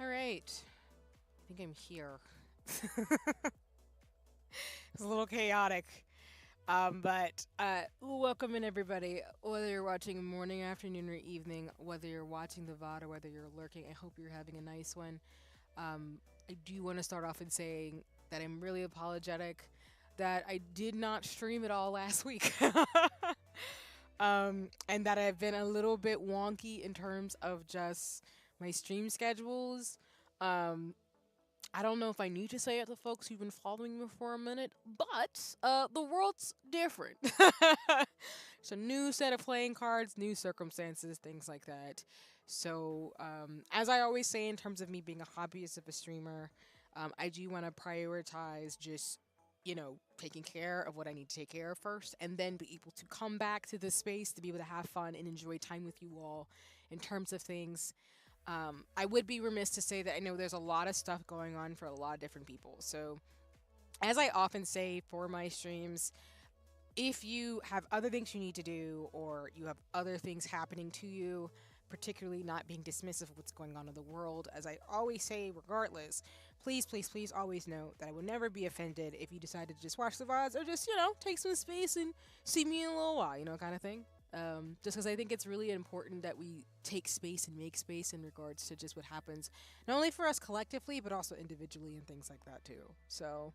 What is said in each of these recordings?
All right. I think I'm here. It's a little chaotic. But welcome in everybody. Whether you're watching morning, afternoon, or evening, whether you're watching the VOD or whether you're lurking, I hope you're having a nice one. I do want to start off in saying that I'm really apologetic that I did not stream at all last week. And that I've been a little bit wonky in terms of just my stream schedules. I don't know if I need to say it to folks who've been following me for a minute, but the world's different. It's a new set of playing cards, new circumstances, things like that. So, as I always say, in terms of me being a hobbyist of a streamer, I do want to prioritize just, taking care of what I need to take care of first, and then be able to come back to this space to be able to have fun and enjoy time with you all in terms of things. I would be remiss to say that I know there's a lot of stuff going on for a lot of different people. So, as I often say for my streams, if you have other things you need to do or you have other things happening to you, particularly not being dismissive of what's going on in the world, as I always say, regardless, please, please, please always know that I will never be offended if you decide to just watch the VODs or just, take some space and see me in a little while, kind of thing. Just because I think it's really important that we take space and make space in regards to just what happens, not only for us collectively, but also individually and things like that too. So,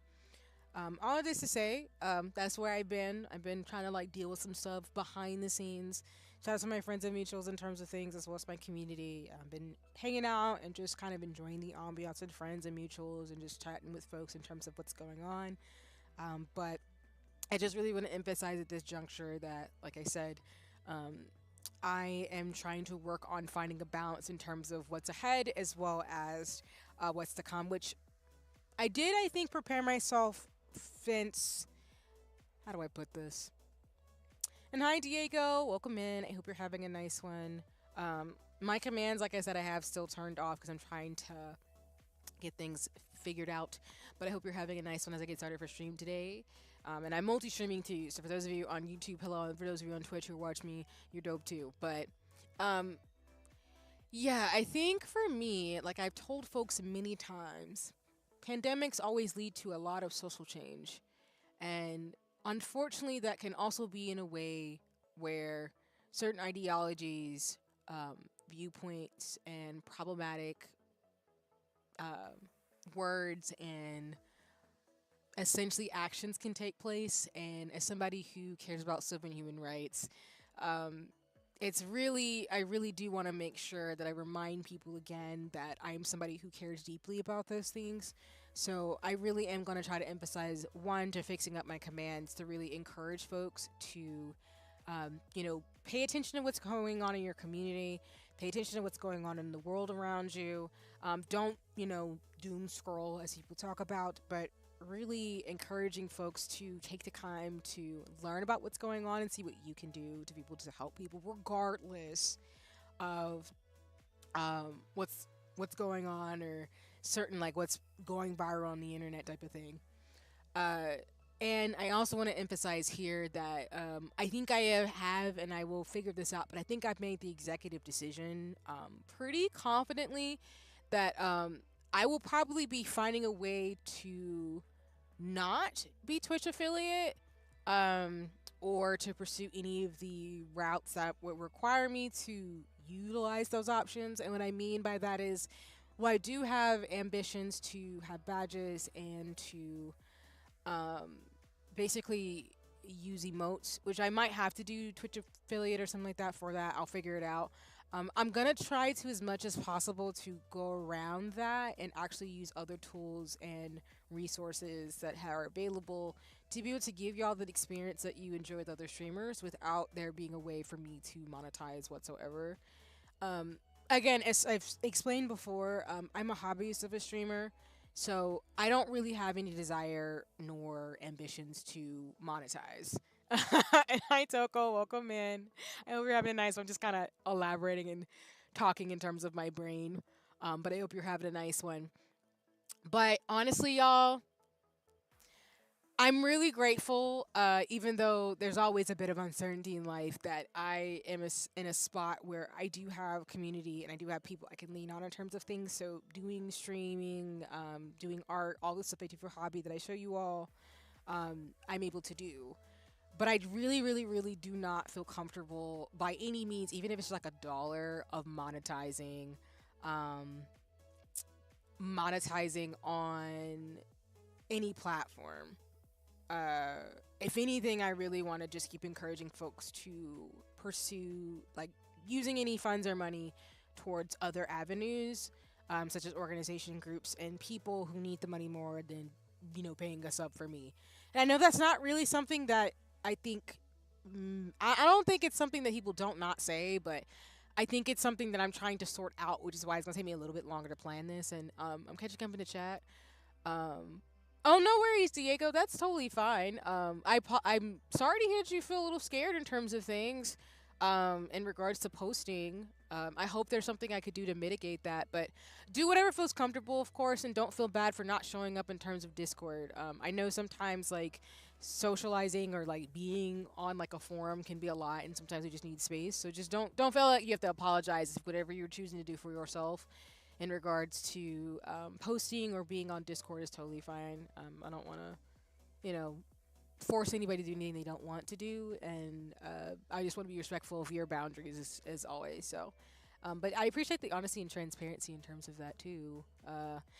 all of this to say, that's where I've been. I've been trying to deal with some stuff behind the scenes. Shout out to my friends and mutuals in terms of things, as well as my community. I've been hanging out and just kind of enjoying the ambiance with friends and mutuals and just chatting with folks in terms of what's going on. But I just really want to emphasize at this juncture that, like I said, I am trying to work on finding a balance in terms of what's ahead as well as what's to come, which I did, I think, prepare myself since. How do I put this? And hi, Diego. Welcome in. I hope you're having a nice one. My commands, like I said, I have still turned off because I'm trying to get things figured out. But I hope you're having a nice one as I get started for stream today. And I'm multi-streaming too. So for those of you on YouTube, hello. And for those of you on Twitch who watch me, you're dope too. But yeah, I think for me, like I've told folks many times, pandemics always lead to a lot of social change. And unfortunately, that can also be in a way where certain ideologies, viewpoints, and problematic words and essentially actions can take place. And as somebody who cares about civil and human rights, it's really, I really do want to make sure that I remind people again that I am somebody who cares deeply about those things. So I really am going to try to emphasize one, to fixing up my commands to really encourage folks to, pay attention to what's going on in your community, pay attention to what's going on in the world around you. Don't, doom scroll as people talk about, but really encouraging folks to take the time to learn about what's going on and see what you can do to be able to help people regardless of what's going on or certain what's going viral on the internet type of thing. And I also want to emphasize here that I think I have, and I will figure this out, but I think I've made the executive decision pretty confidently that I will probably be finding a way to not be Twitch affiliate or to pursue any of the routes that would require me to utilize those options. And what I mean by that is, well, I do have ambitions to have badges and to basically use emotes, which I might have to do Twitch affiliate or something like that for that. I'll figure it out. I'm gonna try to, as much as possible, to go around that and actually use other tools and resources that are available to be able to give y'all the experience that you enjoy with other streamers without there being a way for me to monetize whatsoever. Again, as I've explained before, I'm a hobbyist of a streamer, so I don't really have any desire nor ambitions to monetize. And hi, Toko. Welcome in. I hope you're having a nice one. I'm just kind of elaborating and talking in terms of my brain. But I hope you're having a nice one. But honestly, y'all, I'm really grateful, even though there's always a bit of uncertainty in life, that I am in a spot where I do have community and I do have people I can lean on in terms of things. So doing streaming, doing art, all the stuff I do for hobby that I show you all, I'm able to do. But I really, really, really do not feel comfortable by any means, even if it's like $1 of um, monetizing on any platform. uh, if anything, I really want to just keep encouraging folks to pursue like using any funds or money towards other avenues, such as organization groups and people who need the money more than paying us up for me. And I know that's not really something that I think. I don't think it's something that people don't not say, but I think it's something that I'm trying to sort out, which is why it's gonna take me a little bit longer to plan this. And I'm catching up in the chat. Um, oh, no worries, Diego. That's totally fine. I'm sorry to hear that you feel a little scared in terms of things, in regards to posting. I hope there's something I could do to mitigate that, but do whatever feels comfortable, of course, and don't feel bad for not showing up in terms of Discord. I know sometimes like socializing or like being on like a forum can be a lot, and sometimes you just need space. So just don't feel like you have to apologize if whatever you're choosing to do for yourself in regards to posting or being on Discord is totally fine. I don't want to, you know, force anybody to do anything they don't want to do, and I just want to be respectful of your boundaries as always. So, but I appreciate the honesty and transparency in terms of that too,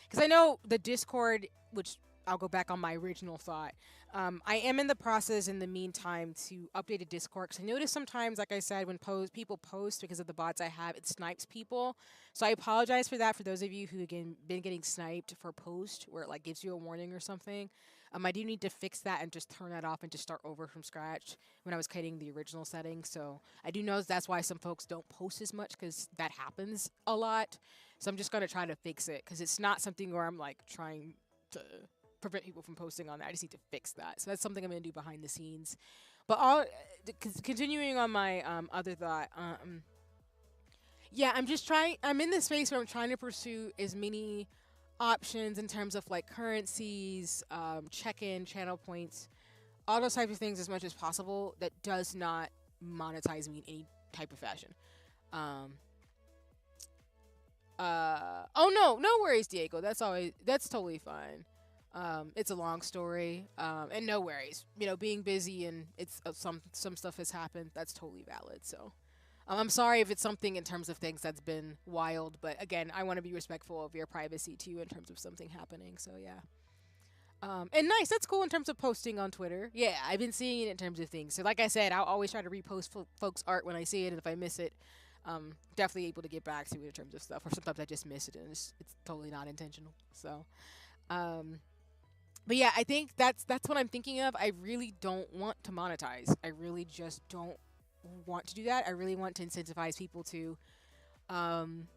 because I know the Discord, which I'll go back on my original thought. I am in the process in the meantime to update a Discord because I notice sometimes, like I said, when people post because of the bots I have, it snipes people. So I apologize for that for those of you who again been getting sniped for post where it like gives you a warning or something. I do need to fix that and just turn that off and just start over from scratch when I was creating the original setting. So I do know that's why some folks don't post as much because that happens a lot. So I'm just gonna try to fix it because it's not something where I'm like trying to prevent people from posting on that. I just need to fix that. So that's something I'm gonna do behind the scenes. But continuing on my other thought, yeah, I'm just trying. I'm in this space where I'm trying to pursue as many options in terms of like currencies, check-in, channel points, all those types of things as much as possible that does not monetize me in any type of fashion. Um, oh no, no worries, Diego. That's totally fine. It's a long story, and no worries. Being busy and it's some stuff has happened. That's totally valid. So. I'm sorry if it's something in terms of things that's been wild, but again, I want to be respectful of your privacy too in terms of something happening. So yeah. And nice, that's cool in terms of posting on Twitter. Yeah, I've been seeing it in terms of things. So like I said, I'll always try to repost folks' art when I see it, and if I miss it, definitely able to get back to it in terms of stuff. Or sometimes I just miss it, and it's totally not intentional. So, um, but yeah, I think that's what I'm thinking of. I really don't want to monetize. I really just don't want to do that. I really want to incentivize people to. Um,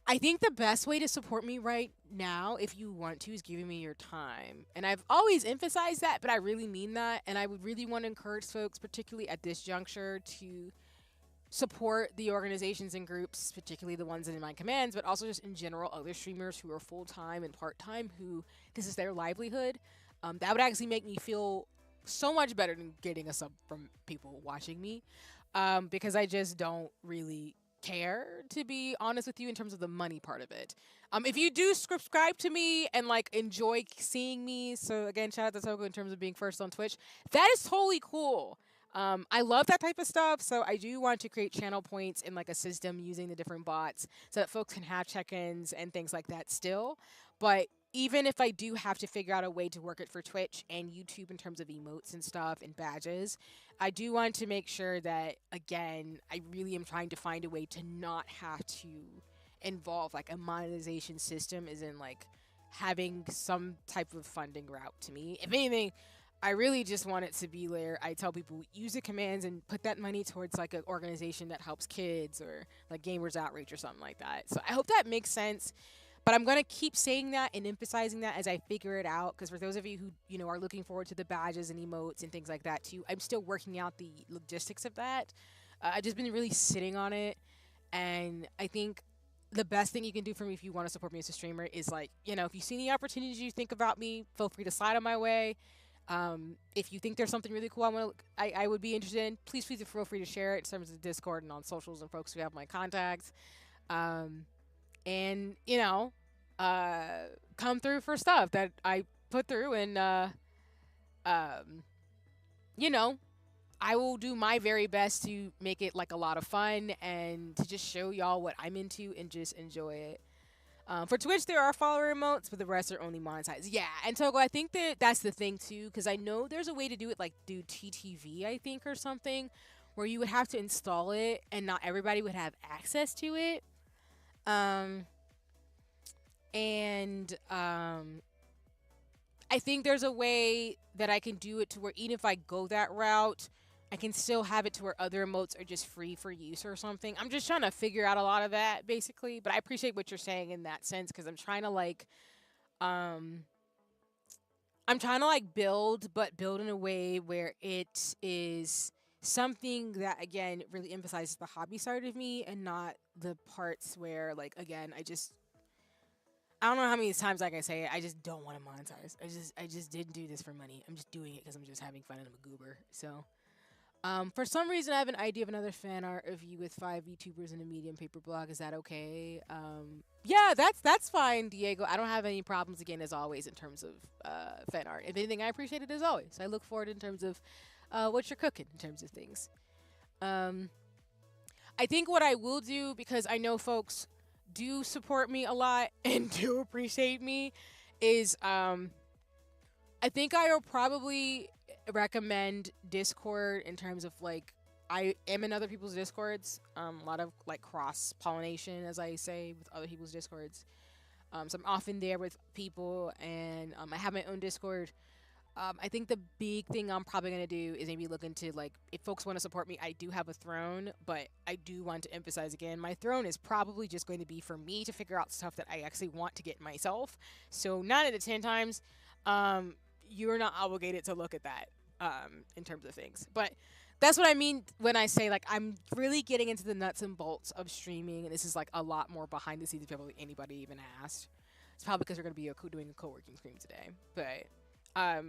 I think the best way to support me right now, if you want to, is giving me your time. And I've always emphasized that, but I really mean that. And I would really want to encourage folks, particularly at this juncture, to support the organizations and groups, particularly the ones in my commands, but also just in general, other streamers who are full time and part time who this is their livelihood. That would actually make me feel so much better than getting a sub from people watching me, because I just don't really care, to be honest with you, in terms of the money part of it. If you do subscribe to me and like enjoy seeing me, so again, shout out to Toko in terms of being first on Twitch, that is totally cool. I love that type of stuff, so I do want to create channel points in like a system using the different bots so that folks can have check-ins and things like that still. But even if I do have to figure out a way to work it for Twitch and YouTube in terms of emotes and stuff and badges, I do want to make sure that, again, I really am trying to find a way to not have to involve like a monetization system, as in like having some type of funding route to me. If anything, I really just want it to be where I tell people use the commands and put that money towards like an organization that helps kids or like Gamers Outreach or something like that. So I hope that makes sense. But I'm going to keep saying that and emphasizing that as I figure it out. Because for those of you who, are looking forward to the badges and emotes and things like that too, I'm still working out the logistics of that. I've just been really sitting on it. And I think the best thing you can do for me if you want to support me as a streamer is like, if you see any opportunities you think about me, feel free to slide on my way. If you think there's something really cool I would be interested in, please feel free to share it in terms of Discord and on socials and folks who have my contacts. Um, and come through for stuff that I put through, and um, you know, I will do my very best to make it like a lot of fun and to just show y'all what I'm into and just enjoy it. For Twitch, there are follower emotes, but the rest are only monetized. Yeah, and Togo, I think that that's the thing too, because I know there's a way to do it, like do TTV, I think, or something, where you would have to install it, and not everybody would have access to it. Um, and I think there's a way that I can do it to where even if I go that route, I can still have it to where other emotes are just free for use or something. I'm just trying to figure out a lot of that basically, but I appreciate what you're saying in that sense because um I'm trying to like build, but build in a way where it is something that again really emphasizes the hobby side of me and not the parts where like again I don't know how many times like I say it, I just don't want to monetize. I just didn't do this for money. I'm just doing it because I'm just having fun and I'm a goober. So for some reason, I have an idea of another fan art of you with 5 VTubers and a medium paper blog. Is that okay? Yeah, that's fine, Diego. I don't have any problems again, as always, in terms of fan art. If anything, I appreciate it as always. I look forward in terms of what you're cooking in terms of things. Um, I think what I will do, because I know folks do support me a lot and do appreciate me, is I think I will probably recommend Discord in terms of like I am in other people's Discords. A lot of like cross pollination, as I say, with other people's Discords. So I'm often there with people, and I have my own Discord. I think the big thing I'm probably gonna do is maybe look into like if folks want to support me. I do have a throne, but I do want to emphasize again, my throne is probably just going to be for me to figure out stuff that I actually want to get myself. So 9 out of 10 times, you're not obligated to look at that in terms of things. But that's what I mean when I say like I'm really getting into the nuts and bolts of streaming, and this is like a lot more behind the scenes than probably anybody even asked. It's probably because we're gonna be doing a co-working stream today, but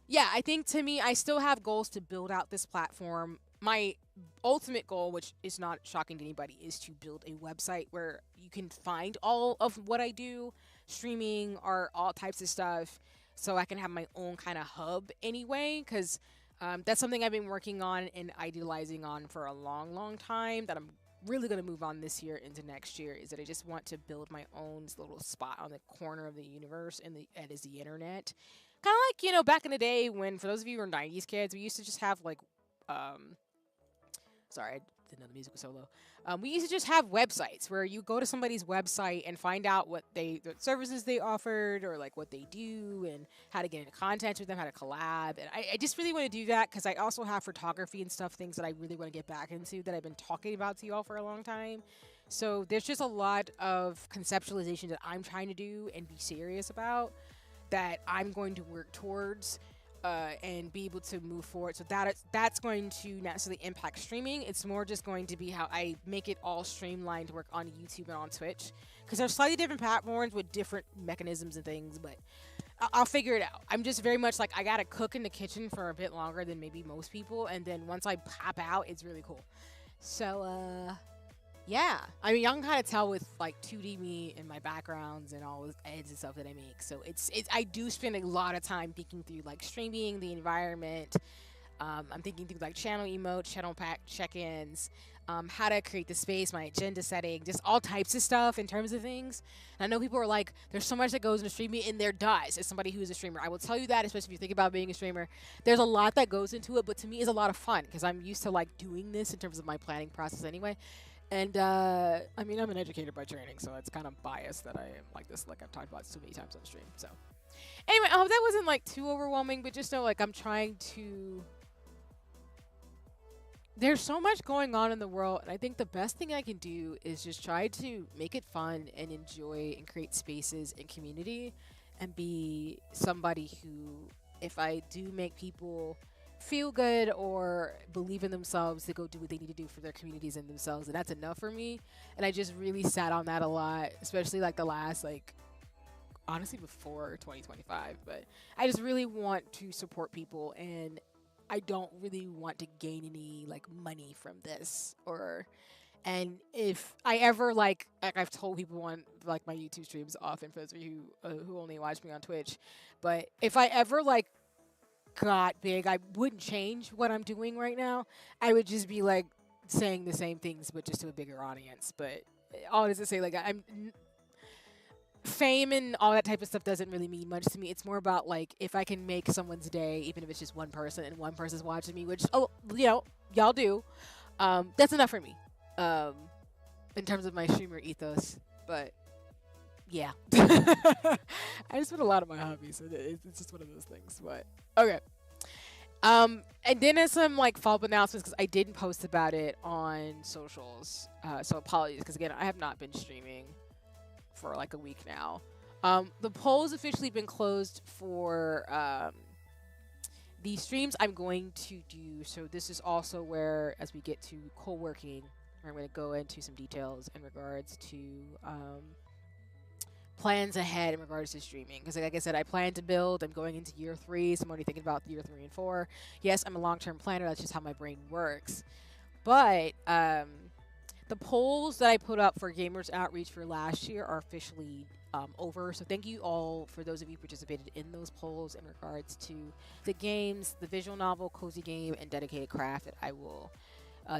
yeah, I think to me, I still have goals to build out this platform. My ultimate goal, which is not shocking to anybody, is to build a website where you can find all of what I do, streaming, art, all types of stuff, so I can have my own kind of hub anyway, because that's something I've been working on and idealizing on for a long, long time that I'm really going to move on this year into next year, is that I just want to build my own little spot on the corner of the universe, and that is the internet. Kind of like, back in the day when, for those of you who are 90s kids, we used to just have like, sorry, I didn't know the music was so low. We used to just have websites where you go to somebody's website and find out what the services they offered, or like what they do, and how to get into contact with them, how to collab. And I just really want to do that because I also have photography and stuff, things that I really want to get back into that I've been talking about to you all for a long time. So there's just a lot of conceptualization that I'm trying to do and be serious about, that I'm going to work towards and be able to move forward. So that's going to not necessarily impact streaming. It's more just going to be how I make it all streamlined to work on YouTube and on Twitch, because they're slightly different platforms with different mechanisms and things, but I'll figure it out. I'm just very much like, I gotta cook in the kitchen for a bit longer than maybe most people, and then once I pop out, it's really cool. So yeah, I mean, y'all can kind of tell with like 2D me and my backgrounds and all the edits and stuff that I make. So it's I do spend a lot of time thinking through like streaming, the environment. I'm thinking through like channel emotes, channel pack check-ins, how to create the space, my agenda setting, just all types of stuff in terms of things. And I know people are like, there's so much that goes into streaming, and there does. As somebody who is a streamer, I will tell you that, especially if you think about being a streamer, there's a lot that goes into it. But to me, it's a lot of fun because I'm used to like doing this in terms of my planning process anyway. And I mean, I'm an educator by training, so it's kind of biased that I am like this, like I've talked about so many times on stream. So anyway, I hope that wasn't like too overwhelming, but just know like I'm trying to. There's so much going on in the world, and I think the best thing I can do is just try to make it fun and enjoy and create spaces and community, and be somebody who, if I do make people feel good or believe in themselves to go do what they need to do for their communities and themselves, and that's enough for me. And I just really sat on that a lot, especially like the last like honestly before 2025. But I just really want to support people, and I don't really want to gain any like money from this. Or and if I ever like I've told people on like my YouTube streams often for those of you who only watch me on Twitch, but if I ever like got big, I wouldn't change what I'm doing right now. I would just be like saying the same things, but just to a bigger audience. But all this to say, like fame and all that type of stuff doesn't really mean much to me. It's more about like if I can make someone's day, even if it's just one person and one person's watching me, which y'all do. That's enough for me. In terms of my streamer ethos, but yeah, I just put a lot of my hobbies. So it's just one of those things. But okay. And then there's some like follow-up announcements because I didn't post about it on socials. So apologies because again, I have not been streaming for like a week now. The poll's officially been closed for the streams I'm going to do. So this is also where, as we get to co-working, I'm going to go into some details in regards to plans ahead in regards to streaming. Because like I said, I plan to build. I'm going into year 3, so I'm already thinking about year 3 and 4. Yes, I'm a long-term planner. That's just how my brain works. But the polls that I put up for Gamers Outreach for last year are officially over. So thank you all for those of you who participated in those polls in regards to the games, the visual novel, cozy game, and dedicated craft that I will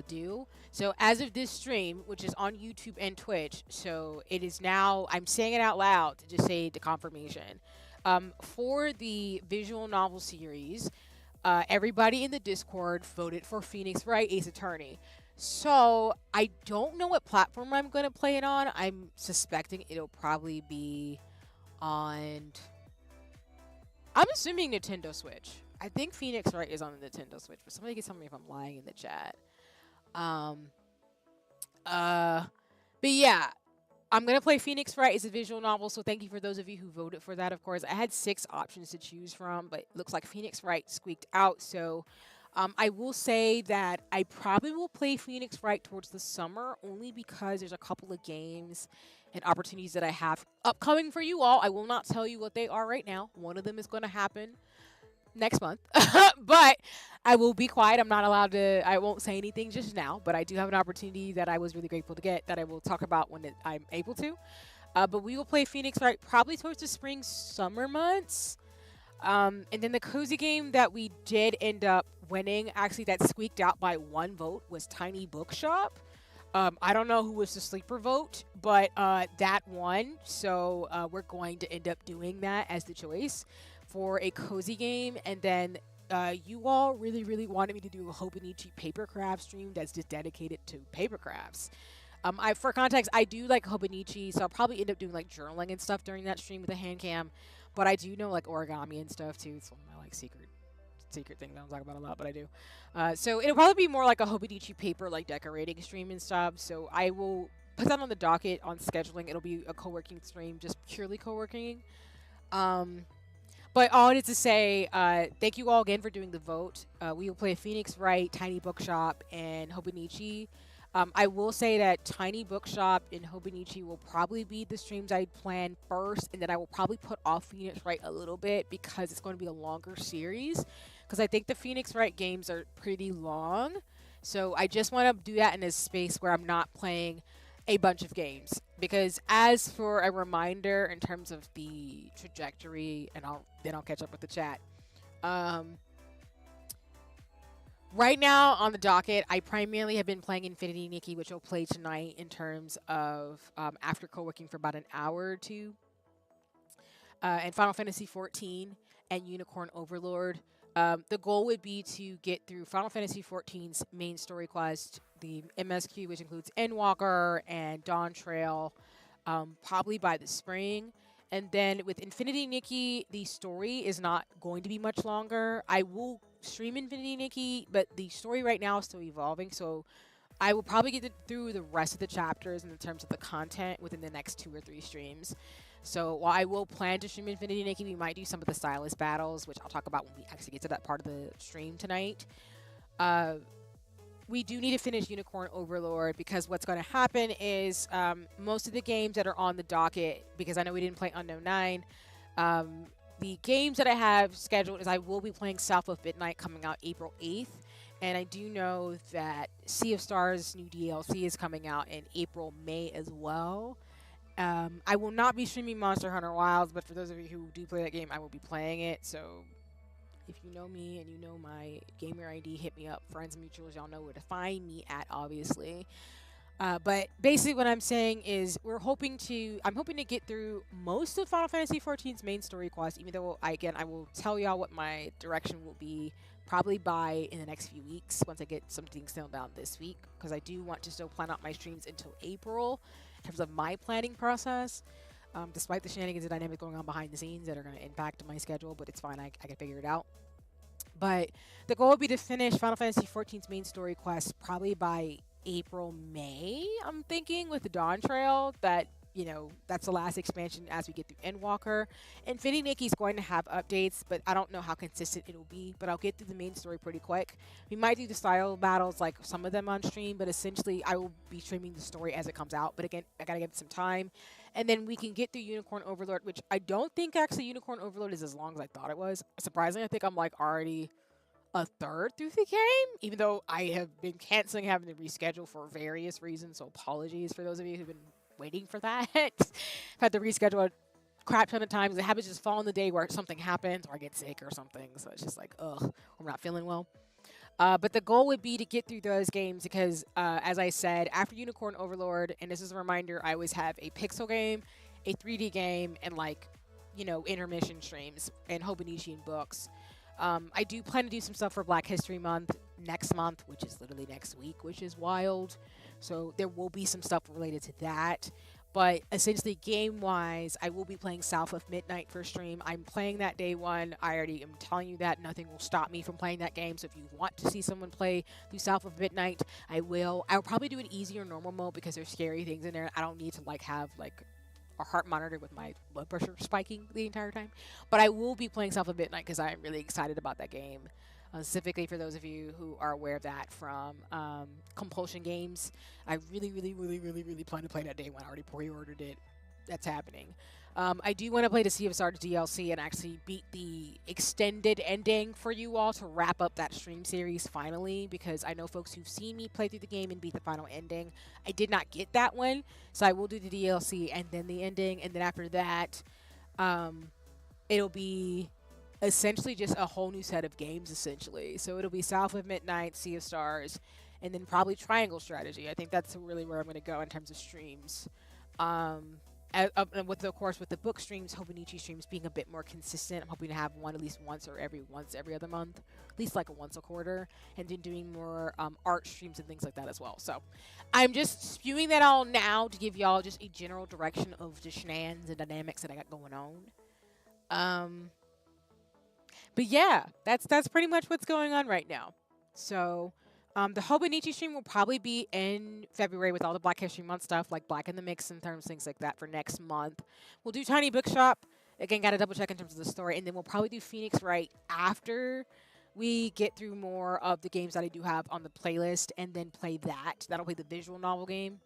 do. So as of this stream, which is on YouTube and Twitch, so it is now, I'm saying it out loud to just say the confirmation. For the visual novel series, everybody in the Discord voted for Phoenix Wright Ace Attorney. So I don't know what platform I'm going to play it on. I'm suspecting it'll probably be on, I'm assuming Nintendo Switch. I think Phoenix Wright is on the Nintendo Switch, but somebody can tell me if I'm lying in the chat. But yeah, I'm gonna play Phoenix Wright. It's a visual novel, so thank you for those of you who voted for that. Of course, I had 6 options to choose from, but it looks like Phoenix Wright squeaked out. So, I will say that I probably will play Phoenix Wright towards the summer, only because there's a couple of games and opportunities that I have upcoming for you all. I will not tell you what they are right now. One of them is going to happen next month, but I will be quiet. I'm not allowed to, I won't say anything just now, but I do have an opportunity that I was really grateful to get that I will talk about when I'm able to. But we will play Phoenix Wright probably towards the spring, summer months. And then the cozy game that we did end up winning, actually that squeaked out by 1 vote, was Tiny Bookshop. I don't know who was the sleeper vote, but that won. So we're going to end up doing that as the choice for a cozy game. And then you all really, really wanted me to do a Hobonichi paper craft stream that's just dedicated to paper crafts. For context, I do like Hobonichi, so I'll probably end up doing like journaling and stuff during that stream with a hand cam. But I do know like origami and stuff too. It's one of my like secret things I don't talk about a lot, but I do. So it'll probably be more like a Hobonichi paper like decorating stream and stuff. So I will put that on the docket on scheduling. It'll be a co-working stream, just purely co-working. But all it is to say, thank you all again for doing the vote. We will play Phoenix Wright, Tiny Bookshop, and Hobonichi. I will say that Tiny Bookshop and Hobonichi will probably be the streams I plan first, and then I will probably put off Phoenix Wright a little bit because it's going to be a longer series. Because I think the Phoenix Wright games are pretty long. So I just want to do that in a space where I'm not playing a bunch of games. Because as for a reminder in terms of the trajectory, and then I'll catch up with the chat. Right now on the docket, I primarily have been playing Infinity Nikki, which I'll play tonight in terms of after co-working for about an hour or 2. And Final Fantasy XIV and Unicorn Overlord. The goal would be to get through Final Fantasy XIV's main story quest, the MSQ, which includes Endwalker and Dawn Trail, probably by the spring. And then with Infinity Nikki, the story is not going to be much longer. I will stream Infinity Nikki, but the story right now is still evolving, so I will probably get through the rest of the chapters in terms of the content within the next 2 or 3 streams. So while I will plan to stream Infinity Nikki, we might do some of the stylist battles, which I'll talk about when we actually get to that part of the stream tonight. We do need to finish Unicorn Overlord because what's going to happen is most of the games that are on the docket, because I know we didn't play Unknown 9, the games that I have scheduled is I will be playing South of Midnight coming out April 8th. And I do know that Sea of Stars new DLC is coming out in April, May as well. I will not be streaming Monster Hunter Wilds, but for those of you who do play that game, I will be playing it. So if you know me and you know my gamer ID, hit me up. Friends and mutuals, y'all know where to find me at, obviously. But basically what I'm saying is I'm hoping to get through most of Final Fantasy XIV's main story quest, even though, I will tell y'all what my direction will be probably in the next few weeks once I get some things nailed down this week, because I do want to still plan out my streams until April in terms of my planning process, despite the shenanigans and dynamics going on behind the scenes that are going to impact my schedule, but it's fine, I can figure it out. But the goal would be to finish Final Fantasy XIV's main story quest probably by April, May, I'm thinking, with the Dawn Trail. That's the last expansion as we get through Endwalker. Infinity Nikki's going to have updates, but I don't know how consistent it'll be. But I'll get through the main story pretty quick. We might do the style battles, like some of them on stream, but essentially I will be streaming the story as it comes out. But again, I gotta give it some time. And then we can get through Unicorn Overlord, which I don't think actually Unicorn Overlord is as long as I thought it was. Surprisingly, I think I'm like already a third through the game, even though I have been canceling, having to reschedule for various reasons. So apologies for those of you who've been waiting for that. I've had to reschedule a crap ton of times. It happens just fall on the day where something happens or I get sick or something. So it's just like, ugh, I'm not feeling well. But the goal would be to get through those games because, as I said, after Unicorn Overlord, and this is a reminder, I always have a pixel game, a 3D game, and intermission streams and Hobonichi and books. I do plan to do some stuff for Black History Month next month, which is literally next week, which is wild. So there will be some stuff related to that. But essentially, game-wise, I will be playing South of Midnight for stream. I'm playing that day one. I already am telling you that. Nothing will stop me from playing that game. So if you want to see someone play through South of Midnight, I will. I'll probably do an easy or normal mode because there's scary things in there. I don't need to have a heart monitor with my blood pressure spiking the entire time. But I will be playing South of Midnight because I'm really excited about that game. Specifically for those of you who are aware of that from Compulsion Games. I really plan to play that day one. I already pre-ordered it. That's happening. I do want to play the Sea of Stars DLC and actually beat the extended ending for you all to wrap up that stream series finally, because I know folks who've seen me play through the game and beat the final ending. I did not get that one, so I will do the DLC and then the ending, and then after that, it'll be essentially just a whole new set of games, essentially. So it'll be South of Midnight, Sea of Stars, and then probably Triangle Strategy. I think that's really where I'm going to go in terms of streams. With the book streams, Hobonichi streams being a bit more consistent. I'm hoping to have one at least once every other month, at least like once a quarter, and then doing more art streams and things like that as well. So I'm just spewing that all now to give y'all just a general direction of the shenanigans and dynamics that I got going on. But yeah, that's pretty much what's going on right now. So the Hobonichi stream will probably be in February with all the Black History Month stuff, like Black in the Mix and terms, things like that for next month. We'll do Tiny Bookshop. Again, got to double check in terms of the story. And then we'll probably do Phoenix right after we get through more of the games that I do have on the playlist and then play that. That'll be the visual novel game.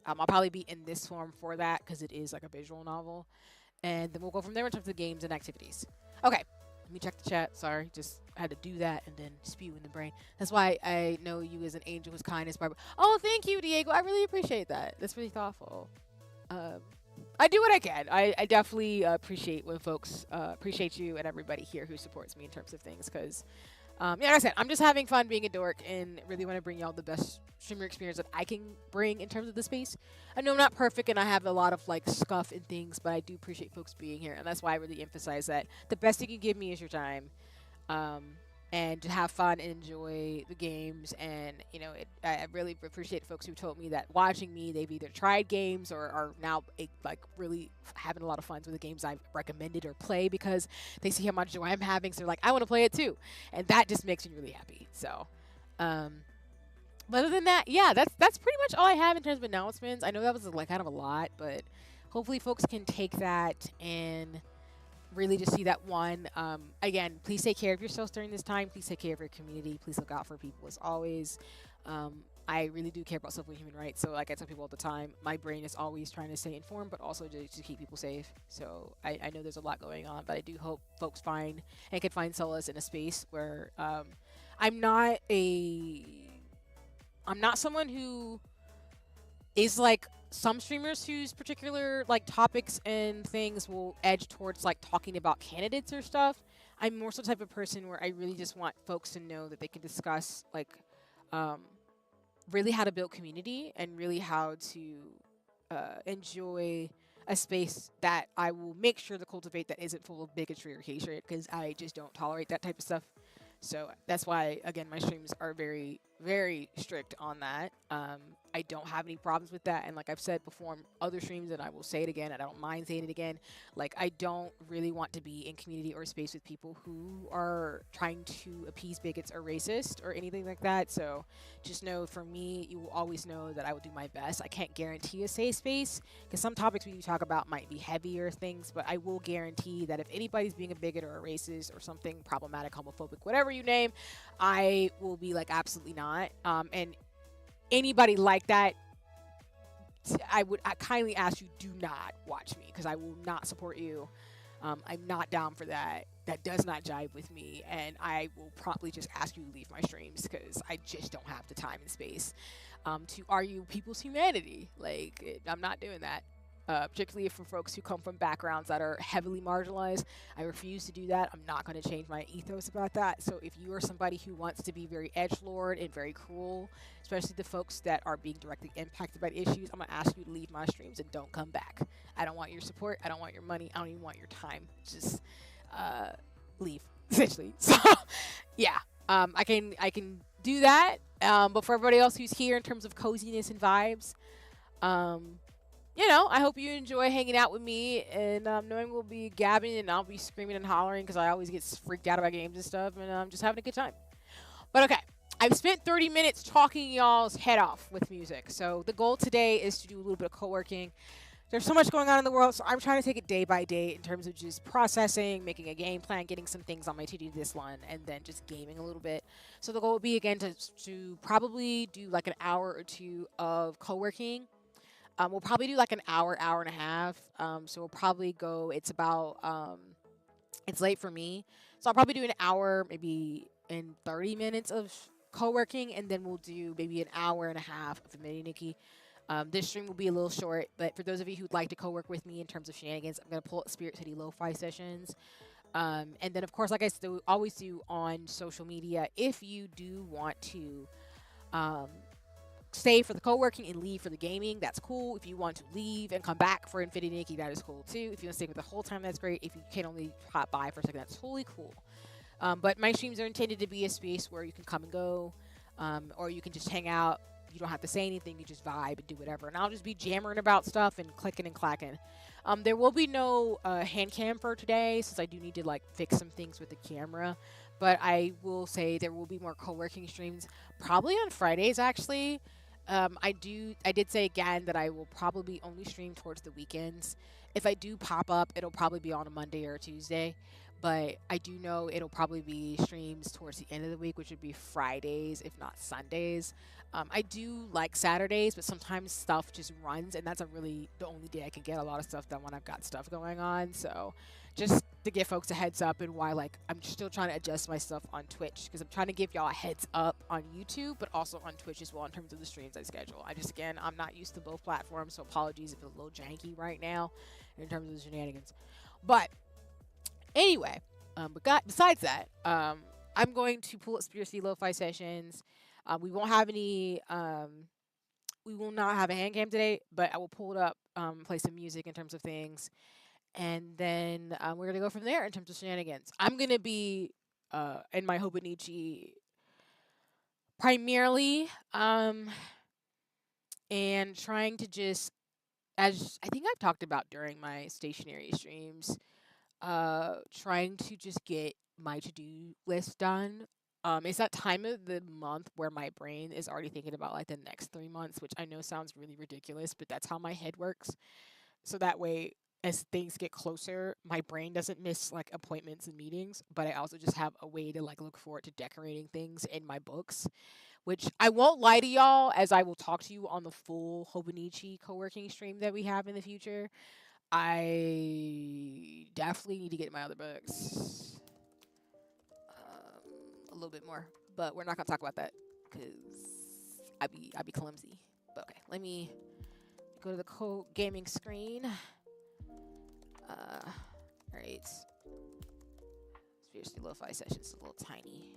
I'll probably be in this form for that because it is like a visual novel. And then we'll go from there in terms of games and activities. Okay. Let me check the chat. Sorry, just had to do that and then spew in the brain. That's why I know you as an angel whose kindness. Oh, thank you, Diego. I really appreciate that. That's really thoughtful. I do what I can. I definitely appreciate when folks appreciate you and everybody here who supports me in terms of things. Because, like I said, I'm just having fun being a dork and really want to bring y'all the best streamer experience that I can bring in terms of the space. I know I'm not perfect and I have a lot of scuff and things, but I do appreciate folks being here, and that's why I really emphasize that the best you can give me is your time, and to have fun and enjoy the games. And I really appreciate folks who told me that watching me, they've either tried games or are now really having a lot of fun with the games I've recommended or play because they see how much joy I'm having, so they're like, I want to play it too, and that just makes me really happy. So but other than that, yeah, that's pretty much all I have in terms of announcements. I know that was kind of a lot, but hopefully folks can take that and really just see that one. Again, please take care of yourselves during this time. Please take care of your community. Please look out for people as always. I really do care about civil and human rights. So, like I tell people all the time, my brain is always trying to stay informed, but also to keep people safe. So, I know there's a lot going on, but I do hope folks find and can find solace in a space where I'm not a I'm not someone who is like some streamers whose particular like topics and things will edge towards like talking about candidates or stuff. I'm more so the type of person where I really just want folks to know that they can discuss like um, really how to build community and really how to enjoy a space that I will make sure to cultivate that isn't full of bigotry or hatred because I just don't tolerate that type of stuff. So that's why, again, my streams are very, very strict on that. I don't have any problems with that. And like I've said before on other streams, and I will say it again, and I don't mind saying it again, like I don't really want to be in community or space with people who are trying to appease bigots or racist or anything like that. So just know for me, you will always know that I will do my best. I can't guarantee a safe space because some topics we do talk about might be heavier things, but I will guarantee that if anybody's being a bigot or a racist or something problematic, homophobic, whatever you name, I will be like, absolutely not. And anybody like that, I kindly ask you, do not watch me because I will not support you. I'm not down for that. That does not jive with me, and I will promptly just ask you to leave my streams because I just don't have the time and space to argue people's humanity. I'm not doing that. Particularly for folks who come from backgrounds that are heavily marginalized. I refuse to do that. I'm not going to change my ethos about that. So if you are somebody who wants to be very edgelord and very cruel, especially the folks that are being directly impacted by the issues, I'm going to ask you to leave my streams and don't come back. I don't want your support. I don't want your money. I don't even want your time. Just leave, essentially. So yeah, I can do that. But for everybody else who's here in terms of coziness and vibes, I hope you enjoy hanging out with me and knowing we'll be gabbing and I'll be screaming and hollering because I always get freaked out about games and stuff, and I'm just having a good time. But okay, I've spent 30 minutes talking y'all's head off with music. So the goal today is to do a little bit of co-working. There's so much going on in the world, so I'm trying to take it day by day in terms of just processing, making a game plan, getting some things on my to-do list one, and then just gaming a little bit. So the goal would be, again, to probably do like an hour or two of co-working. We'll probably do like an hour, hour and a half. So we'll probably go, it's late for me. So I'll probably do an hour, maybe in 30 minutes of co-working, and then we'll do maybe an hour and a half of Infinity Nikki. This stream will be a little short, but for those of you who'd like to co-work with me in terms of shenanigans, I'm going to pull up Spirit City Lo-Fi sessions. And then, of course, like I still always do on social media, if you do want to stay for the co-working and leave for the gaming, that's cool. If you want to leave and come back for Infinity Nikki, that is cool too. If you want to stay with the whole time, that's great. If you can only hop by for a second, that's totally cool. But my streams are intended to be a space where you can come and go, or you can just hang out. You don't have to say anything. You just vibe and do whatever. And I'll just be jammering about stuff and clicking and clacking. There will be no hand cam for today since I do need to like fix some things with the camera. But I will say there will be more co-working streams probably on Fridays actually. I did say again that I will probably only stream towards the weekends. If I do pop up, it'll probably be on a Monday or a Tuesday. But I do know it'll probably be streams towards the end of the week, which would be Fridays, if not Sundays. I do like Saturdays, but sometimes stuff just runs, and that's the only day I can get a lot of stuff done when I've got stuff going on. So just to give folks a heads up and why I'm still trying to adjust my stuff on Twitch because I'm trying to give y'all a heads up on YouTube, but also on Twitch as well in terms of the streams I schedule. I'm not used to both platforms, so apologies if it's a little janky right now in terms of the shenanigans. But anyway, besides that, I'm going to pull up Spiracy Lo-Fi sessions. We won't have any. We will not have a hand cam today, but I will pull it up, play some music in terms of things, and then we're gonna go from there in terms of shenanigans. I'm gonna be in my Hobonichi primarily, and trying to just, as I think I've talked about during my stationary streams, trying to just get my to-do list done. It's that time of the month where my brain is already thinking about like the next 3 months, which I know sounds really ridiculous, but that's how my head works. so that way as things get closer, my brain doesn't miss like appointments and meetings, but I also just have a way to like look forward to decorating things in my books, which I won't lie to y'all, as I will talk to you on the full Hobonichi co-working stream that we have in the future. I definitely need to get my other books a little bit more, but we're not gonna talk about that because I be clumsy. But okay, let me go to the gaming screen. All right. Seriously, lo-fi session's a little tiny.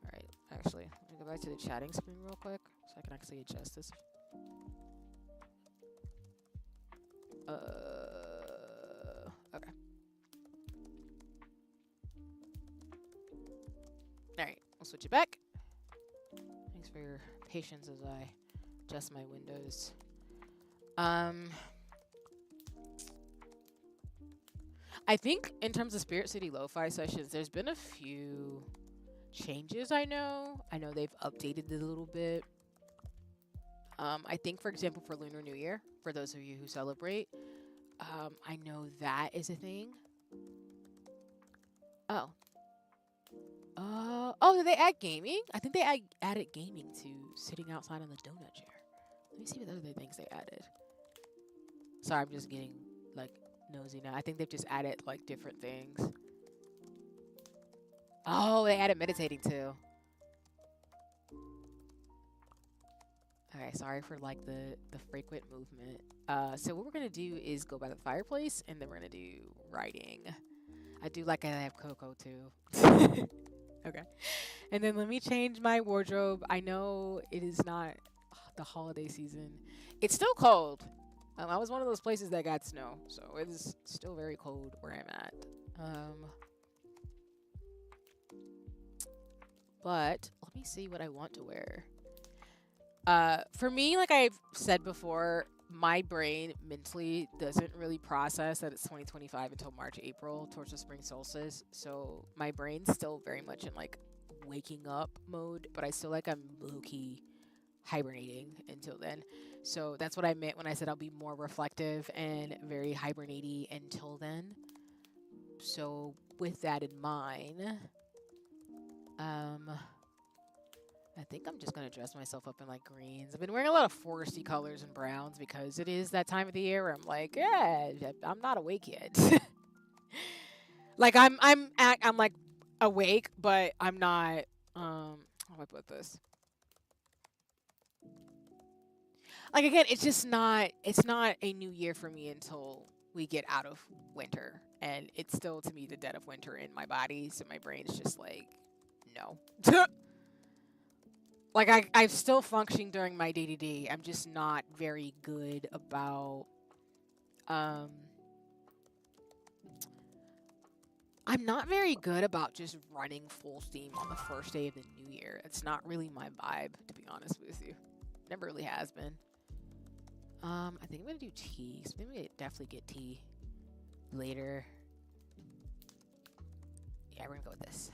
All right, actually, let me go back to the chatting screen real quick so I can actually adjust this. Okay. All right, we'll switch it back. Thanks for your patience as I adjust my windows. I think in terms of Spirit City Lo-Fi sessions, there's been a few changes. I know they've updated it a little bit. I think, for example, for Lunar New Year, for those of you who celebrate, I know that is a thing. Oh. Oh, did they add gaming? I think they added gaming to sitting outside on the donut chair. Let me see what other things they added. Sorry, I'm just getting, like, nosy now. I think they've just added, like, different things. Oh, they added meditating, too. Okay, sorry for, like, the frequent movement. So what we're going to do is go by the fireplace, and then we're going to do writing. I do like I have Coco, too. Okay. And then let me change my wardrobe. I know it is not the holiday season. It's still cold. I was one of those places that got snow, so it is still very cold where I'm at. But let me see what I want to wear. For me, like I've said before, my brain mentally doesn't really process that it's 2025 until March, April towards the spring solstice. So my brain's still very much in like waking up mode, but I still like I'm low-key hibernating until then. So that's what I meant when I said I'll be more reflective and very hibernate-y until then. So with that in mind, I think I'm just going to dress myself up in like greens. I've been wearing a lot of foresty colors and browns because it is that time of the year where I'm like, yeah, I'm not awake yet. Like I'm like awake, but I'm not, how do I put this? Like again, it's not a new year for me until we get out of winter. And it's still to me the dead of winter in my body. So my brain's just like, no. Like, I'm still functioning during my day-to-day. I'm just not very good about, I'm not very good about just running full steam on the first day of the new year. It's not really my vibe, to be honest with you. Never really has been. I think I'm going to do tea. So maybe we definitely get tea later. Yeah, we're going to go with this.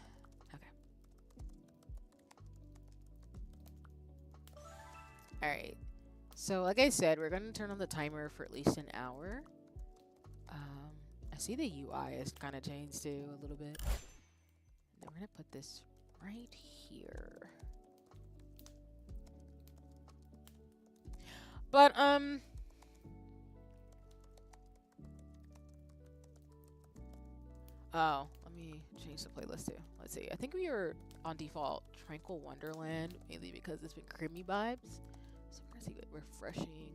Alright, so like I said, we're going to turn on the timer for at least an hour. I see the UI has kind of changed too a little bit. And then we're going to put this right here. But, oh, let me change the playlist too. Let's see, I think we are on default Tranquil Wonderland, mainly because it's been creamy vibes. So we're gonna see what refreshing.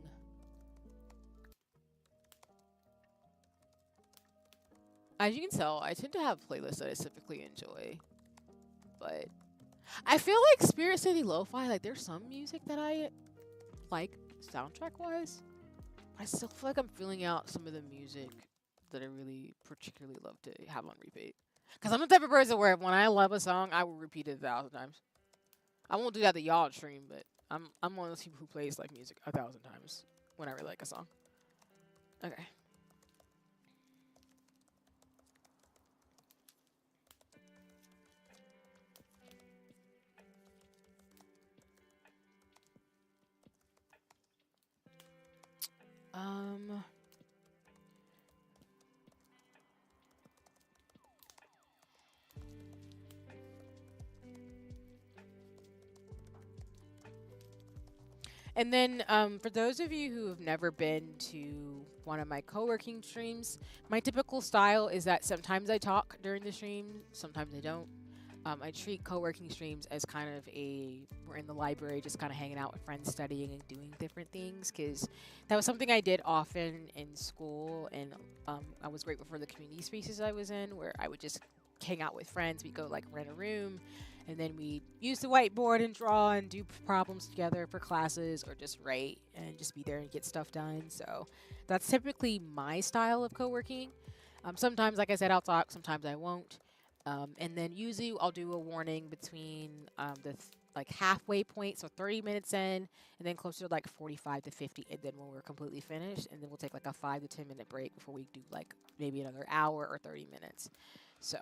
As you can tell, I tend to have playlists that I typically enjoy. But I feel like Spirit City Lo-Fi, like there's some music that I like soundtrack-wise. I still feel like I'm filling out some of the music that I really particularly love to have on repeat. Because I'm the type of person where when I love a song, I will repeat it 1,000 times. I won't do that to y'all stream, but I'm one of those people who plays like music 1,000 times when I really like a song. Okay. And then for those of you who have never been to one of my co-working streams, my typical style is that sometimes I talk during the stream, sometimes I don't. I treat co-working streams as kind of we're in the library just kind of hanging out with friends, studying and doing different things, because that was something I did often in school, and I was grateful for the community spaces I was in where I would just hang out with friends. We'd go like rent a room, and then we use the whiteboard and draw and do problems together for classes, or just write and just be there and get stuff done. So that's typically my style of co-working. Sometimes, like I said, I'll talk, sometimes I won't. And then usually I'll do a warning between like halfway point, so 30 minutes in, and then closer to like 45 to 50, and then when we're completely finished, and then we'll take like a 5 to 10 minute break before we do like maybe another hour or 30 minutes. So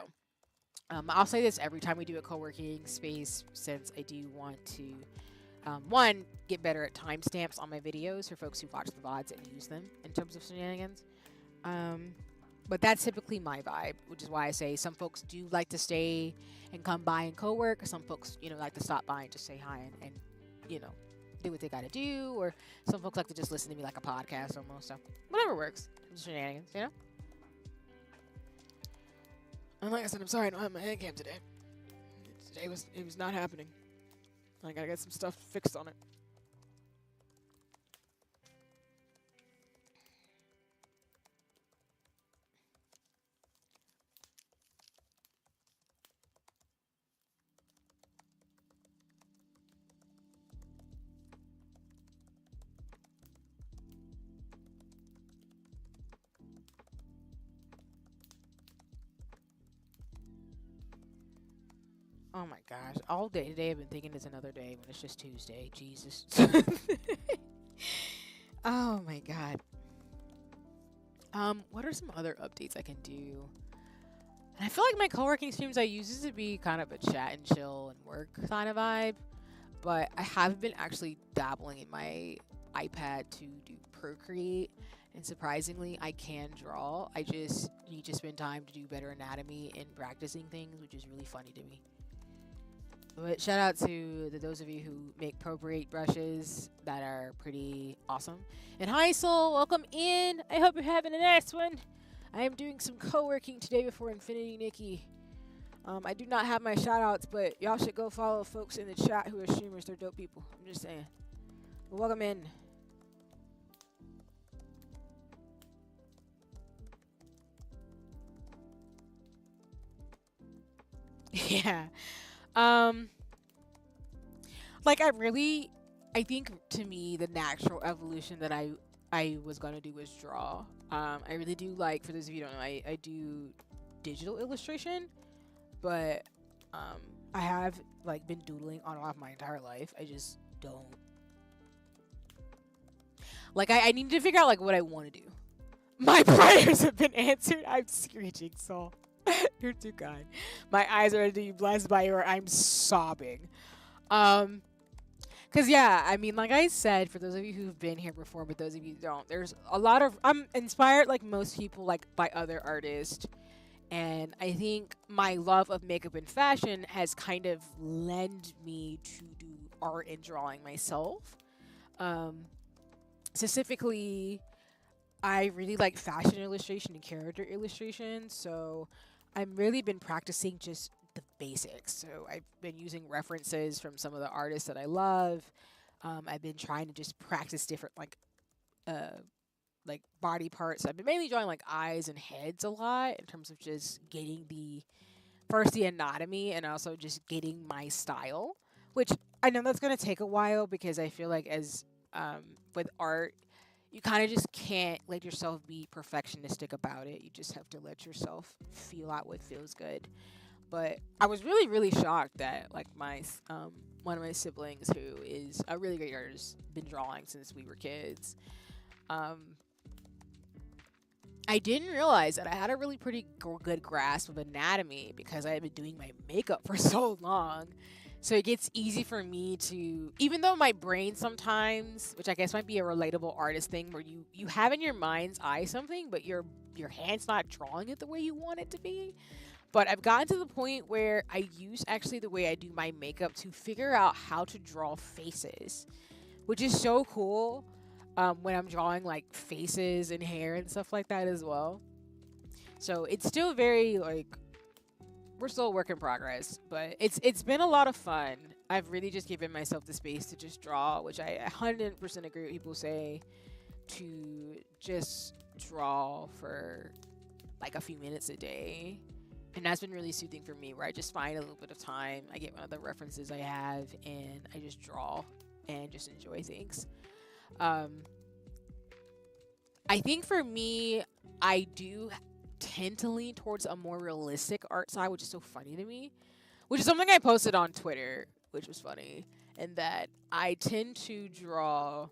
I'll say this every time we do a co-working space, since I do want to one, get better at timestamps on my videos for folks who watch the VODs and use them in terms of shenanigans. But that's typically my vibe, which is why I say some folks do like to stay and come by and co-work. Some folks, like to stop by and just say hi and do what they got to do. Or some folks like to just listen to me like a podcast almost. So whatever works. Shenanigans, And like I said, I'm sorry I don't have my hand cam today. It was not happening. I gotta get some stuff fixed on it. Oh my gosh. All day today I've been thinking it's another day when it's just Tuesday. Jesus. Oh my god. What are some other updates I can do? And I feel like my co-working streams I use this to be kind of a chat and chill and work kind of vibe. But I have been actually dabbling in my iPad to do Procreate. And surprisingly, I can draw. I just need to spend time to do better anatomy and practicing things, which is really funny to me. But shout out to those of you who make Procreate brushes that are pretty awesome. And hi Soul, welcome in. I hope you're having a nice one. I am doing some co-working today before Infinity Nikki. I do not have my shout outs, but y'all should go follow folks in the chat who are streamers. They're dope people. I'm just saying. But welcome in. Yeah. Like I think to me the natural evolution that I was gonna do was draw. I really do like, for those of you who don't know, I do digital illustration, but I have like been doodling on and off my entire life. I just don't like. I need to figure out like what I want to do. My prayers have been answered. I'm screeching, Saul. You're too kind. My eyes are ready to be blessed by you, or I'm sobbing. Cause yeah, I mean, like I said, for those of you who've been here before, but those of you who don't, there's a lot of, I'm inspired like most people, like by other artists, and I think my love of makeup and fashion has kind of led me to do art and drawing myself. Specifically, I really like fashion illustration and character illustration, so I've really been practicing just the basics. So I've been using references from some of the artists that I love. I've been trying to just practice different like body parts. I've been mainly drawing like eyes and heads a lot in terms of just getting the anatomy and also just getting my style, which I know that's gonna take a while because I feel like as with art, you kind of just can't let yourself be perfectionistic about it. You just have to let yourself feel out what feels good. But I was really, really shocked that like my one of my siblings, who is a really great artist, been drawing since we were kids. I didn't realize that I had a really pretty good grasp of anatomy because I had been doing my makeup for so long. So it gets easy for me to, even though my brain sometimes, which I guess might be a relatable artist thing, where you have in your mind's eye something, but your hand's not drawing it the way you want it to be. But I've gotten to the point where I use actually the way I do my makeup to figure out how to draw faces. which is so cool when I'm drawing like faces and hair and stuff like that as well. So it's still very like we're still a work in progress, but it's been a lot of fun. I've really just given myself the space to just draw, which I 100% agree with people say to just draw for like a few minutes a day. And that's been really soothing for me, where I just find a little bit of time. I get one of the references I have, and I just draw and just enjoy things. Um, I think for me, I do tend to lean towards a more realistic art style, which is so funny to me, which is something I posted on Twitter, which was funny, and that I tend to draw.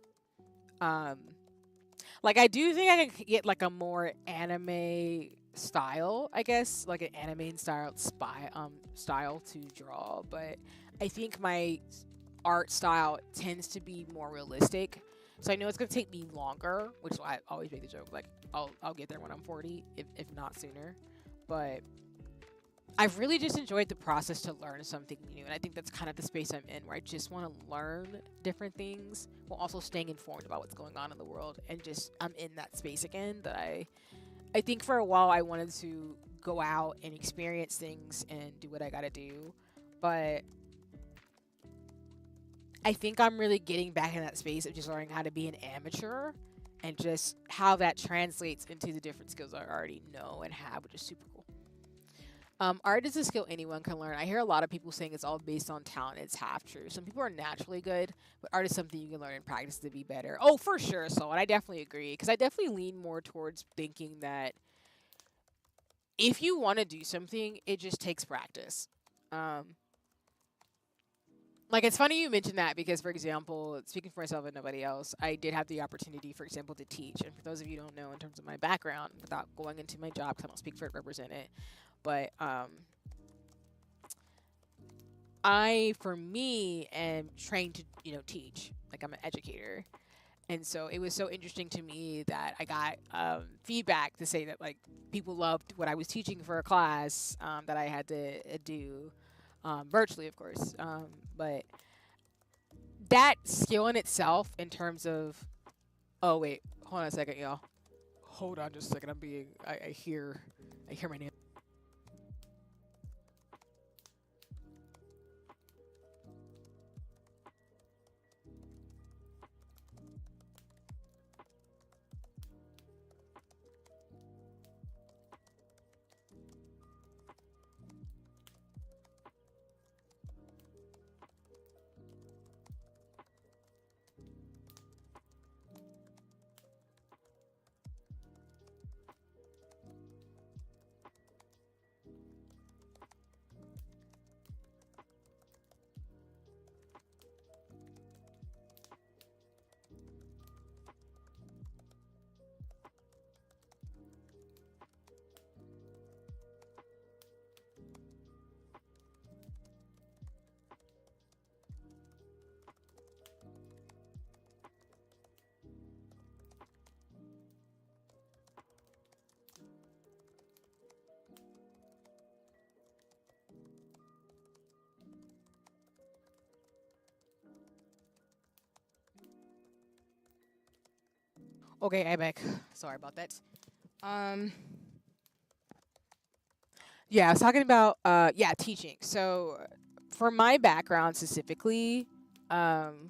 Um, like I do think I can get like a more anime style, I guess, like an anime style to draw, but I think my art style tends to be more realistic. So I know it's gonna take me longer, which I always make the joke like I'll get there when I'm 40, if not sooner. But I've really just enjoyed the process to learn something new, and I think that's kind of the space I'm in, where I just want to learn different things while also staying informed about what's going on in the world, and just I'm in that space again. That I think for a while I wanted to go out and experience things and do what I gotta do, but I think I'm really getting back in that space of just learning how to be an amateur and just how that translates into the different skills I already know and have, which is super cool. Art is a skill anyone can learn. I hear a lot of people saying it's all based on talent. It's half true. Some people are naturally good, but art is something you can learn and practice to be better. Oh, for sure. So, and I definitely agree, because I definitely lean more towards thinking that if you want to do something, it just takes practice. Um, like it's funny you mentioned that, because for example, speaking for myself and nobody else, I did have the opportunity, for example, to teach. And for those of you who don't know, in terms of my background, without going into my job, because I don't speak for it, represent it, but I, for me, am trained to teach. Like I'm an educator, and so it was so interesting to me that I got feedback to say that like people loved what I was teaching for a class that I had to do virtually, of course. But that skill in itself, in terms of, oh wait, hold on a second, y'all. Hold on just a second. I hear my name. Okay, I'm back. Sorry about that. Um, yeah, I was talking about teaching. So for my background specifically, um,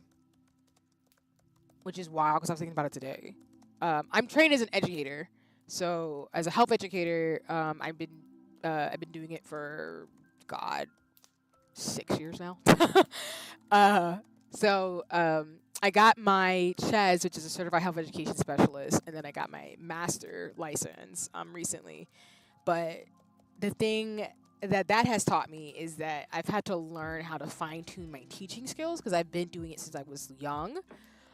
which is wild because I was thinking about it today. I'm trained as an educator. So as a health educator, I've been doing it for God 6 years now. uh, I got my CHES, which is a certified health education specialist, and then I got my master license recently. But the thing that has taught me is that I've had to learn how to fine tune my teaching skills, because I've been doing it since I was young.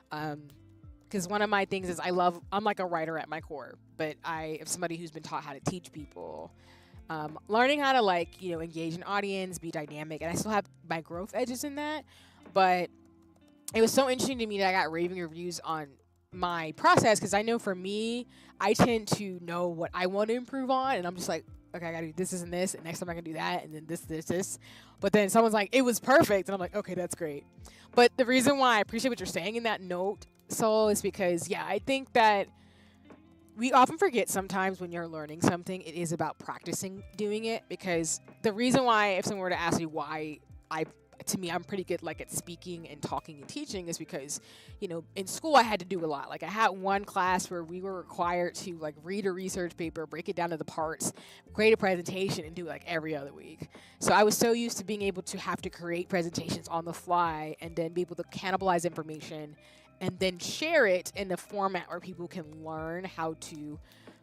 Because one of my things is I'm like a writer at my core, but I am somebody who's been taught how to teach people. Learning how to engage an audience, be dynamic, and I still have my growth edges in that. But it was so interesting to me that I got raving reviews on my process, because I know for me, I tend to know what I want to improve on, and I'm just like, okay, I gotta do this and this, and next time I can do that, and then this. But then someone's like, it was perfect, and I'm like, okay, that's great. But the reason why I appreciate what you're saying in that note, Soul, is because, yeah, I think that we often forget sometimes when you're learning something, it is about practicing doing it. Because the reason why, if someone were to ask me why to me, I'm pretty good like at speaking and talking and teaching, is because, you know, in school I had to do a lot. Like I had one class where we were required to like read a research paper, break it down to the parts, create a presentation, and do it like every other week. So I was so used to being able to have to create presentations on the fly and then be able to cannibalize information and then share it in a format where people can learn how to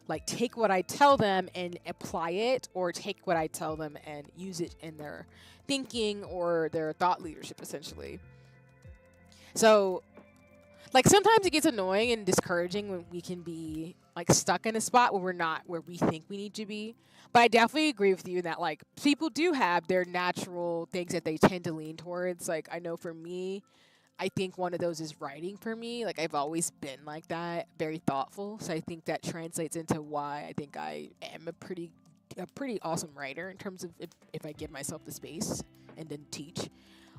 like take what I tell them and apply it, or take what I tell them and use it in their thinking or their thought leadership, essentially. So like sometimes it gets annoying and discouraging when we can be like stuck in a spot where we're not where we think we need to be. But I definitely agree with you that like people do have their natural things that they tend to lean towards. Like I know for me, I think one of those is writing for me. Like I've always been like that, very thoughtful. So I think that translates into why I think I am a pretty awesome writer in terms of if I give myself the space and then teach.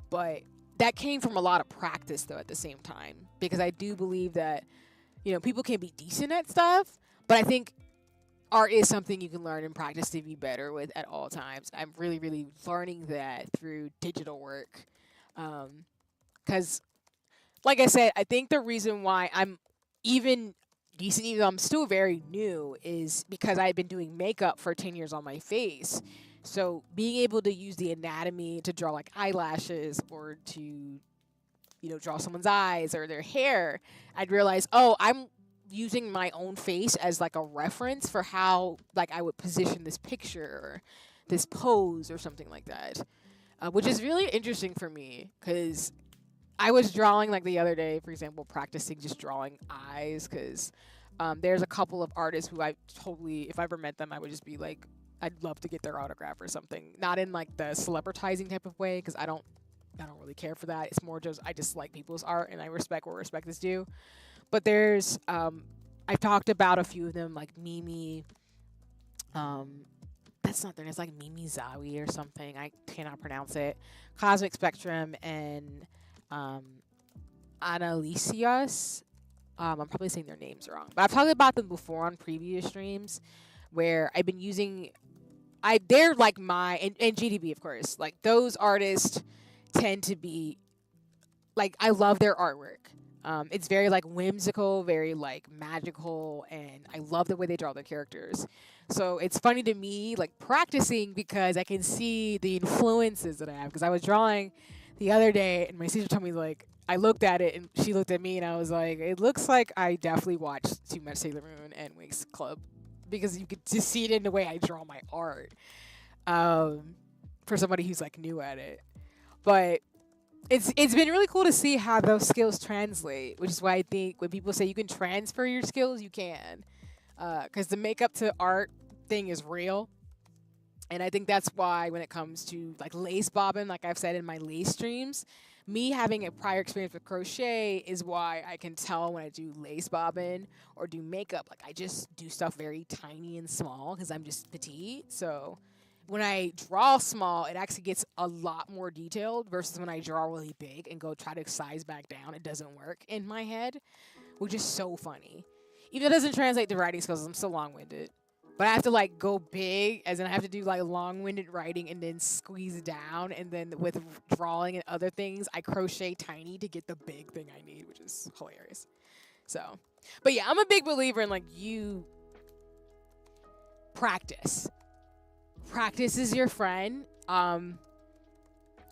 But that came from a lot of practice though at the same time, because I do believe that, you know, people can be decent at stuff, but I think art is something you can learn and practice to be better with at all times. I'm really, really learning that through digital work. Because like I said, I think the reason why I'm even decent, even though I'm still very new, is because I've been doing makeup for 10 years on my face. So being able to use the anatomy to draw like eyelashes, or to, you know, draw someone's eyes or their hair, I'd realize, oh, I'm using my own face as like a reference for how like I would position this picture or this pose or something like that, which is really interesting for me because I was drawing like the other day, for example, practicing just drawing eyes, because there's a couple of artists who I totally, if I ever met them, I would just be like, I'd love to get their autograph or something. Not in like the celebritizing type of way, because I don't really care for that. It's more just I just like people's art and I respect where respect is due. But there's I've talked about a few of them, like Mimi. That's not their name. It's like Mimi Zawi or something. I cannot pronounce it. Cosmic Spectrum and Analicias. I'm probably saying their names wrong, but I've talked about them before on previous streams, where I've been using. They're like and GDB, of course. Like those artists tend to be like, I love their artwork. It's very like whimsical, very like magical, and I love the way they draw their characters. So it's funny to me like practicing, because I can see the influences that I have. Because I was drawing the other day, and my sister told me, like, I looked at it and she looked at me, and I was like, it looks like I definitely watched too much Sailor Moon and Winx Club, because you could just see it in the way I draw my art. For somebody who's like new at it, but it's been really cool to see how those skills translate, which is why I think when people say you can transfer your skills, you can, because the makeup to art thing is real. And I think that's why when it comes to like lace bobbing, like I've said in my lace streams, me having a prior experience with crochet is why I can tell when I do lace bobbing or do makeup. Like I just do stuff very tiny and small because I'm just petite. So when I draw small, it actually gets a lot more detailed versus when I draw really big and go try to size back down. It doesn't work in my head, which is so funny. Even though it doesn't translate to writing skills, I'm still long-winded. But I have to like go big, as in I have to do like long-winded writing and then squeeze down, and then with drawing and other things, I crochet tiny to get the big thing I need, which is hilarious. So, but yeah, I'm a big believer in like you practice. Practice is your friend.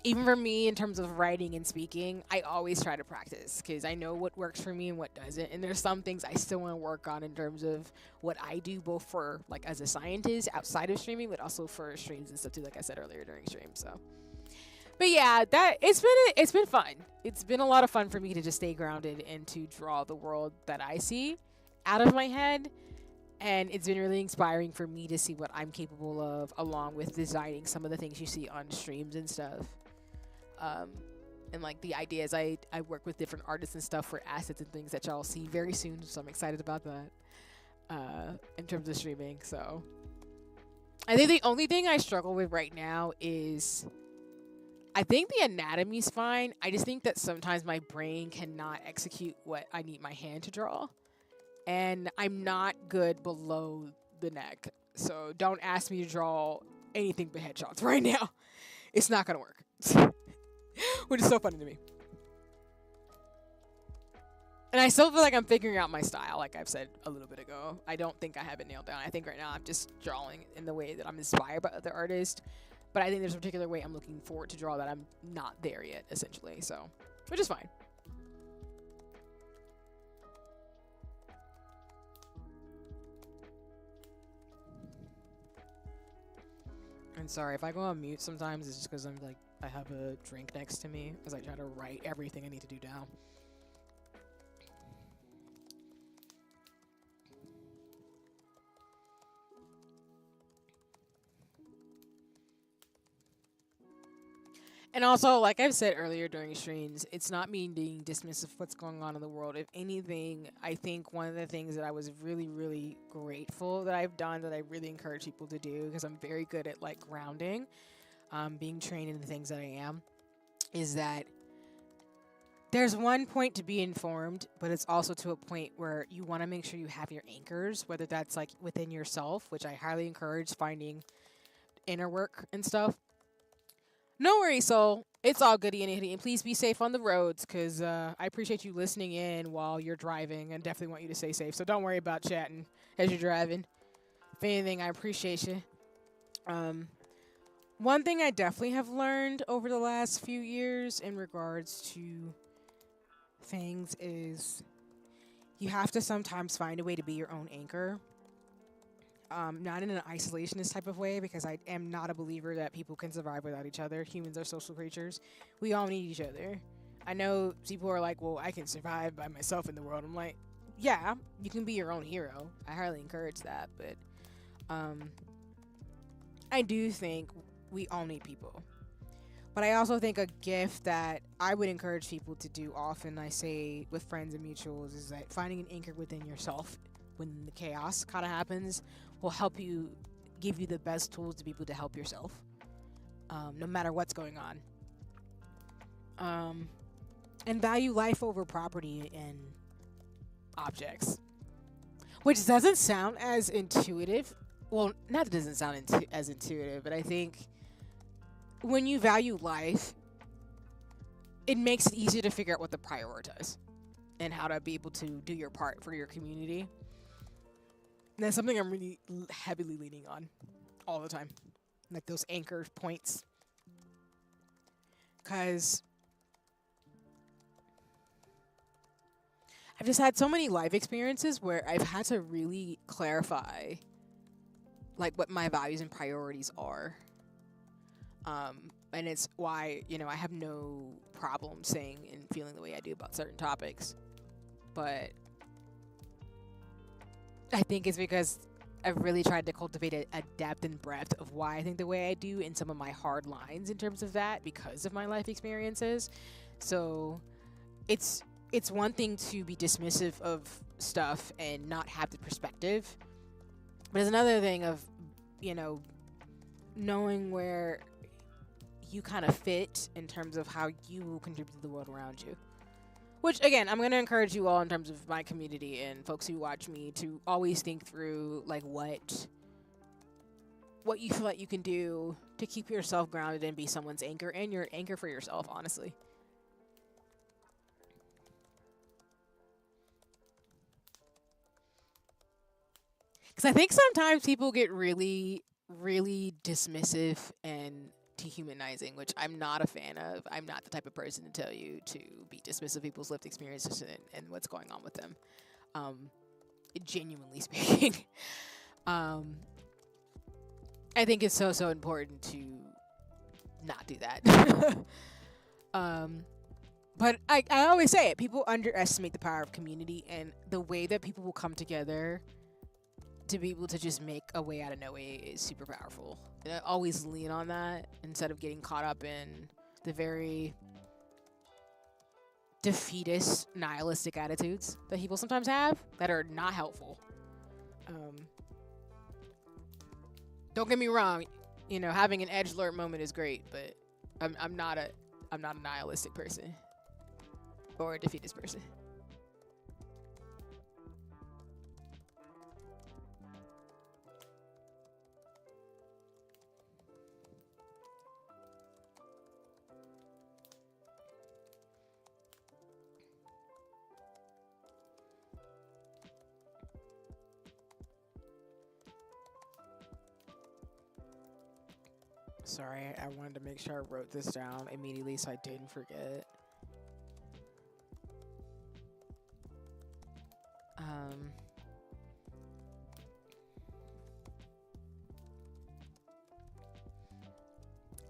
Even for me, in terms of writing and speaking, I always try to practice because I know what works for me and what doesn't. And there's some things I still want to work on in terms of what I do, both for like as a scientist outside of streaming, but also for streams and stuff too, like I said earlier during stream. So, but yeah, it's been fun. It's been a lot of fun for me to just stay grounded and to draw the world that I see out of my head. And it's been really inspiring for me to see what I'm capable of, along with designing some of the things you see on streams and stuff. And like the ideas, I work with different artists and stuff for assets and things that y'all see very soon. So I'm excited about that in terms of streaming. So I think the only thing I struggle with right now is I think the anatomy's fine. I just think that sometimes my brain cannot execute what I need my hand to draw. And I'm not good below the neck. So don't ask me to draw anything but headshots right now. It's not going to work. Which is so funny to me. And I still feel like I'm figuring out my style, like I've said a little bit ago. I don't think I have it nailed down. I think right now I'm just drawing in the way that I'm inspired by other artists. But I think there's a particular way I'm looking forward to draw that I'm not there yet, essentially. So, which is fine. And sorry, if I go on mute sometimes, it's just because I'm like, I have a drink next to me as I try to write everything I need to do down. And also, like I've said earlier during streams, it's not me being dismissive of what's going on in the world. If anything, I think one of the things that I was really, really grateful that I've done that I really encourage people to do, because I'm very good at like grounding, being trained in the things that I am, is that there's one point to be informed, but it's also to a point where you want to make sure you have your anchors, whether that's like within yourself, which I highly encourage finding inner work and stuff. No worries, soul. It's all goody and itty. And please be safe on the roads, because I appreciate you listening in while you're driving and definitely want you to stay safe. So don't worry about chatting as you're driving. If anything, I appreciate you. One thing I definitely have learned over the last few years in regards to things is you have to sometimes find a way to be your own anchor. Not in an isolationist type of way, because I am not a believer that people can survive without each other. Humans are social creatures. We all need each other. I know people are like, well, I can survive by myself in the world. I'm like, yeah, you can be your own hero. I highly encourage that. But I do think we all need people. But I also think a gift that I would encourage people to do often, I say with friends and mutuals, is that finding an anchor within yourself when the chaos kind of happens will help you, give you the best tools to be able to help yourself, no matter what's going on. And value life over property and objects, which doesn't sound as intuitive. Well, not that it doesn't sound as intuitive, but I think when you value life, it makes it easier to figure out what to prioritize and how to be able to do your part for your community. And that's something I'm really heavily leaning on all the time. Like those anchor points. Because I've just had so many life experiences where I've had to really clarify like what my values and priorities are. And it's why, I have no problem saying and feeling the way I do about certain topics. But I think it's because I've really tried to cultivate a depth and breadth of why I think the way I do in some of my hard lines in terms of that because of my life experiences. So it's one thing to be dismissive of stuff and not have the perspective. But it's another thing of, knowing where you kind of fit in terms of how you will contribute to the world around you. Which, again, I'm going to encourage you all in terms of my community and folks who watch me to always think through, like, what you feel like you can do to keep yourself grounded and be someone's anchor and your anchor for yourself, honestly. Because I think sometimes people get really, really dismissive and dehumanizing, which I'm not a fan of. I'm not the type of person to tell you to be dismissive of people's lived experiences and what's going on with them. Genuinely speaking. I think it's so important to not do that. But I always say it. People underestimate the power of community and the way that people will come together to be able to just make a way out of no way is super powerful. And I always lean on that instead of getting caught up in the very defeatist, nihilistic attitudes that people sometimes have that are not helpful. Don't get me wrong, you know, having an edge alert moment is great, but I'm not a nihilistic person or a defeatist person. Sorry, I wanted to make sure I wrote this down immediately so I didn't forget.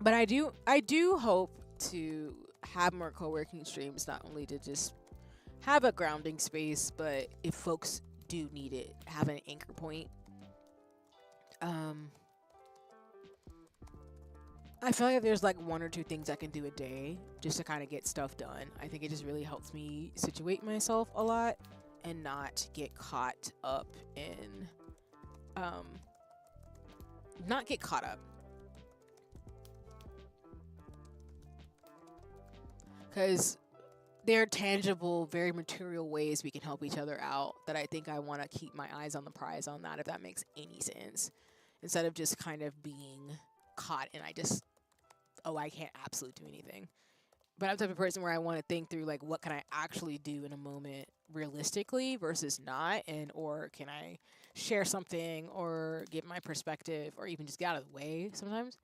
But I do hope to have more co-working streams, not only to just have a grounding space, but if folks do need it, have an anchor point. I feel like there's like one or two things I can do a day just to kind of get stuff done. I think it just really helps me situate myself a lot and not get caught up in, not get caught up. Because there are tangible, very material ways we can help each other out that I think I want to keep my eyes on the prize on that, if that makes any sense. Instead of just kind of being caught and I can't absolutely do anything. But I'm the type of person where I want to think through, like, what can I actually do in a moment realistically versus not, and or can I share something or give my perspective or even just get out of the way sometimes.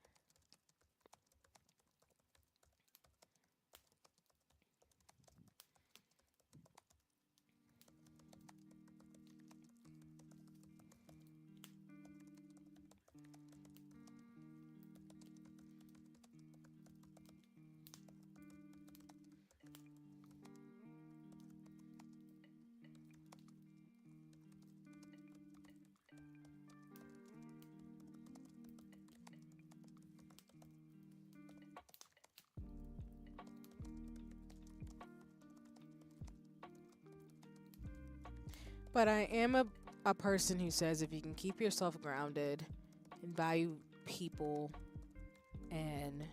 But I am a person who says if you can keep yourself grounded and value people and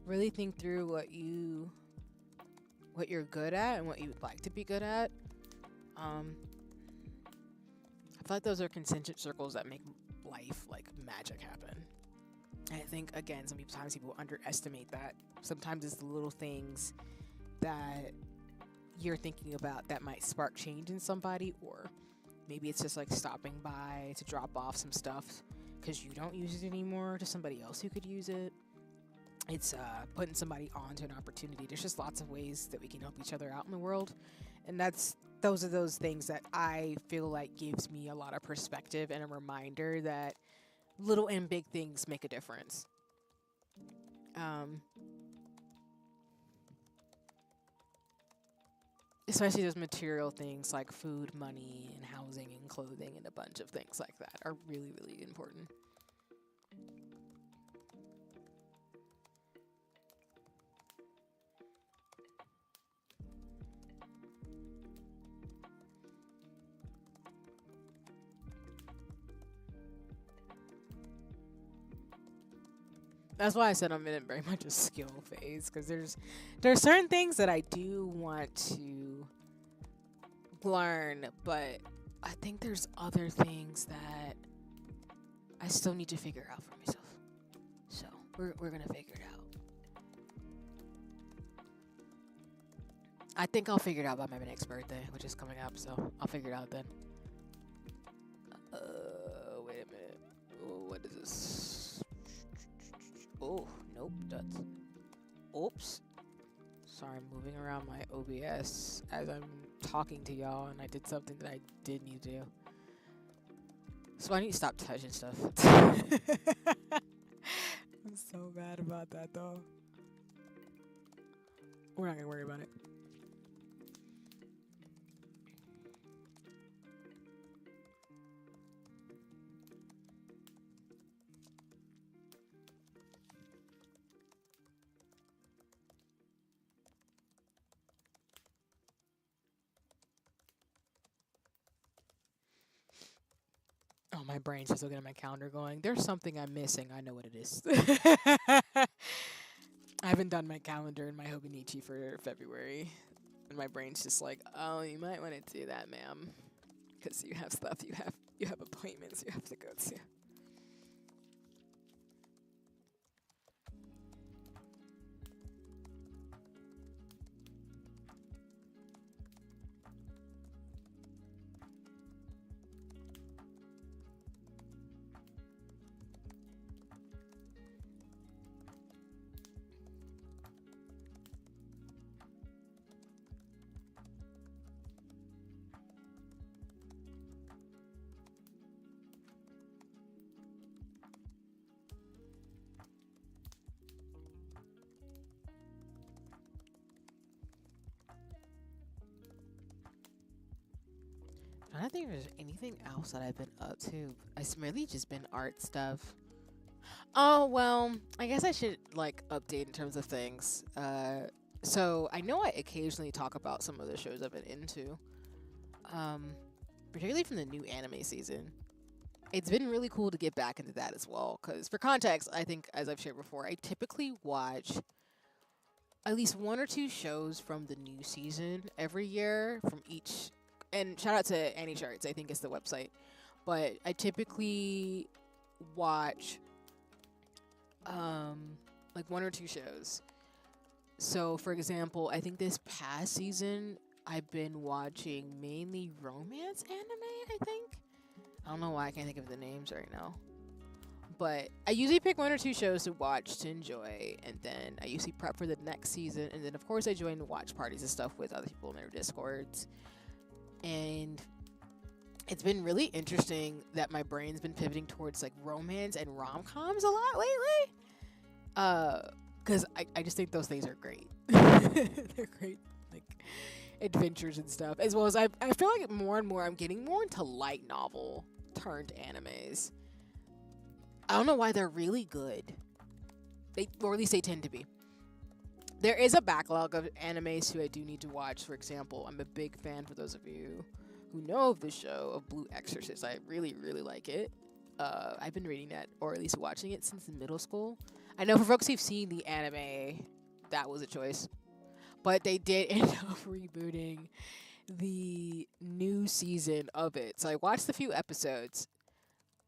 really think through what you're good at and what you would like to be good at, I feel like those are concentric circles that make life like magic happen. And I think again, sometimes people underestimate that. Sometimes it's the little things that you're thinking about that might spark change in somebody, or maybe it's just like stopping by to drop off some stuff because you don't use it anymore to somebody else who could use it. It's putting somebody onto an opportunity. There's just lots of ways that we can help each other out in the world, and those are those things that I feel like gives me a lot of perspective and a reminder that little and big things make a difference. Especially those material things like food, money, and housing and clothing and a bunch of things like that are really, really important. That's why I said I'm in very much a skill phase, because there's certain things that I do want to learn, but I think there's other things that I still need to figure out for myself. So we're gonna figure it out. I think I'll figure it out by my next birthday, which is coming up. So I'll figure it out then. Wait a minute. What is this? Oh, nope. That's. Oops. Sorry, I'm moving around my OBS as I'm talking to y'all, and I did something that I did need to do. So I need to stop touching stuff. I'm so bad about that, though. We're not gonna worry about it. Oh My brain's just looking at my calendar going, there's something I'm missing. I know what it is. I haven't done my calendar and my Hobonichi for February. And my brain's just like, oh, you might want to do that, ma'am. Because you have stuff, you have appointments you have to go to. I don't think there's anything else that I've been up to. It's really just been art stuff. Oh, well, I guess I should, like, update in terms of things. So I know I occasionally talk about some of the shows I've been into. Particularly from the new anime season. It's been really cool to get back into that as well. Because for context, I think, as I've shared before, I typically watch at least 1 or 2 shows from the new season every year from each. And shout out to Annie Charts, I think it's the website. But I typically watch like 1 or 2 shows. So for example, I think this past season I've been watching mainly romance anime, I think. I don't know why I can't think of the names right now. But I usually pick 1 or 2 shows to watch to enjoy, and then I usually prep for the next season, and then of course I join watch parties and stuff with other people in their Discords. And it's been really interesting that my brain's been pivoting towards like romance and rom-coms a lot lately. Because I just think those things are great. They're great, like, adventures and stuff. As well as I feel like more and more I'm getting more into light novel turned animes. I don't know why they're really good. Or at least they tend to be. There is a backlog of animes who I do need to watch. For example, I'm a big fan, for those of you who know of the show, of Blue Exorcist. I really, really like it. I've been reading that, or at least watching it, since middle school. I know for folks who've seen the anime, that was a choice. But they did end up rebooting the new season of it. So I watched a few episodes,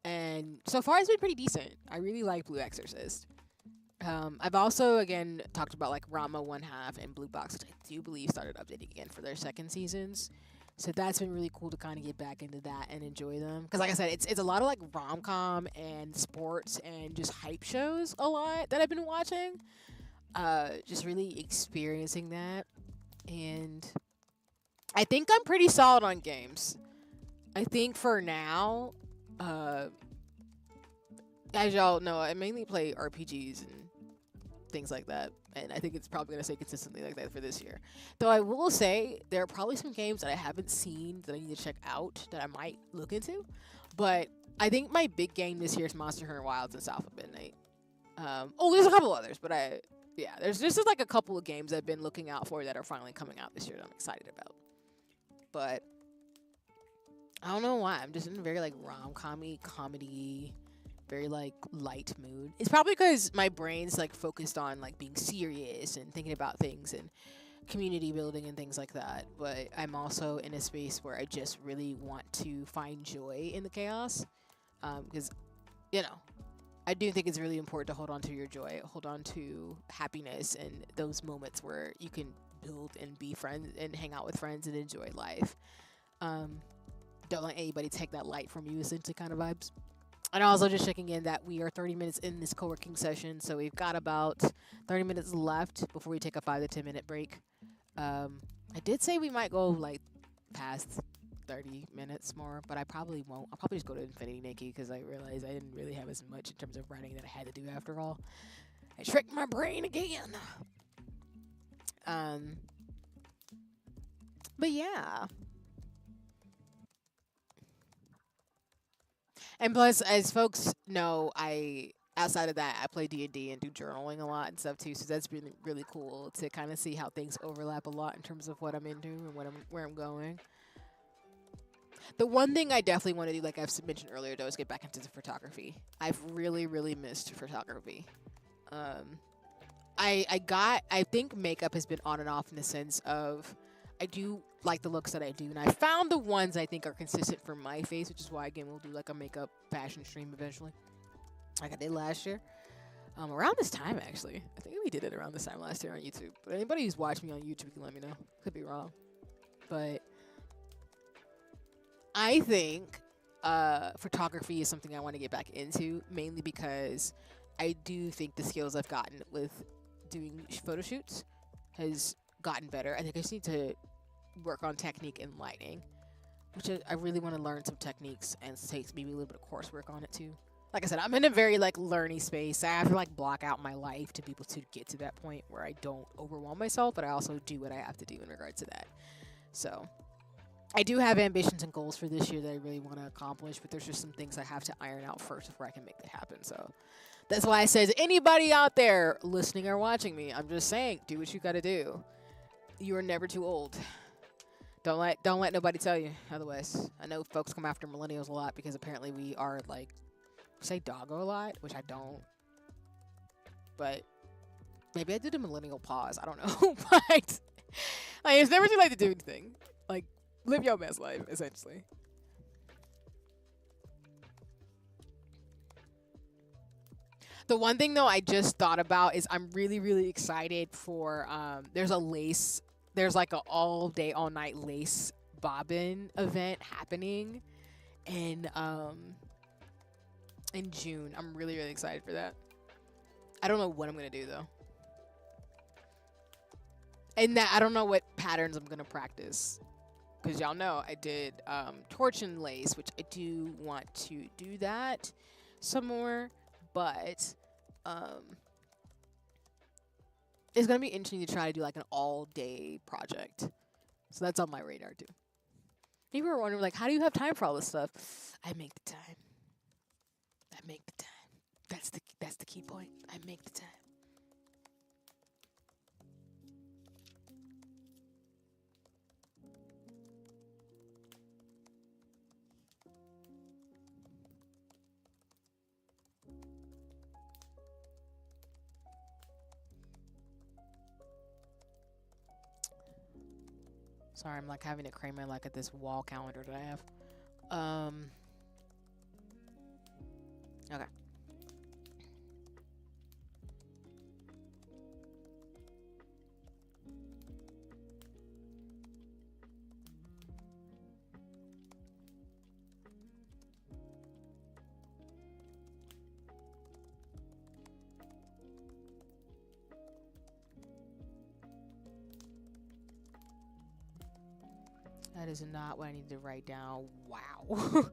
and so far it's been pretty decent. I really like Blue Exorcist. I've also, again, talked about like Rama One Half and Blue Box, which I do believe started updating again for their second seasons. So that's been really cool to kind of get back into that and enjoy them. Because like I said, it's a lot of like rom-com and sports and just hype shows a lot that I've been watching. Just really experiencing that. And I think I'm pretty solid on games. I think for now, as y'all know, I mainly play RPGs and things like that, and I think it's probably going to stay consistently like that for this year. Though I will say, there are probably some games that I haven't seen that I need to check out that I might look into, but I think my big game this year is Monster Hunter Wilds and South of Midnight. There's a couple others, but there's just like a couple of games I've been looking out for that are finally coming out this year that I'm excited about. But I don't know why, I'm just in a very like rom-com-y, comedy, very like light mood. It's probably because my brain's like focused on like being serious and thinking about things and community building and things like that. But I'm also in a space where I just really want to find joy in the chaos. Because, I do think it's really important to hold on to your joy, hold on to happiness and those moments where you can build and be friends and hang out with friends and enjoy life. Don't let anybody take that light from you, essentially, kind of vibes. And also just checking in that we are 30 minutes in this co-working session, so we've got about 30 minutes left before we take a 5 to 10 minute break. I did say we might go like past 30 minutes more, but I probably won't. I'll probably just go to Infinity Nikki because I realized I didn't really have as much in terms of writing that I had to do after all. I tricked my brain again. But yeah. And plus, as folks know, outside of that, I play D&D and do journaling a lot and stuff too. So that's been really cool to kind of see how things overlap a lot in terms of what I'm into and where I'm going. The one thing I definitely want to do, like I've mentioned earlier, though, is get back into the photography. I've really, really missed photography. Um, I think makeup has been on and off in the sense of I do like the looks that I do, and I found the ones I think are consistent for my face, which is why again we'll do like a makeup fashion stream eventually, like I did last year. Around this time actually, I think we did it around this time last year on YouTube. But anybody who's watched me on YouTube can let me know. Could be wrong, but I think photography is something I want to get back into, mainly because I do think the skills I've gotten with doing photo shoots has gotten better. I think I just need to work on technique and lighting, which I really want to learn some techniques and take maybe a little bit of coursework on it too. Like I said, I'm in a very like learning space. I have to like block out my life to be able to get to that point where I don't overwhelm myself, but I also do what I have to do in regards to that. So I do have ambitions and goals for this year that I really want to accomplish, but there's just some things I have to iron out first before I can make that happen. So that's why I said, anybody out there listening or watching me, I'm just saying, do what you got to do. You are never too old. Don't let nobody tell you otherwise. I know folks come after millennials a lot because apparently we are like, we say doggo a lot, which I don't. But maybe I did a millennial pause. I don't know. But like, it's never too late to do anything. Like, live your best life, essentially. The one thing though I just thought about is I'm really, really excited for there's like an all day, all night lace bobbin event happening in June. I'm really, really excited for that. I don't know what I'm gonna do though. And that I don't know what patterns I'm gonna practice. Because y'all know I did torch and lace, which I do want to do that some more, but it's gonna be interesting to try to do like an all-day project. So that's on my radar too. People are wondering like, how do you have time for all this stuff? I make the time. I make the time. That's the key point. I make the time. Sorry, I'm like having to crane my luck at this wall calendar that I have. Okay. That is not what I need to write down. Wow.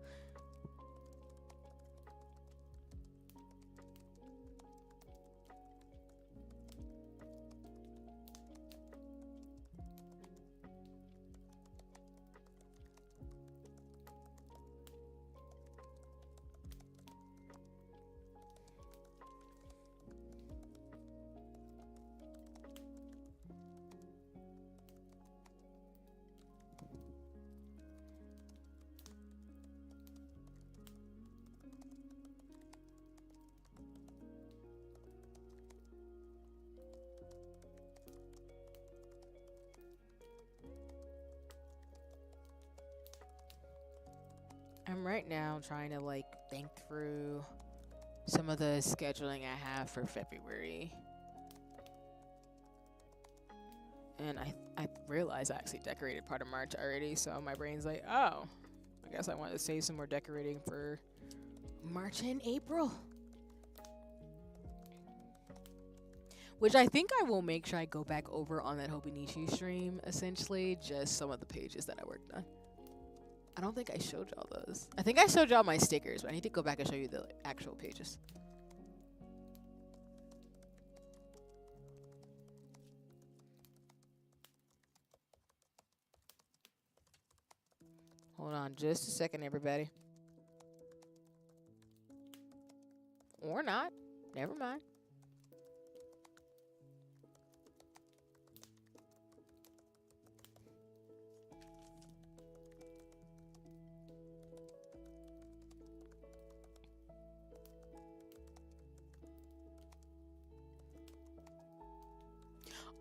I'm right now trying to like think through some of the scheduling I have for February. And I realized I actually decorated part of March already, so my brain's like, oh, I guess I want to save some more decorating for March and April. Which I think I will make sure I go back over on that Hobonichi stream, essentially, just some of the pages that I worked on. I don't think I showed y'all those. I think I showed y'all my stickers, but I need to go back and show you the actual pages. Hold on just a second, everybody. Or not. Never mind.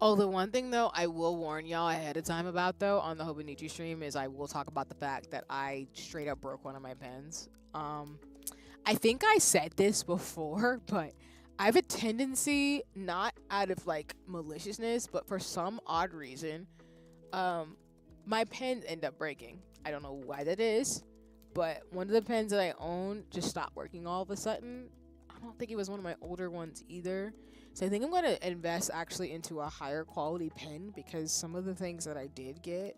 Oh, the one thing though I will warn y'all ahead of time about though on the Hobonichi stream is I will talk about the fact that I straight up broke one of my pens. I think I said this before, but I have a tendency, not out of like maliciousness, but for some odd reason, my pens end up breaking. I don't know why that is, but one of the pens that I own just stopped working all of a sudden. I don't think it was one of my older ones either. So I think I'm going to invest actually into a higher quality pen because some of the things that I did get,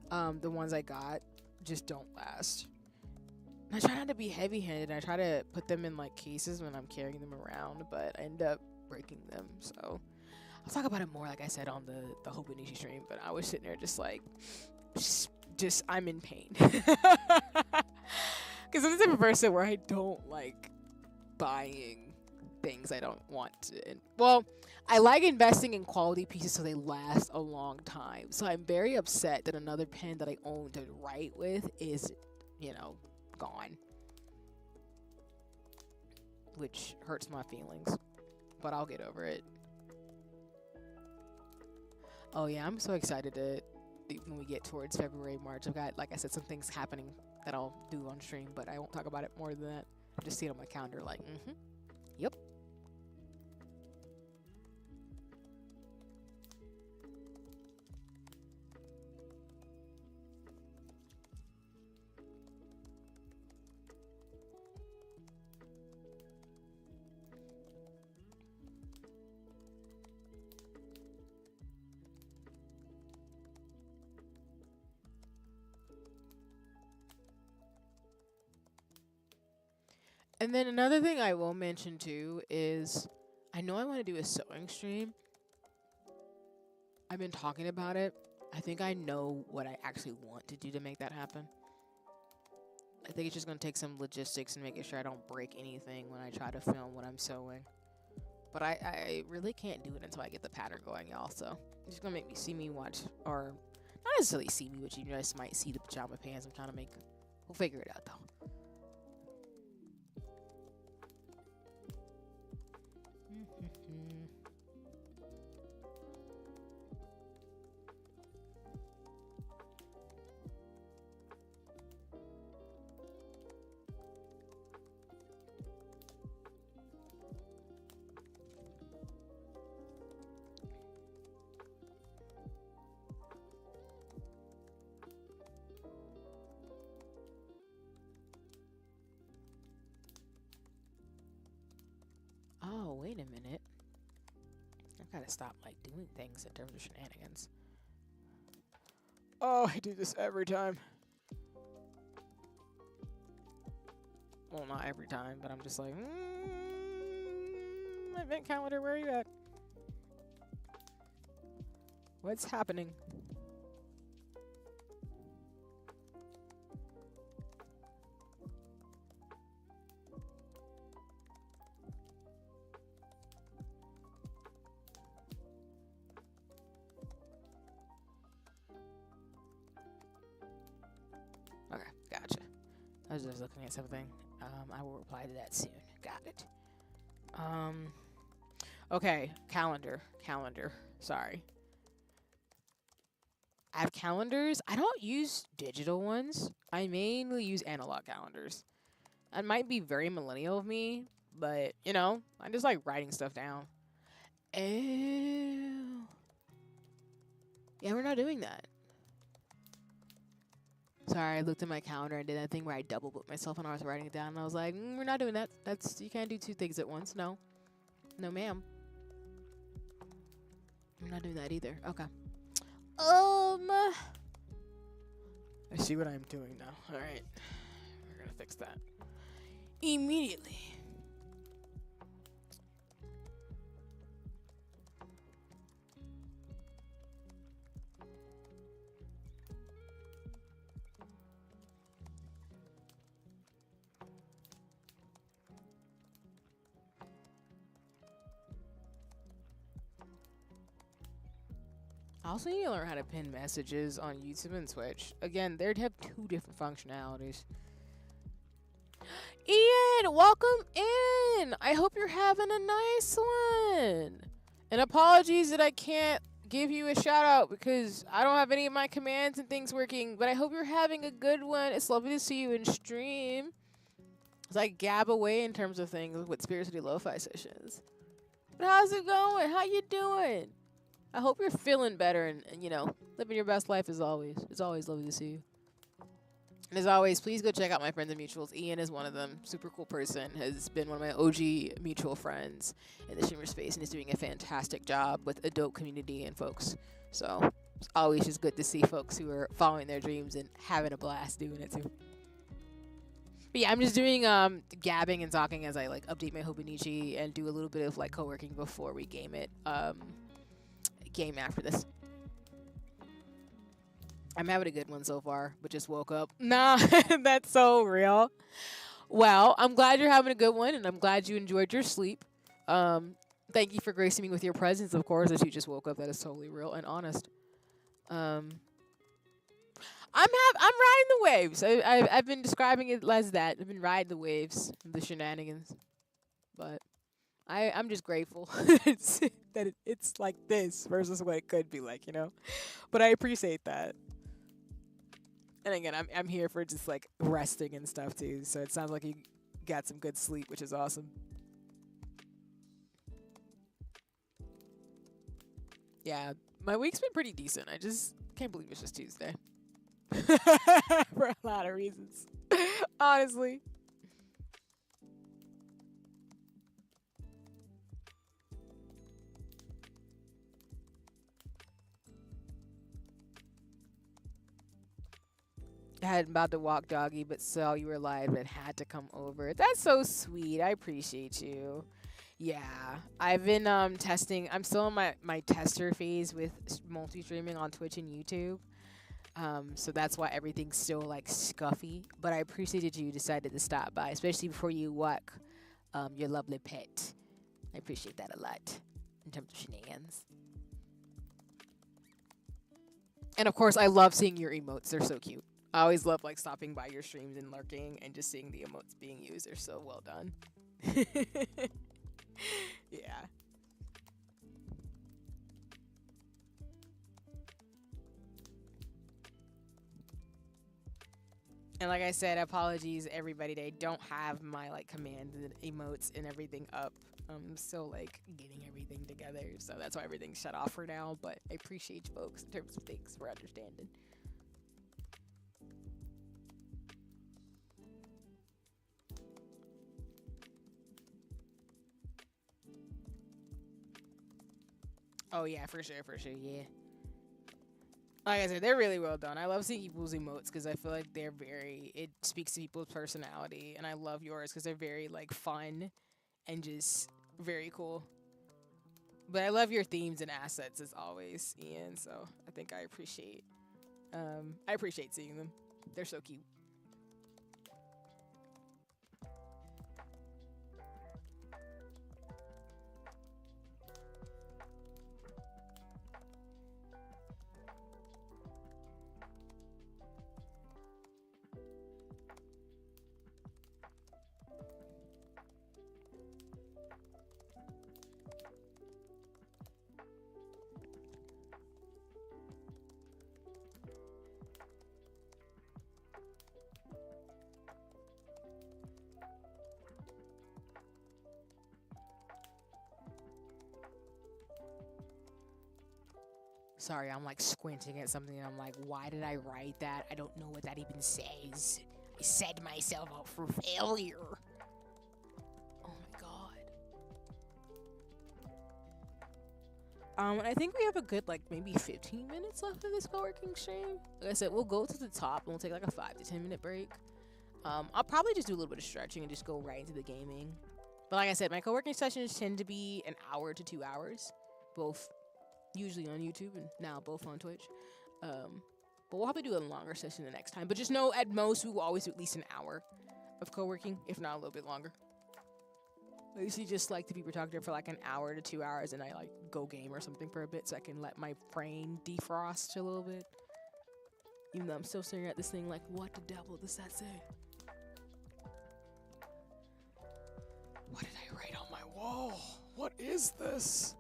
the ones I got, just don't last. I try not to be heavy-handed. I try to put them in like cases when I'm carrying them around, but I end up breaking them. So I'll talk about it more, like I said, on the Hobonichi stream. But I was sitting there just like, just I'm in pain. Because I'm the type of person where I don't like buying things I don't want to. Well, I like investing in quality pieces so they last a long time. So I'm very upset that another pen that I own to write with is, gone. Which hurts my feelings. But I'll get over it. Oh yeah, I'm so excited when we get towards February, March. I've got, like I said, some things happening that I'll do on stream, but I won't talk about it more than that. I just see it on my calendar like, yep. And then another thing I will mention too is I know I want to do a sewing stream. I've been talking about it. I think I know what I actually want to do to make that happen. I think it's just going to take some logistics and making sure I don't break anything when I try to film what I'm sewing. But I really can't do it until I get the pattern going, y'all. So it's just going to make me see me watch, or not necessarily see me, but you guys might see the pajama pants I'm trying to make. We'll figure it out though. Oh, wait a minute. I've got to stop, like, doing things in terms of shenanigans. Oh, I do this every time. Well, not every time, but I'm just like, event calendar, where are you at? What's happening? Okay, gotcha. I was just looking at something. I will reply to that soon. Got it. Okay, calendar. Sorry. I have calendars. I don't use digital ones. I mainly use analog calendars. That might be very millennial of me, but, I just like writing stuff down. Ew. Yeah, we're not doing that. Sorry, I looked at my calendar and did that thing where I double booked myself when I was writing it down, and I was like, we're not doing that. You can't do two things at once. No. No, ma'am. I'm not doing that either. Okay. I see what I'm doing now. All right. We're going to fix that immediately. I also need to learn how to pin messages on YouTube and Twitch. Again, they'd have two different functionalities. Ian, welcome in. I hope you're having a nice one. And apologies that I can't give you a shout out because I don't have any of my commands and things working, but I hope you're having a good one. It's lovely to see you in stream. As I gab away in terms of things with Spirit City Lo-Fi sessions. But how's it going? How you doing? I hope you're feeling better and you know, living your best life as always. It's always lovely to see you. And as always, please go check out my friends and mutuals. Ian is one of them. Super cool person. Has been one of my OG mutual friends in the streamer space and is doing a fantastic job with a dope community and folks. So it's always just good to see folks who are following their dreams and having a blast doing it too. But yeah, I'm just doing gabbing and talking as I like update my Hobonichi and do a little bit of like co-working before we game it. Game after this. I'm having a good one so far, but just woke up. Nah, that's so real. Well, I'm glad you're having a good one, and I'm glad you enjoyed your sleep. Thank you for gracing me with your presence, of course, as you just woke up. That is totally real and honest. I'm riding the waves. I've been describing it as that. I've been riding the waves, the shenanigans. But I'm just grateful that it's like this versus what it could be like, you know. But I appreciate that. And again, I'm here for just like resting and stuff too. So it sounds like you got some good sleep, which is awesome. Yeah, my week's been pretty decent. I just can't believe it's just Tuesday. For a lot of reasons. Honestly. I had about to walk doggy, but saw you were live and had to come over. That's so sweet. I appreciate you. Yeah, I've been testing. I'm still in my tester phase with multi-streaming on Twitch and YouTube. So that's why everything's still like scuffy. But I appreciated you decided to stop by, especially before you walk your lovely pet. I appreciate that a lot in terms of shenanigans. And of course, I love seeing your emotes. They're so cute. I always love like stopping by your streams and lurking and just seeing the emotes being used. They're so well done. Yeah. And like I said, apologies everybody. They don't have my like commands and emotes and everything up. I'm still like getting everything together, so that's why everything's shut off for now. But I appreciate you folks in terms of things for understanding. Oh yeah, for sure, yeah. Like I said, they're really well done. I love seeing people's emotes because I feel like it speaks to people's personality, and I love yours because they're very like fun and just very cool. But I love your themes and assets as always, Ian. So I think I appreciate seeing them. They're so cute. Sorry, I'm like squinting at something and I'm like, why did I write that? I don't know what that even says. I set myself up for failure. Oh my god. I think we have a good like maybe 15 minutes left of this co-working stream. Like I said, we'll go to the top and we'll take like a 5 to 10 minute break. I'll probably just do a little bit of stretching and just go right into the gaming. But like I said, my co-working sessions tend to be an hour to 2 hours, both usually on YouTube and now both on Twitch. But we'll probably do a longer session the next time. But just know, at most, we will always do at least an hour of co-working, if not a little bit longer. I usually just like to be productive for like an hour to 2 hours, and I like go game or something for a bit so I can let my brain defrost a little bit. Even though I'm still staring at this thing like, what the devil does that say? What did I write on my wall? What is this?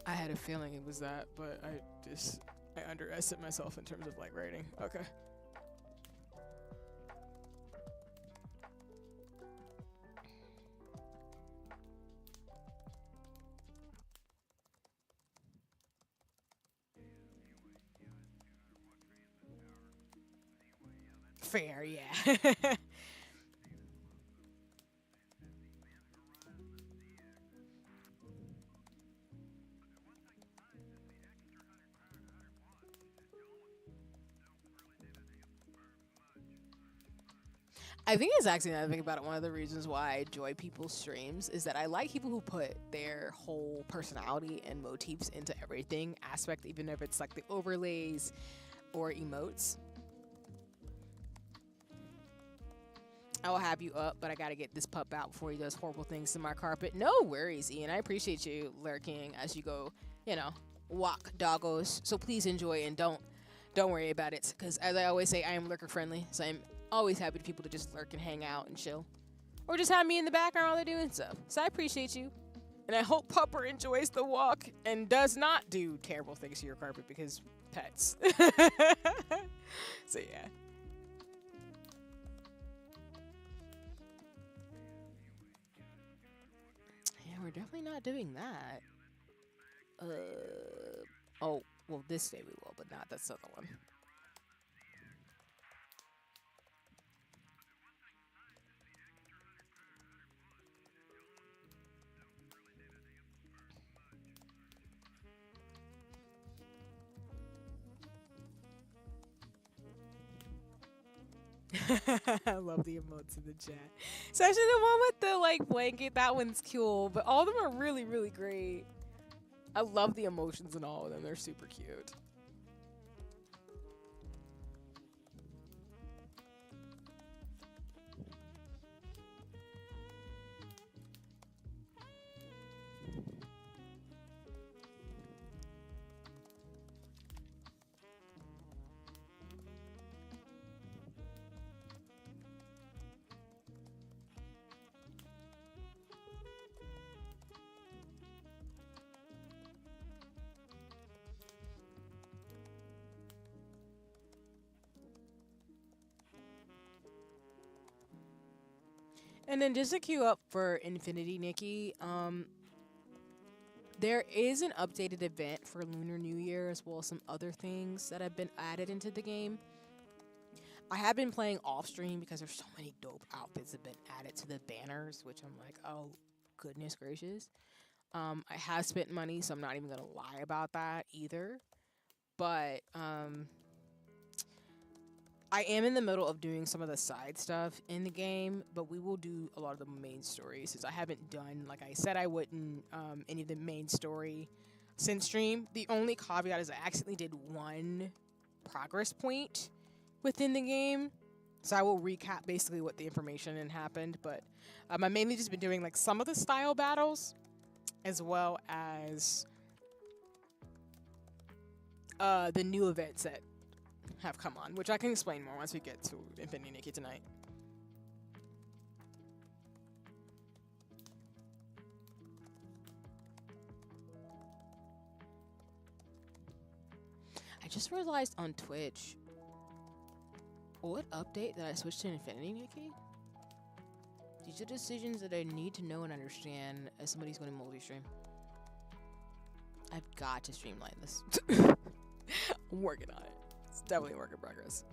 I had a feeling it was that, but I underestimate myself in terms of like writing. Okay. Fair, yeah. I think it's actually, now I think about it, one of the reasons why I enjoy people's streams is that I like people who put their whole personality and motifs into everything aspect, even if it's like the overlays or emotes. I will have you up, but I gotta get this pup out before he does horrible things to my carpet. No worries, Ian. I appreciate you lurking as you go, you know, walk doggos. So please enjoy and don't worry about it, because as I always say, I am lurker friendly. So I'm always happy to people to just lurk and hang out and chill, or just have me in the background while they're doing stuff. So I appreciate you, and I hope Pupper enjoys the walk and does not do terrible things to your carpet because pets. So yeah. Yeah, we're definitely not doing that. Oh, well, this day we will, but not this other one. I love the emotes in the chat. Especially the one with the like blanket. That one's cool, but all of them are really, really great. I love the emotions in all of them. They're super cute. And then just to queue up for Infinity Nikki, there is an updated event for Lunar New Year as well as some other things that have been added into the game. I have been playing off stream because there's so many dope outfits that have been added to the banners, which I'm like, oh goodness gracious. I have spent money, so I'm not even gonna lie about that either. But I am in the middle of doing some of the side stuff in the game, but we will do a lot of the main stories since I haven't done, like I said I wouldn't, any of the main story since stream. The only caveat is I accidentally did one progress point within the game. So I will recap basically what the information and happened, but I mainly just been doing like some of the style battles as well as the new events that have come on, which I can explain more once we get to Infinity Nikki tonight. I just realized on Twitch, what update that I switched to Infinity Nikki? These are decisions that I need to know and understand as somebody's going to multi-stream. I've got to streamline this. I'm working on it. It's definitely a work in progress.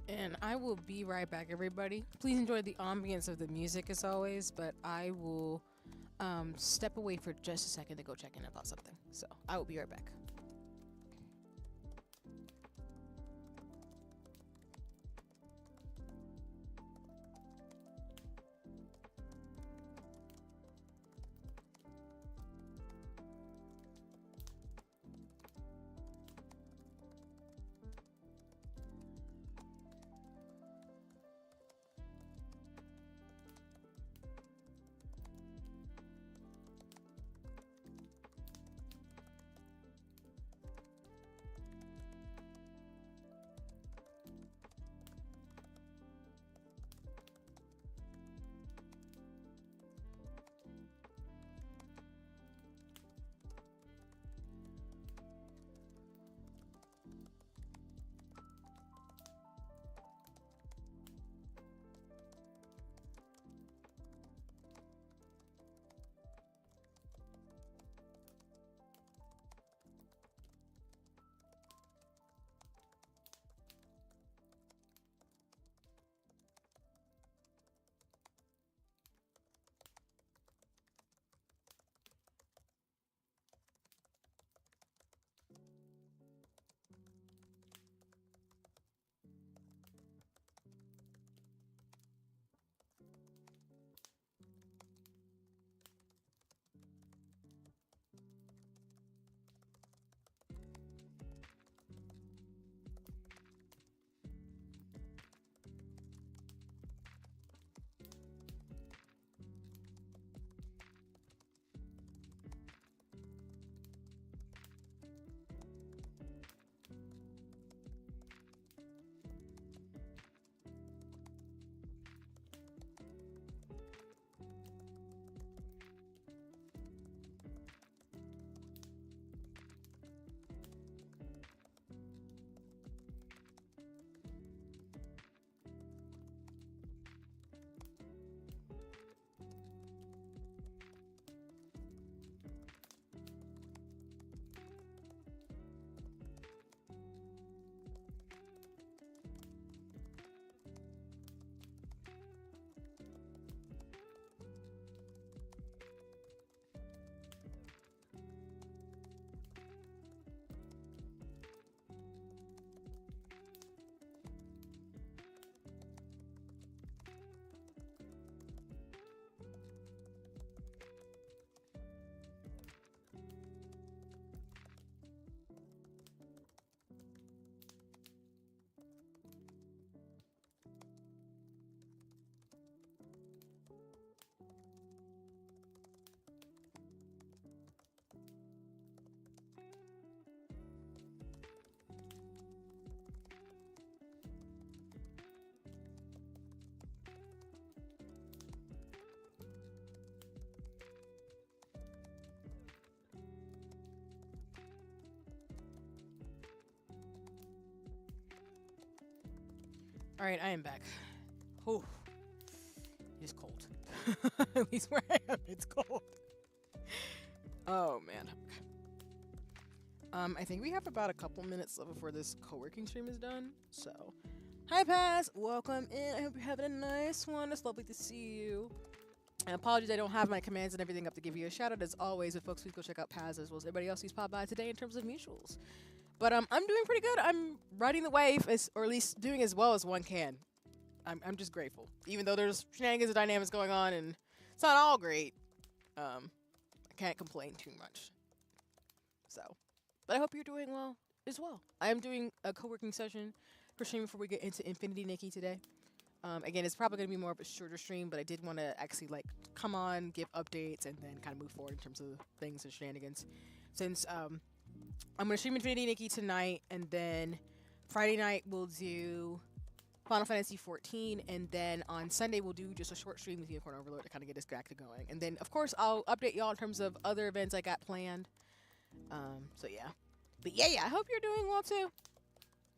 And I will be right back, everybody. Please enjoy the ambience of the music as always, but I will step away for just a second to go check in about something. So I will be right back. All right, I am back. Oh, it's cold. At least where I am, it's cold. Oh man. I think we have about a couple minutes left before this co-working stream is done. So, hi Paz, welcome in. I hope you're having a nice one. It's lovely to see you. And apologies, I don't have my commands and everything up to give you a shout out as always. But folks, please go check out Paz as well as everybody else who's popped by today in terms of mutuals. But I'm doing pretty good. I'm riding the wave, or at least doing as well as one can. I'm just grateful, even though there's shenanigans and dynamics going on, and it's not all great. I can't complain too much. So, but I hope you're doing well as well. I am doing a co-working session for stream before we get into Infinity Nikki today. Again, it's probably going to be more of a shorter stream, but I did want to actually like come on, give updates, and then kind of move forward in terms of things and shenanigans. Since I'm going to stream Infinity Nikki tonight, and then Friday night we'll do Final Fantasy XIV, and then on Sunday we'll do just a short stream with Unicorn Overlord to kind of get us back to going. And then, of course, I'll update y'all in terms of other events I got planned. So yeah. But yeah, I hope you're doing well too.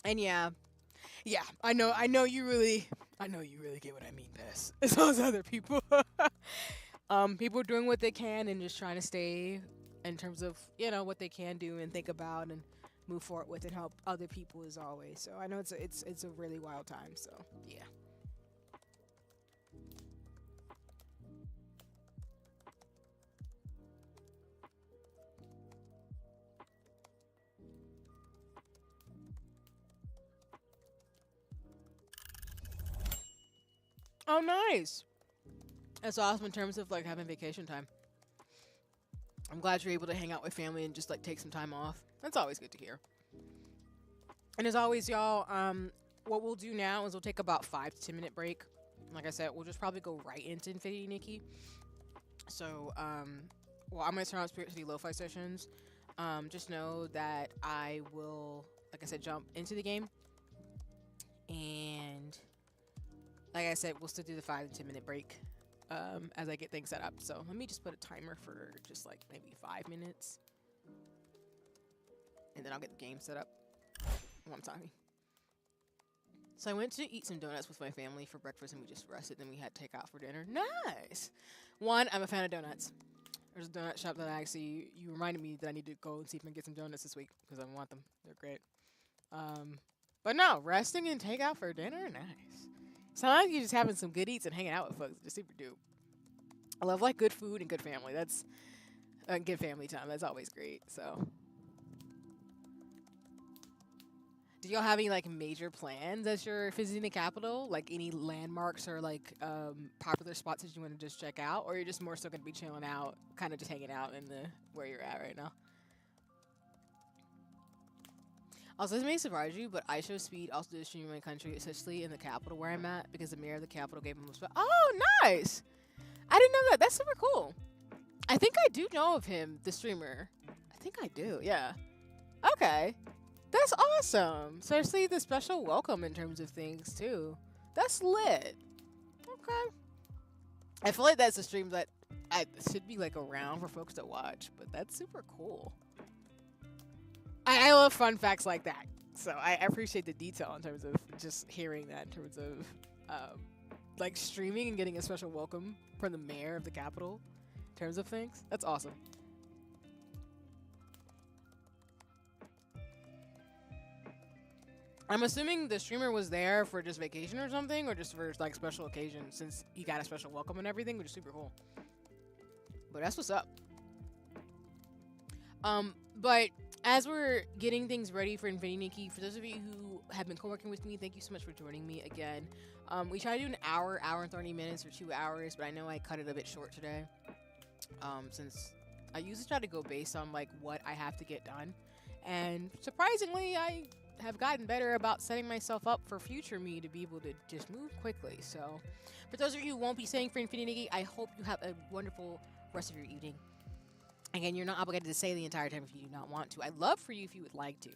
And yeah, I know you really get what I mean, Bess. As well as other people. People are doing what they can and just trying to stay in terms of, what they can do and think about and move forward with and help other people as always. So I know it's a really wild time. So yeah. Oh, nice. That's awesome in terms of like having vacation time. I'm glad you're able to hang out with family and just like take some time off. That's always good to hear. And as always, y'all, what we'll do now is we'll take about 5 to 10 minute break. Like I said, we'll just probably go right into Infinity Nikki. So, well, I'm gonna turn on Spirit City Lo-Fi sessions. Just know that I will, like I said, jump into the game. And like I said, we'll still do the 5 to 10 minute break as I get things set up. So let me just put a timer for just like maybe 5 minutes. And then I'll get the game set up while I'm talking. So I went to eat some donuts with my family for breakfast and we just rested. Then we had takeout for dinner. Nice! One, I'm a fan of donuts. There's a donut shop that you reminded me that I need to go and see if I can get some donuts this week because I want them. They're great. But no, resting and takeout for dinner, nice. Sometimes you're just having some good eats and hanging out with folks. Just super dope. I love like good food and good family. That's good family time. That's always great. So, do y'all have any like major plans as you're visiting the capital? Like any landmarks or like popular spots that you want to just check out, or you're just more so gonna be chilling out, kind of just hanging out in the where you're at right now? Also, this may surprise you, but I Show Speed also did stream in my country, especially in the capital where I'm at, because the mayor of the capital gave him a spot. Oh, nice! I didn't know that. That's super cool. I think I do know of him, the streamer. I think I do, yeah. Okay. That's awesome. Especially the special welcome in terms of things, too. That's lit. Okay. I feel like that's a stream that I should be, like, around for folks to watch, but that's super cool. I love fun facts like that. So I appreciate the detail in terms of just hearing that in terms of like streaming and getting a special welcome from the mayor of the capital in terms of things. That's awesome. I'm assuming the streamer was there for just vacation or something, or just for like special occasion since he got a special welcome and everything, which is super cool. But that's what's up. But as we're getting things ready for Infinity Nikki, for those of you who have been co-working with me, thank you so much for joining me again. We try to do an hour and 30 minutes, or 2 hours, but I know I cut it a bit short today. Since I usually try to go based on like what I have to get done. And surprisingly, I have gotten better about setting myself up for future me to be able to just move quickly. So for those of you who won't be staying for Infinity Nikki, I hope you have a wonderful rest of your evening. Again, you're not obligated to stay the entire time if you do not want to. I'd love for you if you would like to.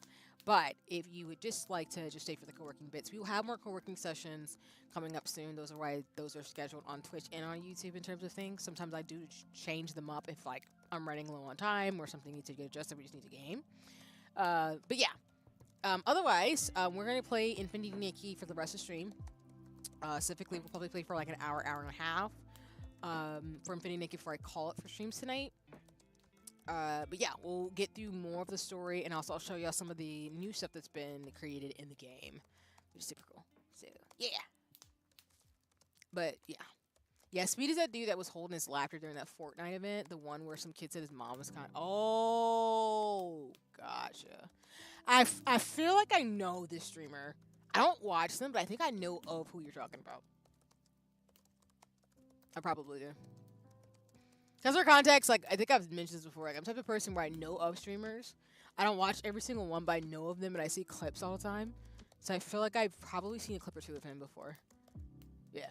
But if you would just like to just stay for the co-working bits, we will have more co-working sessions coming up soon. Those are scheduled on Twitch and on YouTube in terms of things. Sometimes I do change them up if like I'm running low on time or something needs to get adjusted. We just need to game. But yeah. Otherwise, we're going to play Infinity Nikki for the rest of the stream. Specifically, we'll probably play for like an hour and a half for Infinity Nikki before I call it for streams tonight. But yeah, we'll get through more of the story, and also I'll show y'all some of the new stuff that's been created in the game, which is super cool. So yeah. But yeah, Speed is that dude that was holding his laughter during that Fortnite event, the one where some kid said his mom was kind of. Oh, gotcha. I feel like I know this streamer. I don't watch them, but I think I know of who you're talking about. I probably do. Because for context, like, I think I've mentioned this before, like, I'm the type of person where I know of streamers. I don't watch every single one, but I know of them, and I see clips all the time. So I feel like I've probably seen a clip or two of him before. Yeah.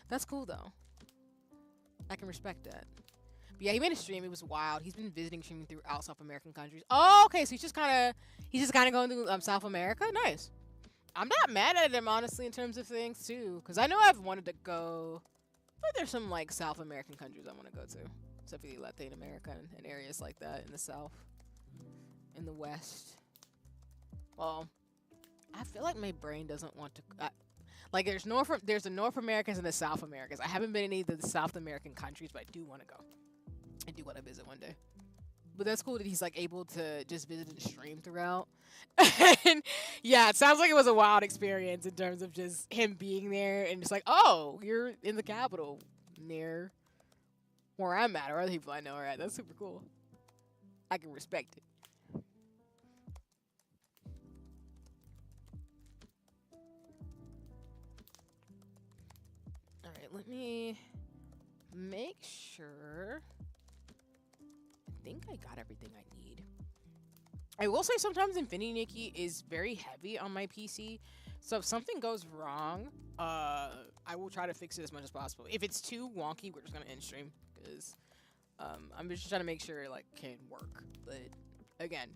That's cool, though. I can respect that. But yeah, he made a stream. It was wild. He's been visiting streaming throughout South American countries. Oh, okay, so he's just kind of going through South America? Nice. I'm not mad at him, honestly, in terms of things, too. Because I know I've wanted to go... But there's some like South American countries I want to go to, specifically Latin America and areas like that in the South, in the West. Well, I feel like my brain doesn't want to. Like there's the North Americans and the South Americans. I haven't been in any of the South American countries, but I do want to go. I do want to visit one day. But that's cool that he's like able to just visit and stream throughout. And yeah, it sounds like it was a wild experience in terms of just him being there and just like, oh, you're in the capital near where I'm at or other people I know are at. That's super cool. I can respect it. All right, let me make sure. I think I got everything I need. I will say sometimes Infinity Nikki is very heavy on my PC. So if something goes wrong, I will try to fix it as much as possible. If it's too wonky, we're just gonna end stream because I'm just trying to make sure it like can work. But again,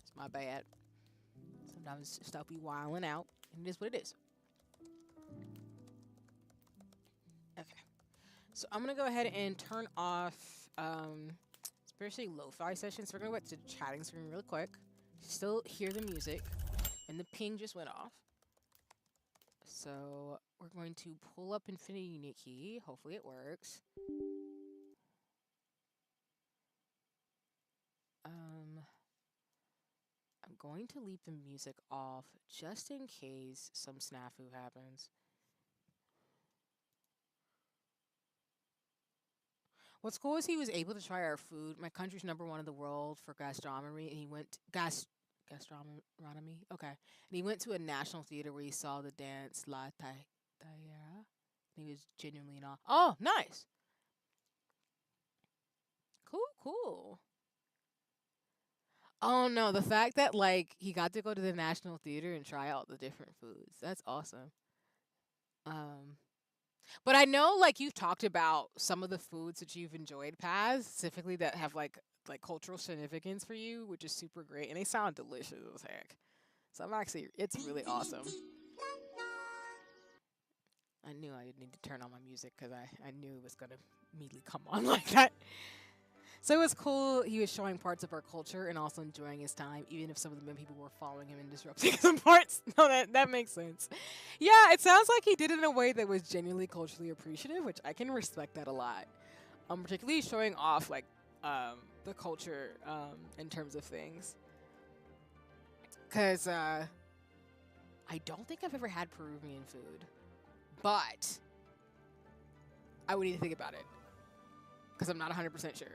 it's my bad. Sometimes stuff be wilding out, and it is what it is. Okay, so I'm gonna go ahead and turn off especially lo-fi sessions. So we're gonna go back to the chatting screen real quick. Still hear the music, and the ping just went off. So we're going to pull up Infinity Nikki. Hopefully it works. I'm going to leave the music off just in case some snafu happens. What's cool is he was able to try our food. My country's #1 in the world for gastronomy, and he went gastronomy. Okay, and he went to a national theater where he saw the dance La Taiera. He was genuinely in awe. Oh, nice. Cool, cool. Oh no, the fact that like he got to go to the national theater and try out the different foods. That's awesome. Um but I know like you've talked about some of the foods that you've enjoyed past, specifically that have like cultural significance for you, which is super great and they sound delicious as heck. So I'm actually it's really awesome. I knew I would need to turn on my music because I knew it was gonna immediately come on like that. So it was cool. He was showing parts of our culture and also enjoying his time, even if some of the men people were following him and disrupting some parts. No, that makes sense. Yeah, it sounds like he did it in a way that was genuinely culturally appreciative, which I can respect that a lot. Particularly showing off like the culture in terms of things. Cause I don't think I've ever had Peruvian food, but I would need to think about it because I'm not 100% sure.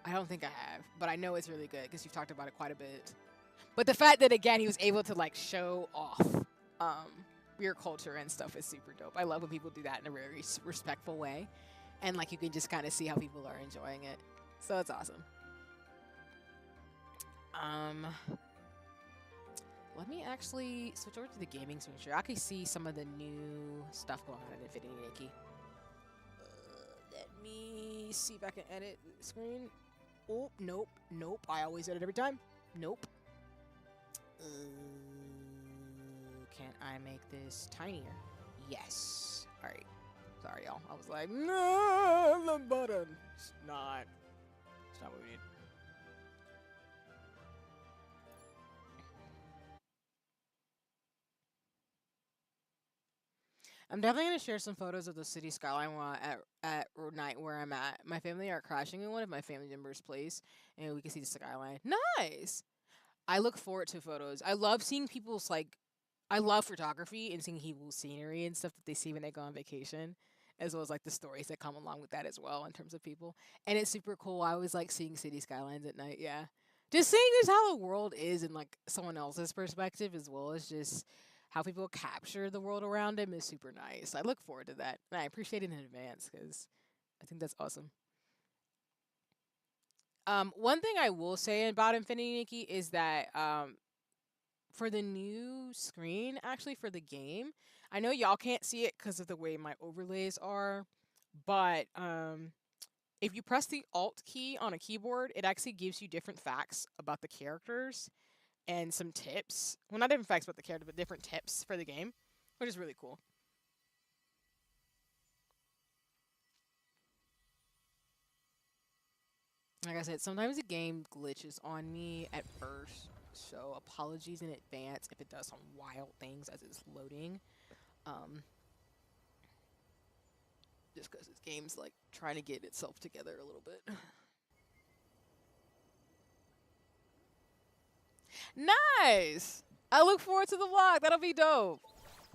I don't think I have, but I know it's really good because you've talked about it quite a bit. But the fact that again he was able to like show off um, your culture and stuff is super dope. I love when people do that in a very respectful way, and like you can just kind of see how people are enjoying it. So it's awesome. Let me actually switch over to the gaming screen. Sure, I can see some of the new stuff going on in Infinity Nikki. Let me see if I can edit the screen. Oh, nope, nope. I always edit every time. Nope. Can I make this tinier? Yes. All right. Sorry, y'all. I was like, no, the button. It's not. It's not what we need. I'm definitely gonna share some photos of the city skyline while at night where I'm at. My family are crashing in one of my family members' place, and we can see the skyline. Nice. I look forward to photos. I love seeing people's like, I love photography and seeing people's scenery and stuff that they see when they go on vacation, as well as like the stories that come along with that as well in terms of people. And it's super cool. I always like seeing city skylines at night. Yeah, just seeing just how the world is in like someone else's perspective as well as just how people capture the world around them is super nice. I look forward to that, and I appreciate it in advance because I think that's awesome. One thing I will say about Infinity Nikki is that for the new screen, actually for the game, I know y'all can't see it because of the way my overlays are, but if you press the Alt key on a keyboard, it actually gives you different facts about the characters and some tips. Well, not different facts about the character, but different tips for the game, which is really cool. Like I said, sometimes the game glitches on me at first, so apologies in advance if it does some wild things as it's loading. Um, just because this game's like trying to get itself together a little bit. Nice. I look forward to the vlog. That'll be dope.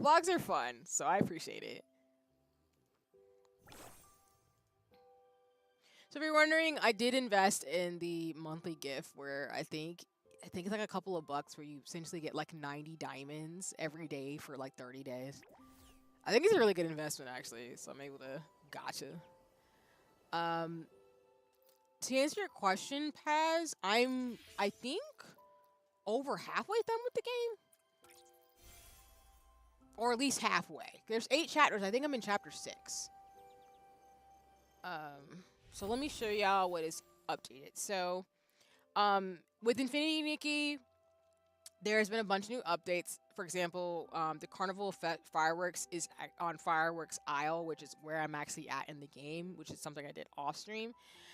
Vlogs are fun, so I appreciate it. So if you're wondering, I did invest in the monthly gift where I think it's like a couple of bucks where you essentially get like 90 diamonds every day for like 30 days. I think it's a really good investment actually, so I'm able to gotcha. Um to answer your question, Paz, I think over halfway done with the game. Or at least halfway. There's 8 chapters. I think I'm in chapter 6. So let me show y'all what is updated. So, with Infinity Nikki, there's been a bunch of new updates. For example, the Carnival Fireworks is on Fireworks Isle, which is where I'm actually at in the game, which is something I did off stream.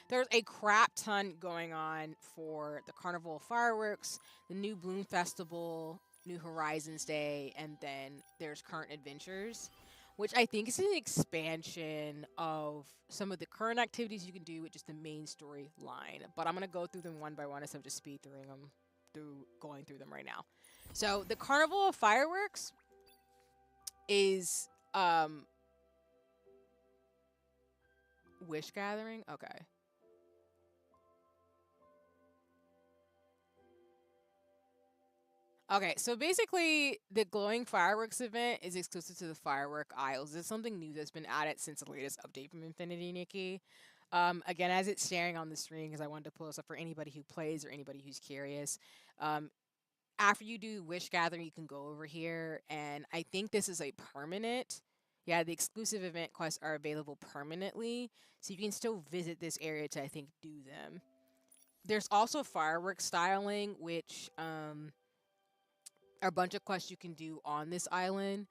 There's a crap ton going on for the Carnival Fireworks, the new Bloom Festival, New Horizons Day, and then there's Current Adventures, which I think is an expansion of some of the current activities you can do with just the main storyline. But I'm gonna go through them one by one instead of just going through them right now. So the Carnival of Fireworks is wish gathering. Okay. Okay, so basically, the glowing fireworks event is exclusive to the Firework Isles. It's something new that's been added since the latest update from Infinity Nikki. Again, as it's sharing on the screen, because I wanted to pull this up for anybody who plays or anybody who's curious. Um, After you do Wish Gathering, you can go over here, and I think this is a permanent. Yeah, the exclusive event quests are available permanently, so you can still visit this area to, I think, do them. There's also fireworks styling, which are a bunch of quests you can do on this island.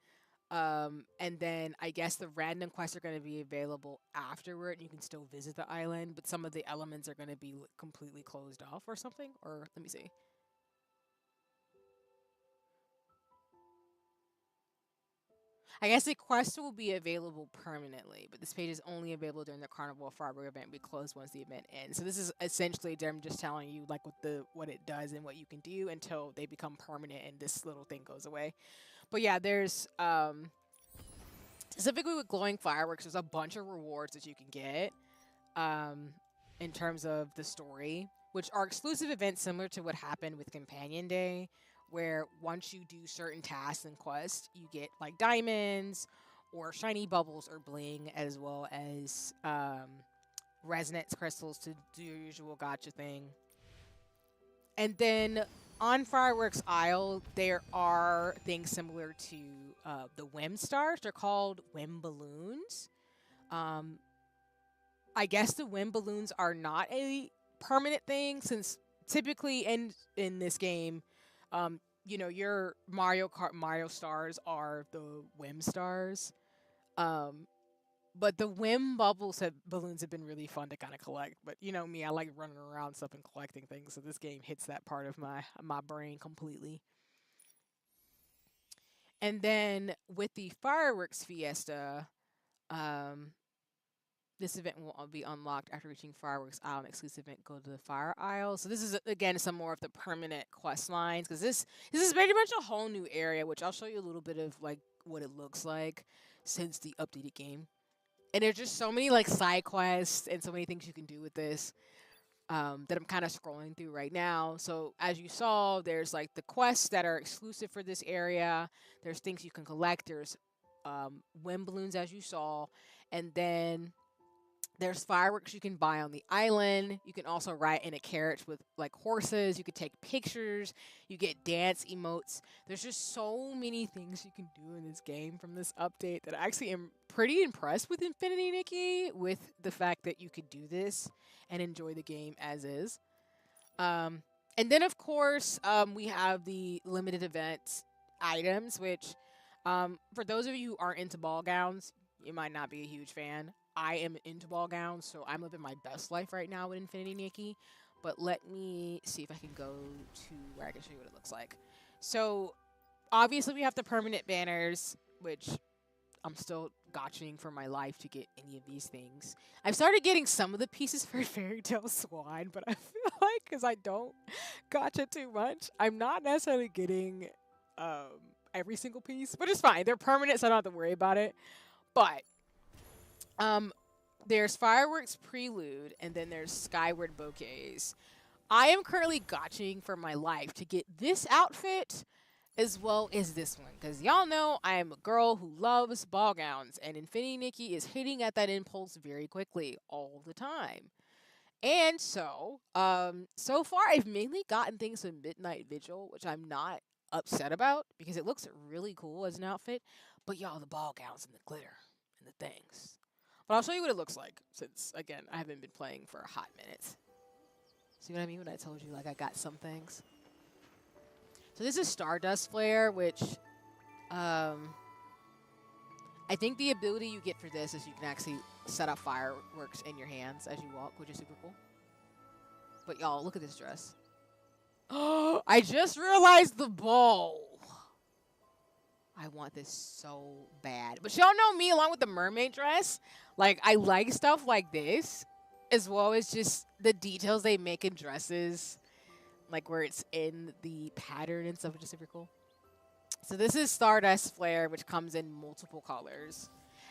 And then I guess the random quests are going to be available afterward. You can still visit the island, but some of the elements are going to be completely closed off or something. Or let me see. I guess the quest will be available permanently, but this page is only available during the Carnival Firework event. We close once the event ends. So this is essentially them just telling you like what it does and what you can do until they become permanent and this little thing goes away. But yeah, there's specifically with glowing fireworks, there's a bunch of rewards that you can get um, in terms of the story, which are exclusive events similar to what happened with Companion Day, where once you do certain tasks and quests, you get like diamonds or shiny bubbles or bling, as well as resonance crystals to do your usual gotcha thing. And then on Fireworks Isle, there are things similar to the Whim Stars. They're called Whim Balloons. Um, I guess the Whim Balloons are not a permanent thing, since typically in this game, your Mario Stars are the Whim Stars. Um, but the balloons have been really fun to kind of collect. But you know me, I like running around stuff and collecting things, so this game hits that part of my brain completely. And then with the fireworks fiesta, um, this event will be unlocked after reaching Fireworks Isle. An exclusive event, go to the Fire Isle. So this is again some more of the permanent quest lines, because this is very much a whole new area, which I'll show you a little bit of like what it looks like since the updated game. And there's just so many like side quests and so many things you can do with this that I'm kind of scrolling through right now. So as you saw, there's like the quests that are exclusive for this area. There's things you can collect. There's wind balloons, as you saw, and then there's fireworks you can buy on the island. You can also ride in a carriage with like horses. You can take pictures. You get dance emotes. There's just so many things you can do in this game from this update that I actually am pretty impressed with Infinity Nikki, with the fact that you could do this and enjoy the game as is. And then of course we have the limited events items, which for those of you who aren't into ball gowns, you might not be a huge fan. I am into ball gowns, so I'm living my best life right now with Infinity Nikki. But let me see if I can go to where I can show you what it looks like. So, obviously we have the permanent banners, which I'm still gotching for my life to get any of these things. I've started getting some of the pieces for Fairy Tale Swan, but I feel like because I don't gotcha too much, I'm not necessarily getting every single piece, but it's fine. They're permanent, so I don't have to worry about it. But there's Fireworks Prelude, and then there's Skyward Bouquets. I am currently gotching for my life to get this outfit as well as this one, because y'all know I am a girl who loves ball gowns, and Infinity Nikki is hitting at that impulse very quickly all the time. And so, so far I've mainly gotten things from Midnight Vigil, which I'm not upset about because it looks really cool as an outfit. But y'all, the ball gowns and the glitter and the things. But I'll show you what it looks like, since again I haven't been playing for a hot minute. See what I mean when I told you like I got some things? So this is Stardust Flare, which I think the ability you get for this is you can actually set up fireworks in your hands as you walk, which is super cool. But y'all, look at this dress. Oh, I just realized the bow. I want this so bad. But y'all know me along with the mermaid dress. Like, I like stuff like this, as well as just the details they make in dresses. Like where it's in the pattern and stuff, which is super cool. So this is Stardust Flare, which comes in multiple colors.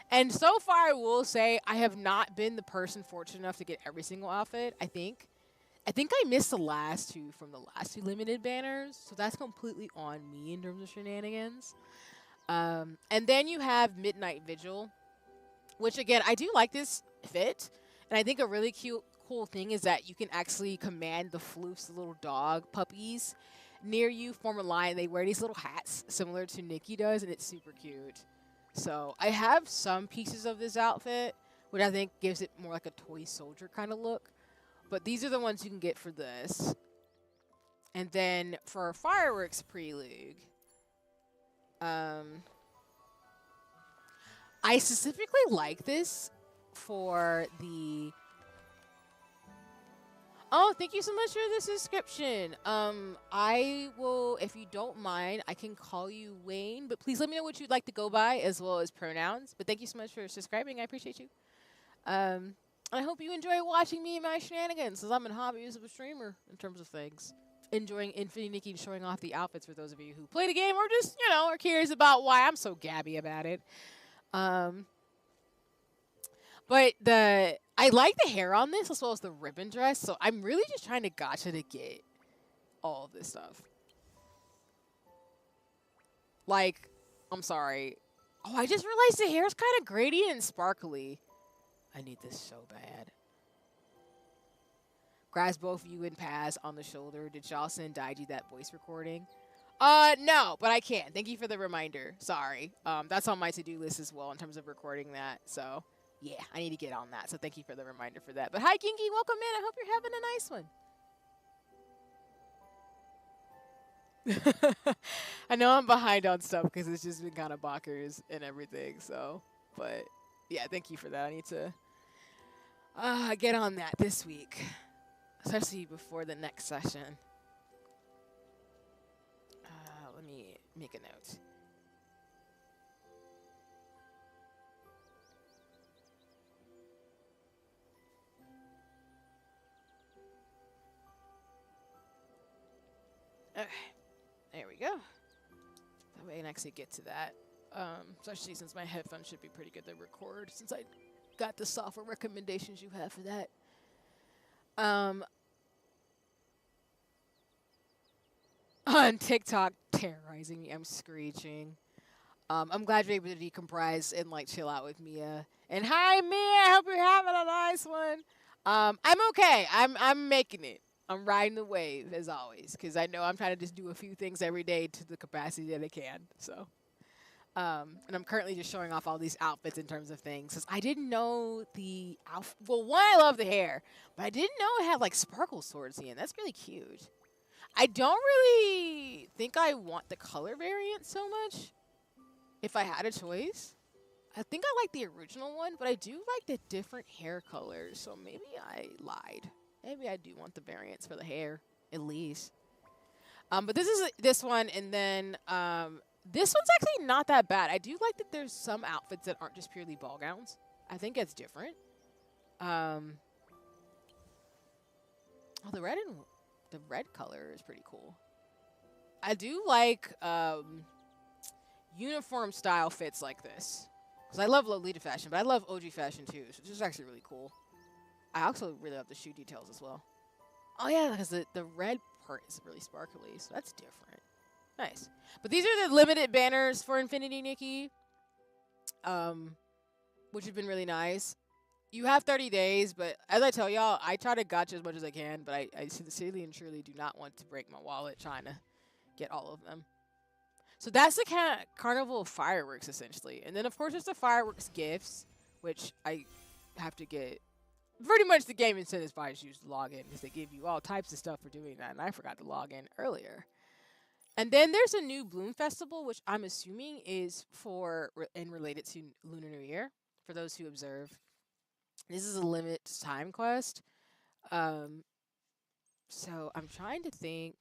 And so far, I will say I have not been the person fortunate enough to get every single outfit. I think I missed the last two from the last two limited banners, so that's completely on me in terms of shenanigans. And then you have Midnight Vigil, which again I do like this fit, and I think a really cool thing is that you can actually command the floofs, the little dog puppies, near you, form a line. They wear these little hats similar to Nikki does, and it's super cute. So I have some pieces of this outfit, which I think gives it more like a toy soldier kind of look. But these are the ones you can get for this. And then for Fireworks Prelude, I specifically like this for the... Oh, thank you so much for the subscription. I will, if you don't mind, I can call you Wayne, but please let me know what you'd like to go by as well as pronouns. But thank you so much for subscribing. I appreciate you. I hope you enjoy watching me and my shenanigans, as I'm a hobbyist of a streamer in terms of things. Enjoying Infinity Nikki and showing off the outfits for those of you who play the game or just, you know, are curious about why I'm so gabby about it. But I like the hair on this as well as the ribbon dress, so I'm really just trying to gotcha to get all of this stuff. Like, I'm sorry. Oh, I just realized the hair's kind of gradient and sparkly. I need this so bad. Grabs both you and Paz on the shoulder. Did y'all send Daiji that voice recording? No, but I can. Thank you for the reminder. Sorry. That's on my to-do list as well in terms of recording that, so... Yeah, I need to get on that, so thank you for the reminder for that. But hi, Kinky, welcome in. I hope you're having a nice one. I know I'm behind on stuff because it's just been kind of bonkers and everything, so. But, yeah, thank you for that. I need to get on that this week, especially before the next session. Let me make a note. Okay, there we go. That way I can actually get to that. Especially since my headphones should be pretty good to record, since I got the software recommendations you have for that. On TikTok, terrorizing me. I'm screeching. I'm glad you're able to decompress and like chill out with Mia. And hi, Mia. I hope you're having a nice one. I'm okay. I'm making it. I'm riding the wave, as always, because I know I'm trying to just do a few things every day to the capacity that I can. So, and I'm currently just showing off all these outfits in terms of things. Because I didn't know the outfit. Well, one, I love the hair, but I didn't know it had, like, sparkles towards the end. That's really cute. I don't really think I want the color variant so much, if I had a choice. I think I like the original one, but I do like the different hair colors, so maybe I lied. Maybe I do want the variants for the hair, at least. But this is this one, and then This one's actually not that bad. I do like that there's some outfits that aren't just purely ball gowns. I think it's different. Oh, the red color is pretty cool. I do like uniform style fits like this. Because I love Lolita fashion, but I love OG fashion too. So this is actually really cool. I also really love the shoe details as well. Oh yeah, because the red part is really sparkly, so that's different. Nice. But these are the limited banners for Infinity Nikki, which have been really nice. You have 30 days, but as I tell y'all, I try to gotcha as much as I can, but I sincerely and truly do not want to break my wallet trying to get all of them. So that's the carnival of fireworks, essentially. And then, of course, there's the fireworks gifts, which I have to get. Pretty much the game incentivizes you to log in because they give you all types of stuff for doing that, and I forgot to log in earlier. And then there's a new Bloom Festival, which I'm assuming is for and related to Lunar New Year, for those who observe. This is a limited time quest. So I'm trying to think.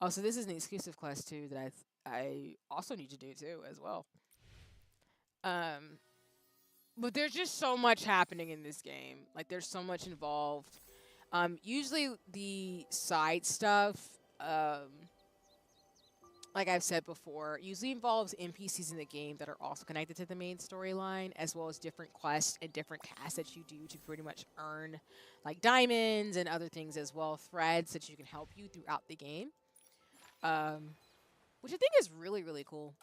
Oh, so this is an exclusive quest too that I also need to do too as well. But there's just so much happening in this game. Like there's so much involved. Usually the side stuff, like I've said before, usually involves NPCs in the game that are also connected to the main storyline, as well as different quests and different tasks that you do to pretty much earn like diamonds and other things as well, threads that you can help you throughout the game. Which I think is really, really cool.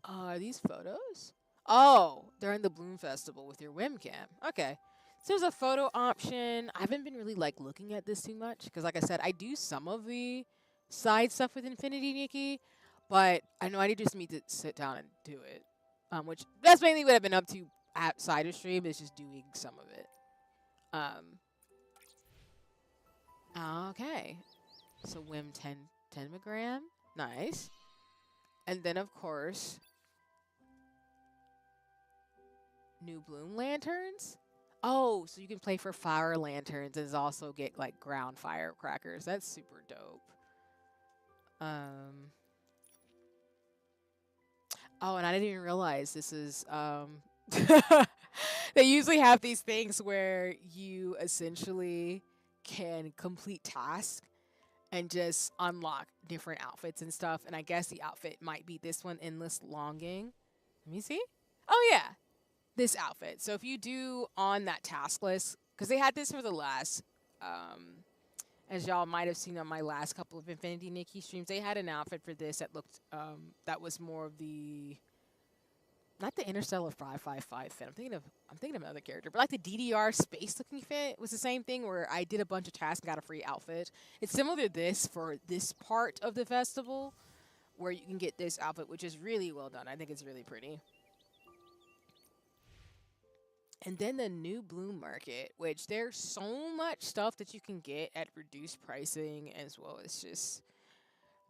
Are these photos? Oh, during the Bloom Festival with your webcam. Okay. So there's a photo option. I haven't been really like looking at this too much because, like I said, I do some of the side stuff with Infinity Nikki, but I know I just need to sit down and do it. Which that's mainly what I've been up to outside of stream is just doing some of it. Okay. So Wim 10 milligram. Nice. And then of course new Bloom lanterns. Oh, so you can play for fire lanterns and also get like ground firecrackers. That's super dope. Oh, and I didn't even realize this is they usually have these things where you essentially can complete tasks and just unlock different outfits and stuff. And I guess the outfit might be this one, Endless Longing. Let me see. Oh yeah, this outfit. So if you do on that task list, because they had this for the last, as y'all might have seen on my last couple of Infinity Nikki streams, they had an outfit for this that looked, that was more of the, not the Interstellar 555 fit. I'm thinking of another character, but like the DDR space looking fit was the same thing where I did a bunch of tasks and got a free outfit. It's similar to this for this part of the festival, where you can get this outfit, which is really well done. I think it's really pretty. And then the new Bloom Market, which there's so much stuff that you can get at reduced pricing as well. It's just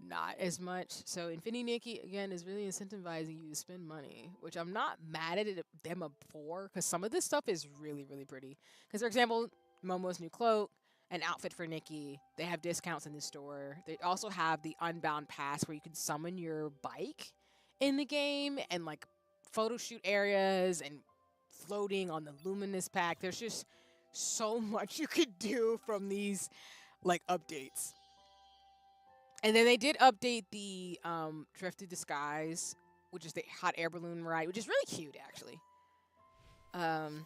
not as much. So Infinity Nikki, again, is really incentivizing you to spend money, which I'm not mad at them for, because some of this stuff is really, really pretty. Because, for example, Momo's new cloak, an outfit for Nikki, they have discounts in the store. They also have the Unbound Pass where you can summon your bike in the game and, like, photo shoot areas and floating on the Luminous Pack. There's just so much you could do from these, like, updates. And then they did update the Drift Through the Skies, which is the hot air balloon ride, which is really cute, actually. And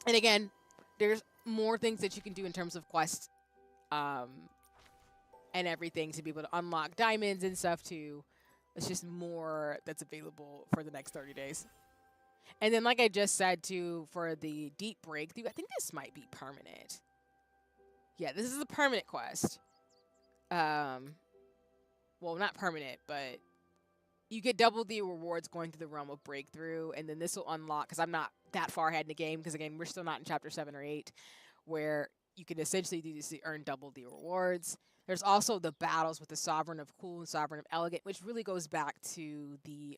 again, there's more things that you can do in terms of quests and everything to be able to unlock diamonds and stuff, too. It's just more that's available for the next 30 days. And then, like I just said, too, for the Deep Breakthrough, I think this might be permanent. Yeah, this is a permanent quest. Well, not permanent, but you get double the rewards going through the realm of Breakthrough, and then this will unlock, because I'm not that far ahead in the game, because again, we're still not in Chapter 7 or 8, where you can essentially do this to earn double the rewards. There's also the battles with the Sovereign of Cool and Sovereign of Elegant, which really goes back to the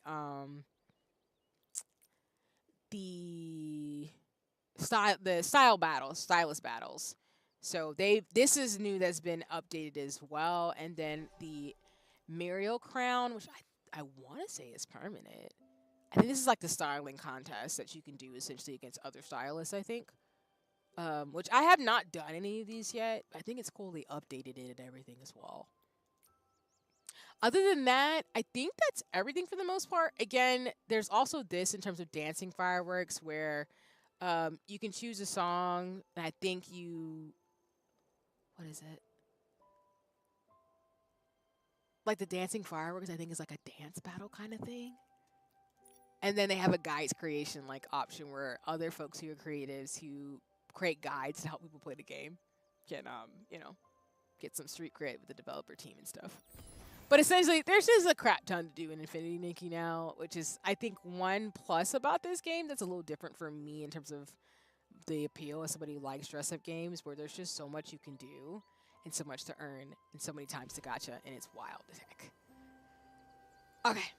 style battles, stylist battles. So this is new that's been updated as well, and then the Muriel crown, which I want to say is permanent. I think this is like the styling contest that you can do essentially against other stylists, I think. Which I have not done any of these yet. I think it's cool they updated it and everything as well. Other than that, I think that's everything for the most part. Again, there's also this in terms of dancing fireworks where you can choose a song, and I think what is it? Like the dancing fireworks, I think is like a dance battle kind of thing. And then they have a guides creation like option where other folks who are creatives who create guides to help people play the game can get some street cred with the developer team and stuff. But essentially, there's just a crap ton to do in Infinity Nikki now, which is, I think, one plus about this game that's a little different for me in terms of the appeal as somebody who likes dress-up games, where there's just so much you can do and so much to earn and so many times to gacha, and it's wild as heck. Okay,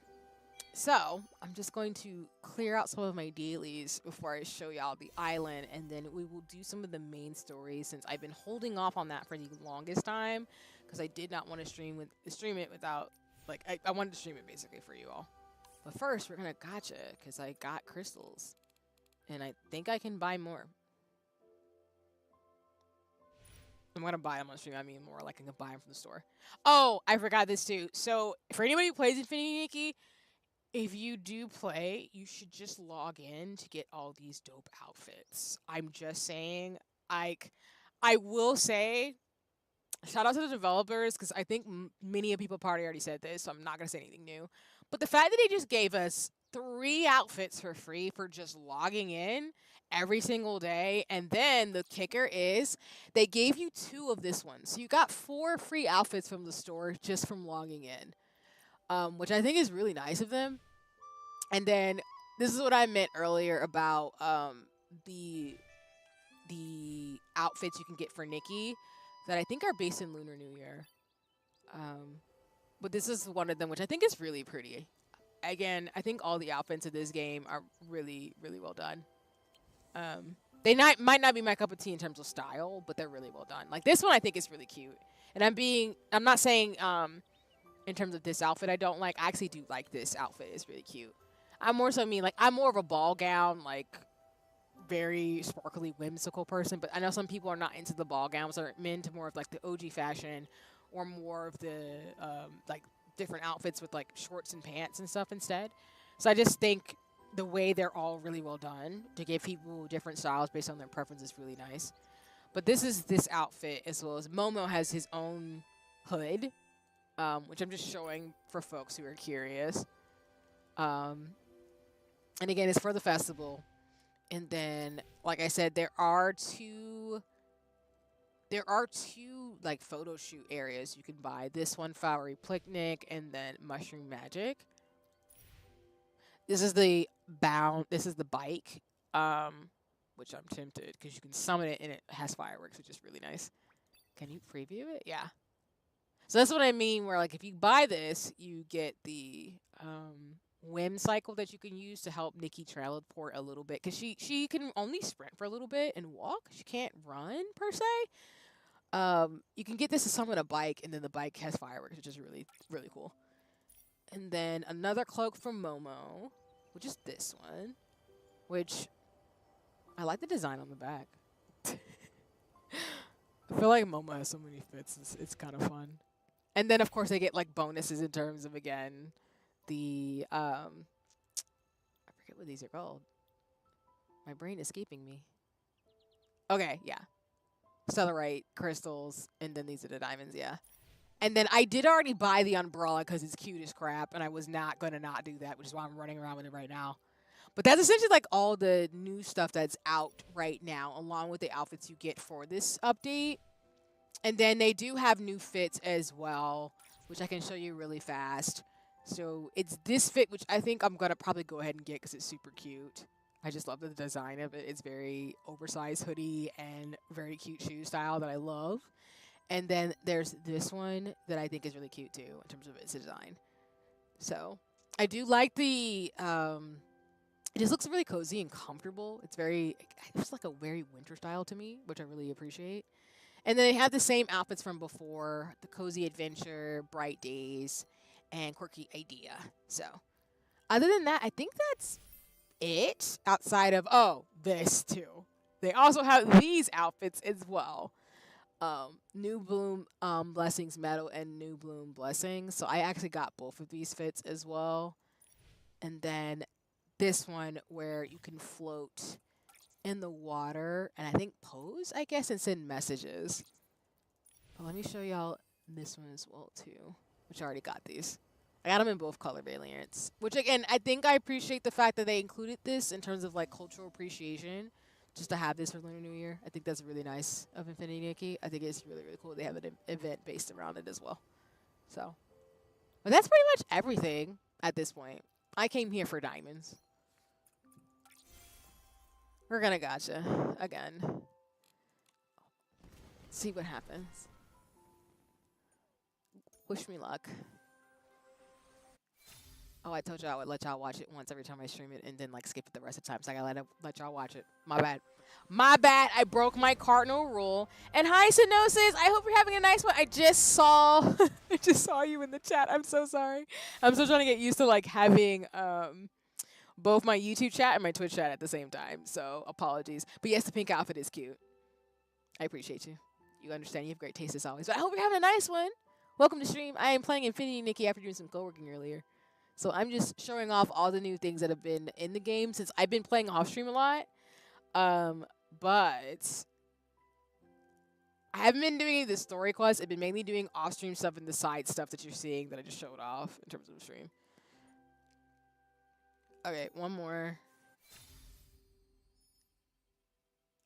so I'm just going to clear out some of my dailies before I show y'all the island, and then we will do some of the main stories since I've been holding off on that for the longest time because I did not want to stream it without, like, I wanted to stream it basically for you all. But first, we're going to gacha because I got crystals, and I think I can buy more. I'm going to buy them on stream. I mean more like I can buy them from the store. Oh, I forgot this too. So for anybody who plays Infinity Nikki, if you do play, you should just log in to get all these dope outfits. I'm just saying, I will say, shout out to the developers, because I think many of people probably already said this, so I'm not going to say anything new. But the fact that they just gave us 3 outfits for free for just logging in every single day, and then the kicker is they gave you 2 of this one. So you got 4 free outfits from the store just from logging in, which I think is really nice of them. And then this is what I meant earlier about the outfits you can get for Nikki that I think are based in Lunar New Year. But this is one of them, which I think is really pretty. Again, I think all the outfits of this game are really, really well done. They might not be my cup of tea in terms of style, but they're really well done. Like this one I think is really cute. And I'm not saying in terms of this outfit I don't like. I actually do like this outfit. It's really cute. I'm more of a ball gown, like very sparkly, whimsical person, but I know some people are not into the ball gowns. They're into more of like the OG fashion or more of the like different outfits with like shorts and pants and stuff instead. So I just think the way they're all really well done to give people different styles based on their preference is really nice. But this is this outfit, as well as Momo has his own hood, which I'm just showing for folks who are curious. And again, it's for the festival. And then, like I said, there are two like photo shoot areas you can buy. This one, Flowery Picnic, and then Mushroom Magic. This is the bike, which I'm tempted because you can summon it and it has fireworks, which is really nice. Can you preview it? Yeah. So that's what I mean, where like if you buy this, you get the whim cycle that you can use to help Nikki teleport a little bit, because she can only sprint for a little bit and walk. She can't run per se. You can get this to summon a bike, and then the bike has fireworks, which is really, really cool. And then another cloak from Momo, which is this one, which I like the design on the back. I feel like Momo has so many fits. It's kind of fun. And then, of course, they get like bonuses in terms of, again, the I forget what these are called. My brain is escaping me. Okay, yeah. Stellarite, crystals, and then these are the diamonds, yeah. And then I did already buy the umbrella because it's cute as crap, and I was not going to not do that, which is why I'm running around with it right now. But that's essentially like all the new stuff that's out right now, along with the outfits you get for this update. And then they do have new fits as well, which I can show you really fast. So it's this fit, which I think I'm going to probably go ahead and get because it's super cute. I just love the design of it. It's very oversized hoodie and very cute shoe style that I love. And then there's this one that I think is really cute too in terms of its design. So I do like the, it just looks really cozy and comfortable. It's like a very winter style to me, which I really appreciate. And then they have the same outfits from before: the cozy adventure, bright days, and quirky idea. So, other than that, I think that's it. Outside of this too, they also have these outfits as well. New Bloom Blessings Metal and New Bloom Blessings. So I actually got both of these fits as well. And then this one where you can float in the water and I think pose, I guess, and send messages. But let me show y'all this one as well too, which I already got these. I got them in both color variants, which again, I think I appreciate the fact that they included this in terms of like cultural appreciation, just to have this for Lunar New Year. I think that's really nice of Infinity Nikki. I think it's really, really cool. They have an event based around it as well. So, but that's pretty much everything at this point. I came here for diamonds. We're gonna gotcha again. See what happens. Wish me luck. Oh, I told y'all I would let y'all watch it once every time I stream it and then like skip it the rest of the time. So I gotta let y'all watch it. My bad. My bad. I broke my cardinal rule. And hi, Synosis. I hope you're having a nice one. I just saw I just saw you in the chat. I'm so sorry. I'm still trying to get used to like having both my YouTube chat and my Twitch chat at the same time. So apologies. But yes, the pink outfit is cute. I appreciate you. You understand. You have great taste as always. But I hope you're having a nice one. Welcome to stream. I am playing Infinity Nikki after doing some co-working earlier. So I'm just showing off all the new things that have been in the game since I've been playing off stream a lot. But I haven't been doing any of the story quests. I've been mainly doing off stream stuff and the side stuff that you're seeing that I just showed off in terms of the stream. Okay, one more.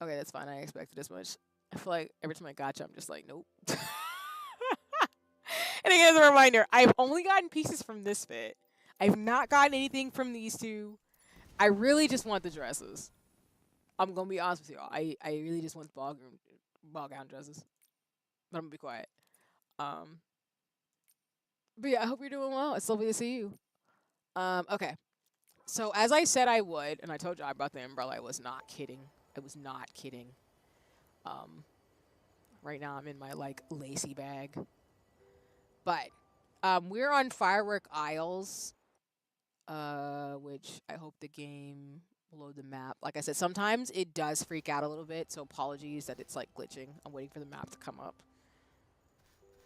Okay, that's fine. I expected as much. I feel like every time I gotcha, I'm just like, nope. And again, as a reminder, I've only gotten pieces from this fit. I've not gotten anything from these two. I really just want the dresses. I'm going to be honest with y'all. I really just want the ball gown dresses. But I'm going to be quiet. But yeah, I hope you're doing well. It's lovely to see you. Okay. So as I said I would, and I told you I brought the umbrella, I was not kidding. I was not kidding. Right now I'm in my like lacy bag. But we're on Firework Isles, which I hope the game will load the map. Like I said, sometimes it does freak out a little bit, so apologies that it's like glitching. I'm waiting for the map to come up.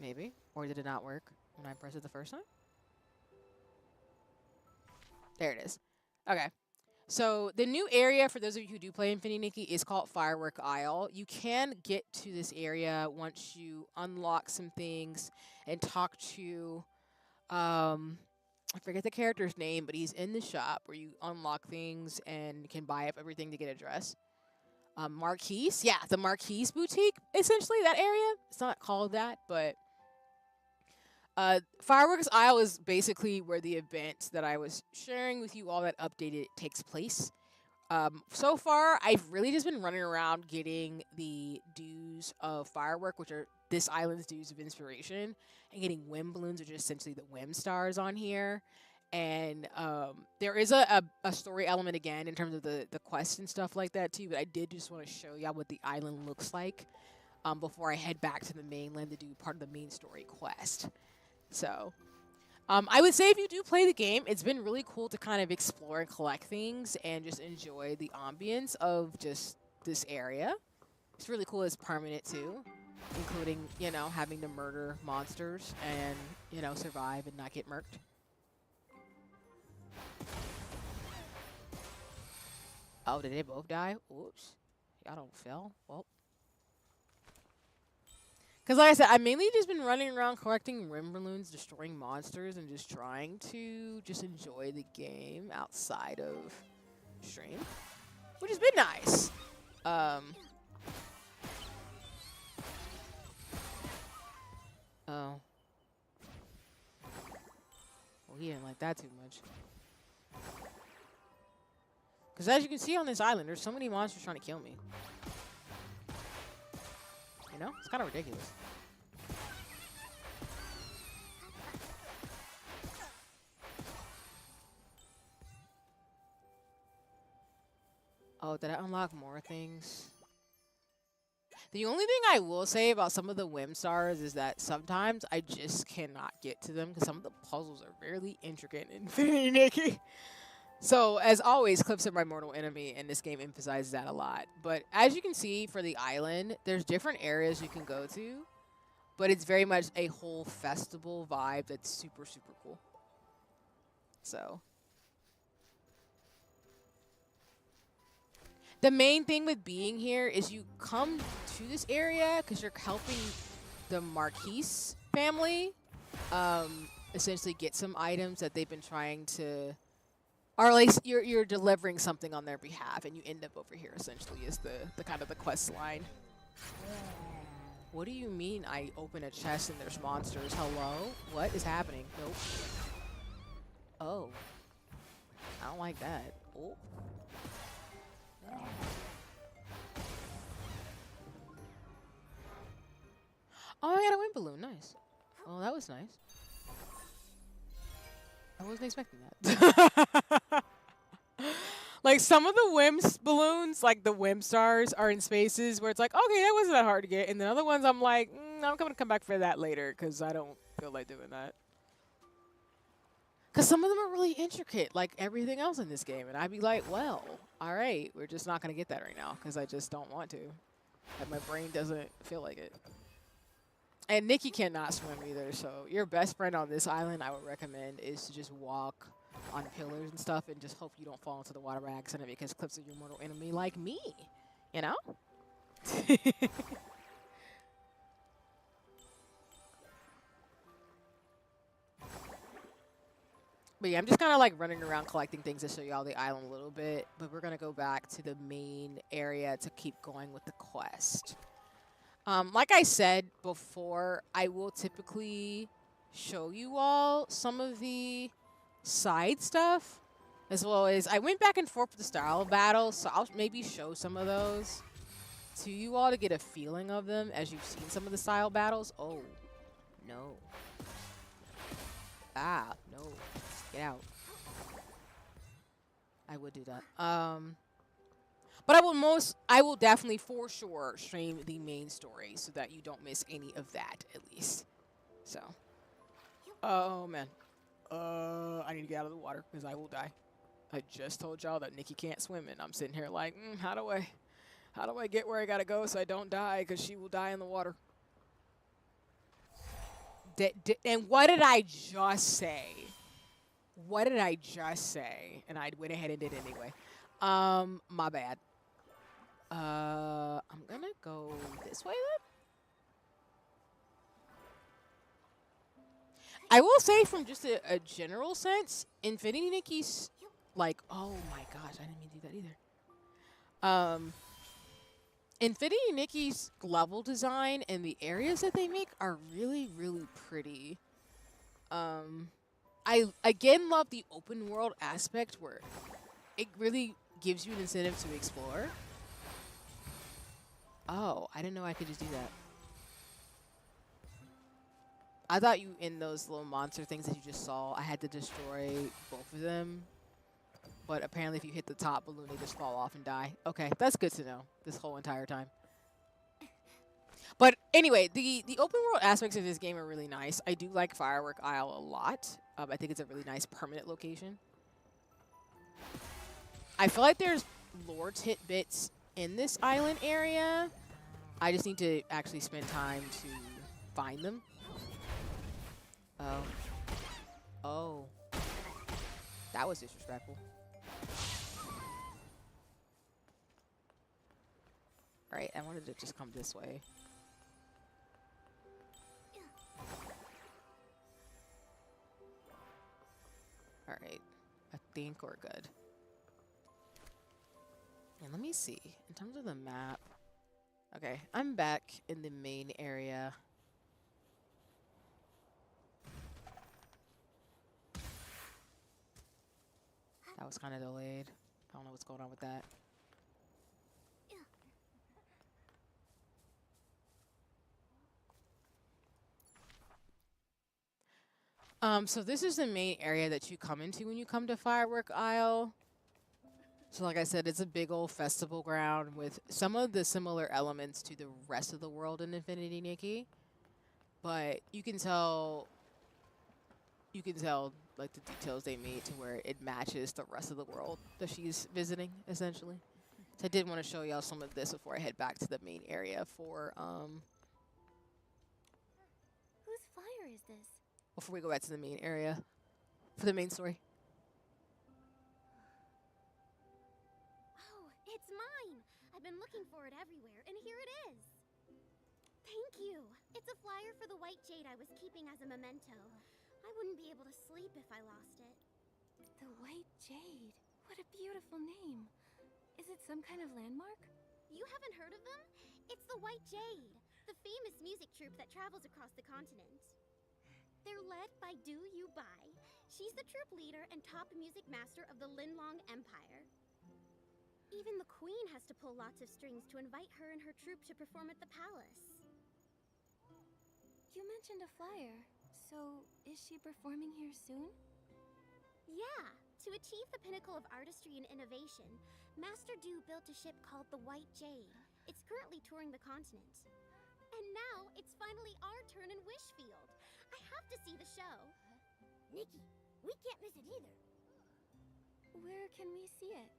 Maybe. Or did it not work when I pressed it the first time? There it is. Okay. So the new area, for those of you who do play Infinity Nikki, is called Firework Isle. You can get to this area once you unlock some things and talk to, I forget the character's name, but he's in the shop where you unlock things and can buy up everything to get a dress. Marquise, yeah, the Marquise boutique, essentially, that area. It's not called that, but Fireworks Isle is basically where the event that I was sharing with you all that updated takes place. So far, I've really just been running around getting the dues of Firework, which are this island's dues of inspiration, and getting whim balloons, which are essentially the whim stars on here. And there is a story element again in terms of the quest and stuff like that too, but I did just want to show y'all what the island looks like before I head back to the mainland to do part of the main story quest. So, I would say if you do play the game, it's been really cool to kind of explore and collect things and just enjoy the ambience of just this area. It's really cool. It's permanent too, including, you know, having to murder monsters and, you know, survive and not get murked. Oh, did they both die? Oops. Y'all don't fail. Well. Because like I said, I've mainly just been running around collecting rim balloons, destroying monsters, and just trying to just enjoy the game outside of stream, which has been nice. Oh. Well, he didn't like that too much. Because as you can see on this island, there's so many monsters trying to kill me. You know? It's kind of ridiculous. Oh, did I unlock more things? The only thing I will say about some of the whim stars is that sometimes I just cannot get to them because some of the puzzles are really intricate in Infinity Nikki. So, as always, clips are my mortal enemy, and this game emphasizes that a lot. But as you can see for the island, there's different areas you can go to, but it's very much a whole festival vibe that's super, super cool. So, the main thing with being here is you come to this area because you're helping the Marquise family essentially get some items that they've been trying to... Or at least you're delivering something on their behalf, and you end up over here. Essentially, is the kind of the quest line. What do you mean? I open a chest and there's monsters? Hello? What is happening? Nope. Oh, I don't like that. Oh. Oh, I got a wind balloon. Nice. Oh, that was nice. I wasn't expecting that. Like, some of the whims balloons, like the whim stars, are in spaces where it's like, okay, that wasn't that hard to get. And the other ones, I'm like, I'm going to come back for that later because I don't feel like doing that. Because some of them are really intricate, like everything else in this game. And I'd be like, well, all right, we're just not going to get that right now because I just don't want to. And my brain doesn't feel like it. And Nikki cannot swim either, so your best friend on this island, I would recommend, is to just walk on pillars and stuff and just hope you don't fall into the water by accident because Clips are your mortal enemy like me, you know? But yeah, I'm just kind of like running around collecting things to show you all the island a little bit, but we're going to go back to the main area to keep going with the quest. Like I said before, I will typically show you all some of the side stuff, as well as I went back and forth with the style battles, so I'll maybe show some of those to you all to get a feeling of them as you've seen some of the style battles. Oh, no. Ah, no. Get out. I would do that. But I will definitely for sure stream the main story so that you don't miss any of that, at least. So, oh man, I need to get out of the water because I will die. I just told y'all that Nikki can't swim, and I'm sitting here like, how do I get where I gotta go so I don't die? Because she will die in the water. And what did I just say? What did I just say? And I went ahead and did it anyway. My bad. I'm gonna go this way then. I will say from just a general sense, Infinity Nikki's like, oh my gosh, I didn't mean to do that either. Infinity Nikki's level design and the areas that they make are really, really pretty. I again love the open world aspect where it really gives you an incentive to explore. Oh, I didn't know I could just do that. I thought you, in those little monster things that you just saw, I had to destroy both of them. But apparently if you hit the top balloon, they just fall off and die. Okay, that's good to know this whole entire time. But anyway, the open world aspects of this game are really nice. I do like Firework Isle a lot. I think it's a really nice permanent location. I feel like there's lore tidbits in this island area. I just need to actually spend time to find them. Oh. Oh. That was disrespectful. Alright, I wanted to just come this way. Alright. I think we're good. And let me see. In terms of the map. Okay, I'm back in the main area. That was kind of delayed. I don't know what's going on with that. So this is the main area that you come into when you come to Firework Isle. So, like I said, it's a big old festival ground with some of the similar elements to the rest of the world in Infinity Nikki, but you can tell like the details they made to where it matches the rest of the world that she's visiting, essentially. So I did want to show y'all some of this before I head back to the main area for Whose flyer is this? before we go back to the main area for the main story. Oh, it's mine! I've been looking for it everywhere, and here it is! Thank you! It's a flyer for the white jade I was keeping as a memento. I wouldn't be able to sleep if I lost it. The white jade? What a beautiful name. Is it some kind of landmark? You haven't heard of them? It's the White Jade, the famous music troupe that travels across the continent. They're led by Du Yu Bai. She's the troupe leader and top music master of the Linlong Empire. Even the queen has to pull lots of strings to invite her and her troupe to perform at the palace. You mentioned a flyer, so is she performing here soon? Yeah, to achieve the pinnacle of artistry and innovation, Master Du built a ship called the White Jade. It's currently touring the continent. And now, it's finally our turn in Wishfield. I have to see the show. Nikki, we can't miss it either. Where can we see it?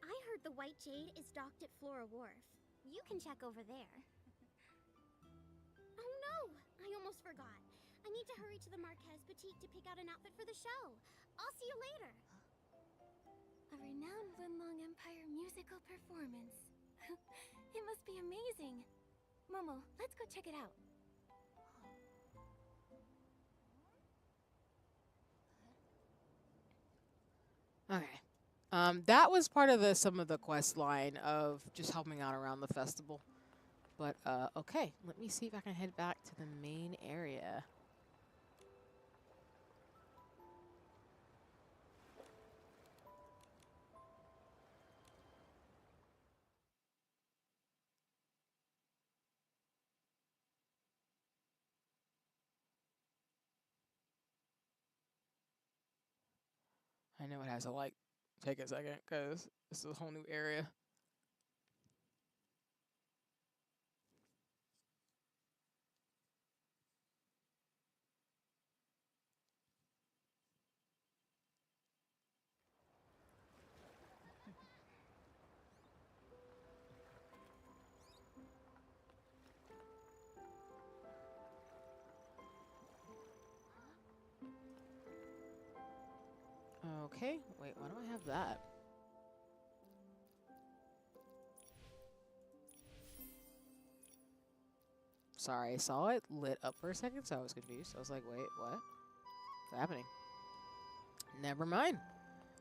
I heard the White Jade is docked at Flora Wharf. You can check over there. Oh no! I almost forgot. I need to hurry to the Marquez Boutique to pick out an outfit for the show. I'll see you later. A renowned Linlong Empire musical performance. It must be amazing. Momo, let's go check it out. Okay. That was part of some of the quest line of just helping out around the festival. But okay, let me see if I can head back to the main area. I know it has to like take a second because this is a whole new area. Okay, wait, why do I have that? Sorry, I saw it lit up for a second, so I was confused. I was like, wait, what? What's happening? Never mind.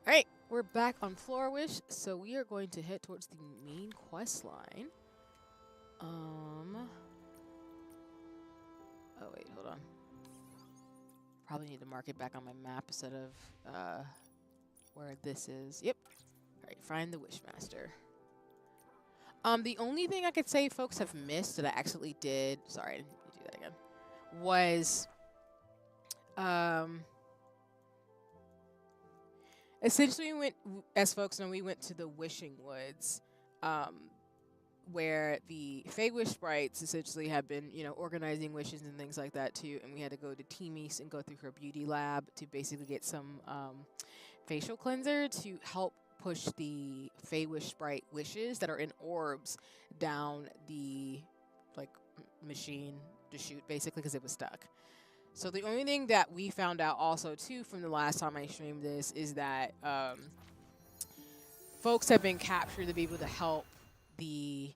All right, we're back on Florawish, so we are going to head towards the main quest line. Oh wait, hold on. Probably need to mark it back on my map instead of where this is. Yep. All right, find the Wishmaster. The only thing I could say folks have missed that I actually did, sorry, I didn't need to do that again, was essentially as folks know, we went to the Wishing Woods, where the Fey Wish sprites essentially have been, organizing wishes and things like that too, and we had to go to Timis and go through her beauty lab to basically get some facial cleanser to help push the Fey Wish sprite wishes that are in orbs down the machine to shoot, basically, because it was stuck. So the only thing that we found out also too from the last time I streamed this is that folks have been captured to be able to help the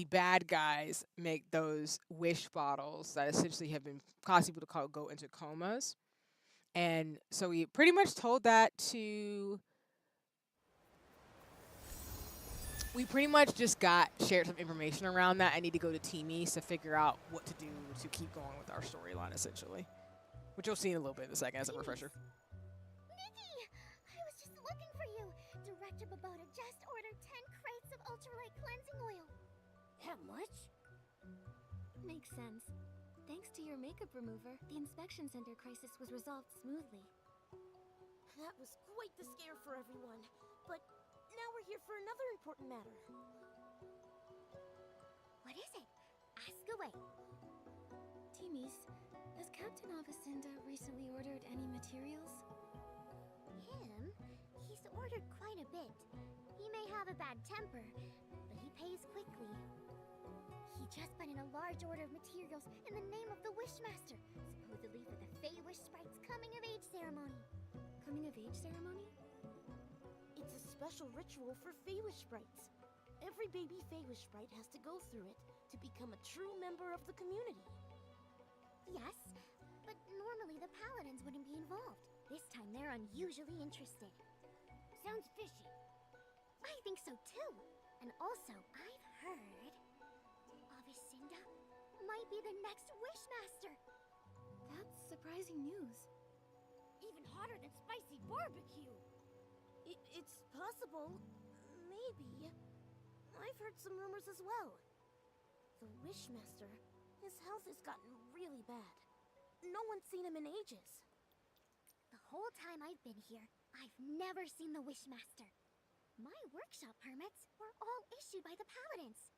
bad guys make those wish bottles that essentially have been causing people to go into comas. And so we pretty much told that to. We pretty much just shared some information around that. I need to go to Timis to figure out what to do to keep going with our storyline, essentially. Which you'll see in a little bit in a second as a refresher. Nikki! I was just looking for you. Director Babota just ordered 10 crates of ultralight cleansing oil. That much? Makes sense. Thanks to your makeup remover, the inspection center crisis was resolved smoothly. That was quite the scare for everyone. But now we're here for another important matter. What is it? Ask away. Timmy's, has Captain Avicenda recently ordered any materials? Him? He's ordered quite a bit. He may have a bad temper, but he pays quickly. He just put in a large order of materials in the name of the Wishmaster, supposedly for the Fey Wish Sprite's coming-of-age ceremony. Coming-of-age ceremony? It's a special ritual for Feywish sprites. Every baby Feywish sprite has to go through it to become a true member of the community. Yes, but normally the paladins wouldn't be involved. This time they're unusually interested. Sounds fishy. I think so too. And also, I've heard Avicenda might be the next Wishmaster. That's surprising news. Even hotter than spicy barbecue. It's possible. Maybe. I've heard some rumors as well. The Wishmaster, his health has gotten really bad. No one's seen him in ages. The whole time I've been here, I've never seen the Wishmaster. My workshop permits were all issued by the paladins.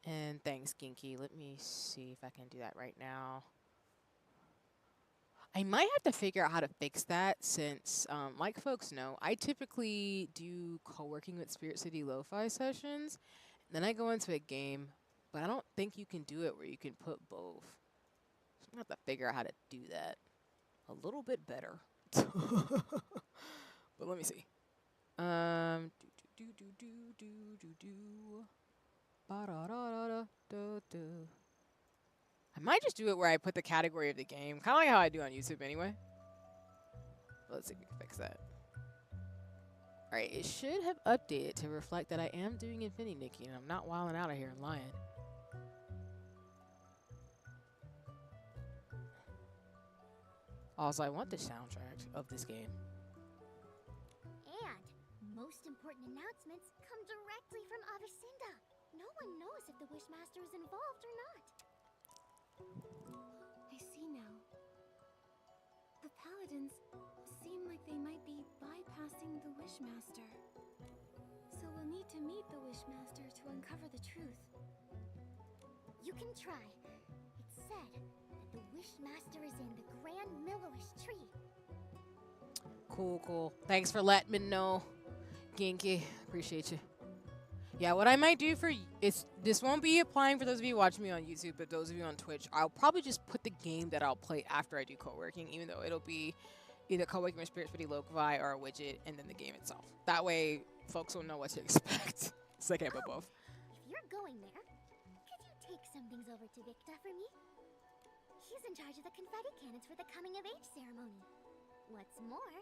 And thanks, Ginky. Let me see if I can do that right now. I might have to figure out how to fix that since, like folks know, I typically do co-working with Spirit City Lo-Fi sessions. Then I go into a game, but I don't think you can do it where you can put both. So I'm going to have to figure out how to do that a little bit better. But let me see. Ba-da-da-da-da-da-da. I might just do it where I put the category of the game. Kind of like how I do on YouTube anyway. Let's see if we can fix that. Alright, it should have updated to reflect that I am doing Infinity Nikki and I'm not wilding out of here and lying. Also, I want the soundtrack of this game. And most important announcements come directly from Avicenda. No one knows if the Wishmaster is involved or not. I see now. The paladins seem like they might be bypassing the Wishmaster. So we'll need to meet the Wishmaster to uncover the truth. You can try. It's said that the Wishmaster is in the Grand Millowish tree. Cool, cool. Thanks for letting me know, Ginky. Appreciate you. Yeah, what I might do for this won't be applying for those of you watching me on YouTube, but those of you on Twitch, I'll probably just put the game that I'll play after I do co-working, even though it'll be either co-working with Spirit City Lo-Fi or a widget, and then the game itself. That way, folks will know what to expect. So I can't put both. If you're going there, could you take some things over to Victa for me? He's in charge of the confetti cannons for the coming-of-age ceremony. What's more,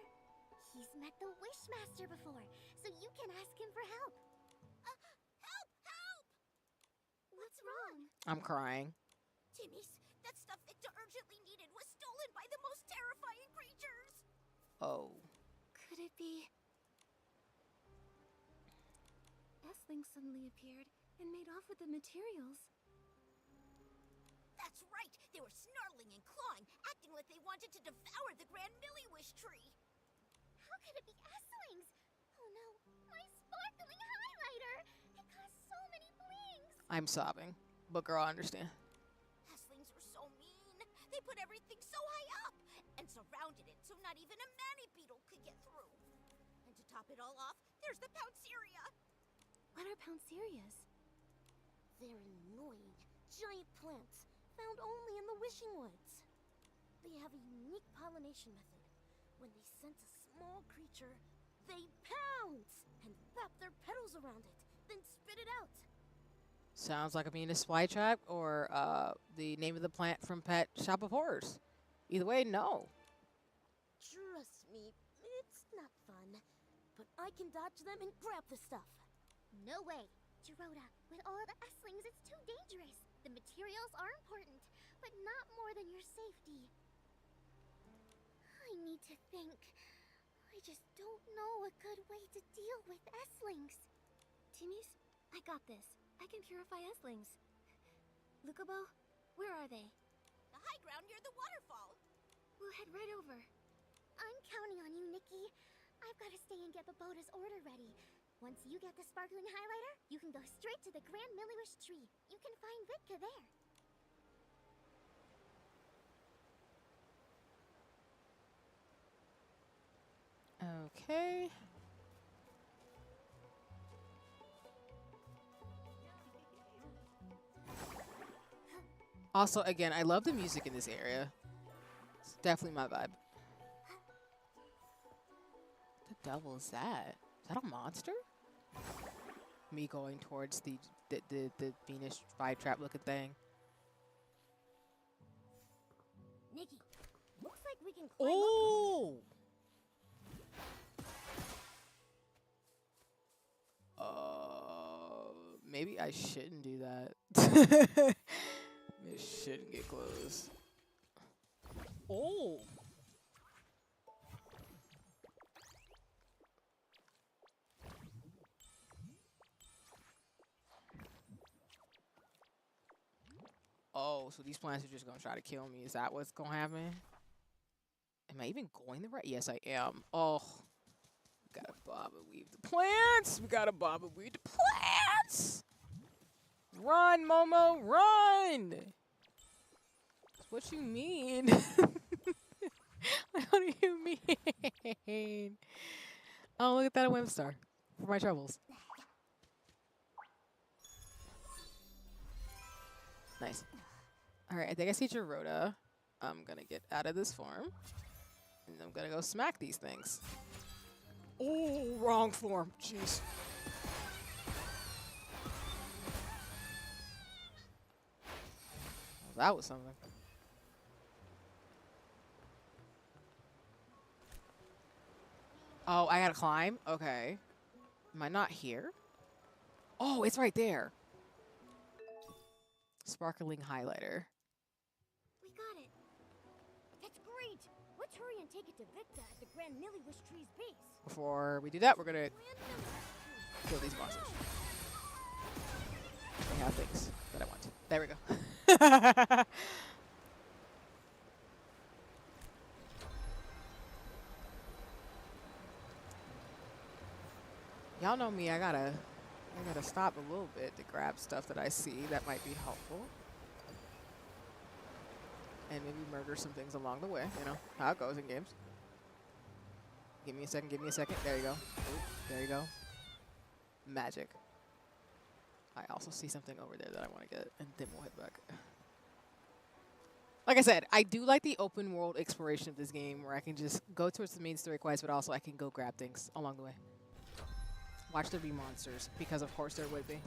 he's met the Wishmaster before, so you can ask him for help. Help! Help! What's wrong? I'm crying. Timmy's, that stuff Victor urgently needed was stolen by the most terrifying creatures! Oh. Could it be... S-Link suddenly appeared and made off with the materials. That's right! They were snarling and clawing, acting like they wanted to devour the Grand Millowish tree! How could it be S-Lings? Oh no, my sparkling highlighter! It caused so many blings! I'm sobbing. But girl, I understand. S-Lings were so mean! They put everything so high up! And surrounded it so not even a Mani-Beetle could get through! And to top it all off, there's the Pounceria! What are Pouncerias? They're annoying, giant plants found only in the Wishing Woods. They have a unique pollination method. When they sense a small creature, they pounce and wrap their petals around it, then spit it out. Sounds like I'm being a spy trap or the name of the plant from Pet Shop of Horrors. Either way, no. Trust me, it's not fun. But I can dodge them and grab the stuff. No way! Gerota, with all the S-Lings, it's too dangerous. The materials are important, but not more than your safety. I need to think. I just don't know a good way to deal with S-Lings. Timmy's, I got this. I can purify S-Lings. Lukubo, where are they? The high ground near the waterfall. We'll head right over. I'm counting on you, Nikki. I've got to stay and get Babota's order ready. Once you get the sparkling highlighter, you can go straight to the Grand Milliwish tree. You can find Ritka there. Okay. Also, again, I love the music in this area. It's definitely my vibe. What the devil is that? Is that a monster? Me going towards the Venus vibe trap looking thing. Nikki, looks like we can climb Oh! Maybe I shouldn't do that. It shouldn't get close. Oh! Oh, so these plants are just gonna try to kill me. Is that what's gonna happen? Am I even going the right? Yes, I am. Oh. We gotta bob and weave the plants! We gotta bob and weave the plants! Run, Momo, run! What you mean? What do you mean? Oh, look at that, a Wimp Star for my troubles. Nice. Alright, I think I see Gerota. I'm gonna get out of this form. And I'm gonna go smack these things. Oh, wrong form. Jeez. Well, that was something. Oh, I gotta climb? Okay. Am I not here? Oh, it's right there. Sparkling highlighter. We got it. That's great. Let's hurry and take it to Victa at the Grand Milliwish Tree's base. Before we do that, we're gonna kill these monsters. I have things that I want. There we go. Y'all know me, I gotta stop a little bit to grab stuff that I see that might be helpful. And maybe murder some things along the way, you know, how it goes in games. Give me a second, there you go. Ooh, there you go. Magic. I also see something over there that I want to get, and then we'll head back. Like I said, I do like the open world exploration of this game where I can just go towards the main story quest, but also I can go grab things along the way. Watch there be monsters, because of course there would be.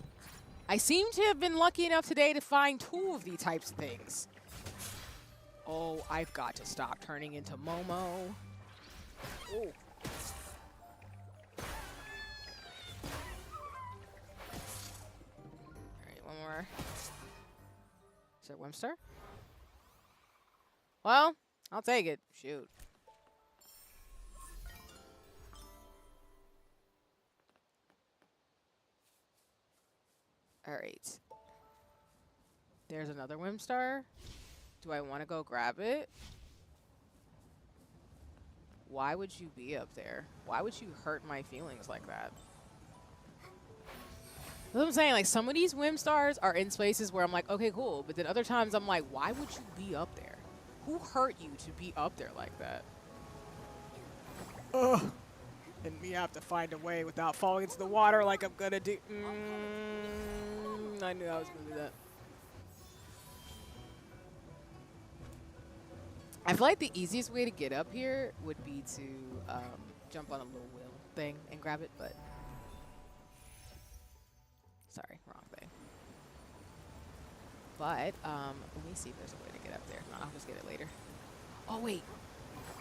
I seem to have been lucky enough today to find 2 of these types of things. Oh, I've got to stop turning into Momo. Oh. Alright, one more. Is there Wimster? Well, I'll take it. Shoot. Alright. There's another Wimstar. Do I want to go grab it? Why would you be up there? Why would you hurt my feelings like that? That's what I'm saying. Like, some of these Wimstars are in spaces where I'm like, okay, cool. But then other times I'm like, why would you be up there? Who hurt you to be up there like that? Ugh. And me have to find a way without falling into the water like I'm gonna do. I knew I was gonna do that. I feel like the easiest way to get up here would be to jump on a little wheel thing and grab it, but sorry, wrong thing. But let me see if there's a way to get up there. No, I'll just get it later. Oh wait,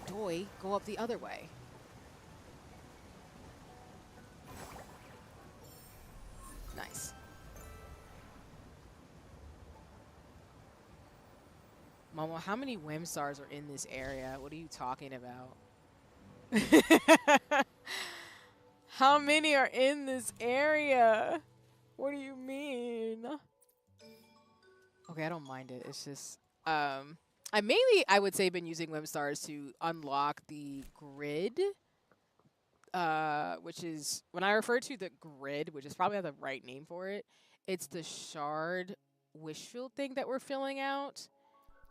Doi, go up the other way. Nice. Momo, how many Wimstars are in this area? What are you talking about? How many are in this area? What do you mean? Okay, I don't mind it. It's just, I I mainly, I would say, been using Wimstars to unlock the grid, which is when I refer to the grid, which is probably not the right name for it. It's the shard wish field thing that we're filling out.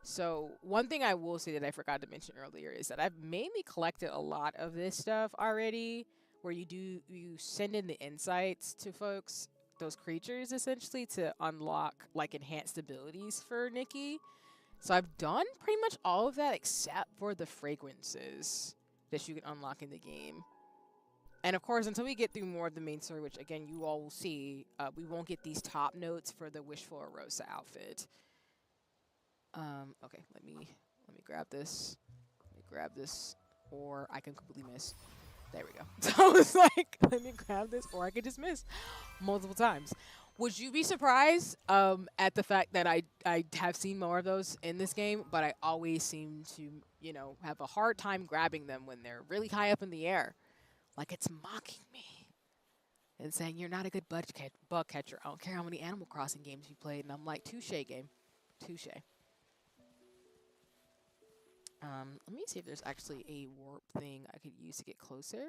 So one thing I will say that I forgot to mention earlier is that I've mainly collected a lot of this stuff already, where you send in the insights to folks, those creatures essentially, to unlock like enhanced abilities for Nikki. So I've done pretty much all of that except for the fragrances that you can unlock in the game. And of course, until we get through more of the main story, which again you all will see, we won't get these top notes for the Wishful Rosa outfit. Okay, let me grab this. Let me grab this, or I can completely miss. There we go. So I was like, let me grab this, or I could just miss multiple times. Would you be surprised at the fact that I have seen more of those in this game, but I always seem to, you know, have a hard time grabbing them when they're really high up in the air, like it's mocking me and saying you're not a good bug catcher. I don't care how many Animal Crossing games you played, and I'm like, touche game, touche. Let me see if there's actually a warp thing I could use to get closer.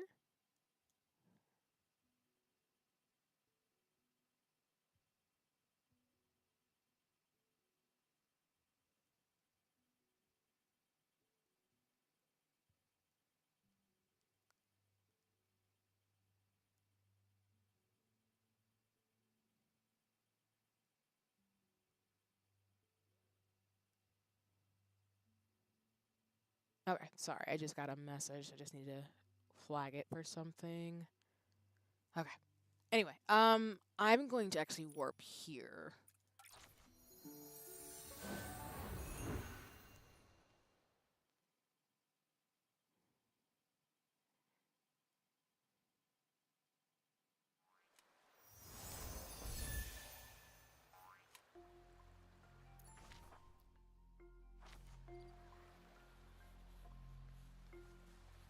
Okay, sorry, I just got a message. I just need to flag it for something. Okay. Anyway, I'm going to actually warp here.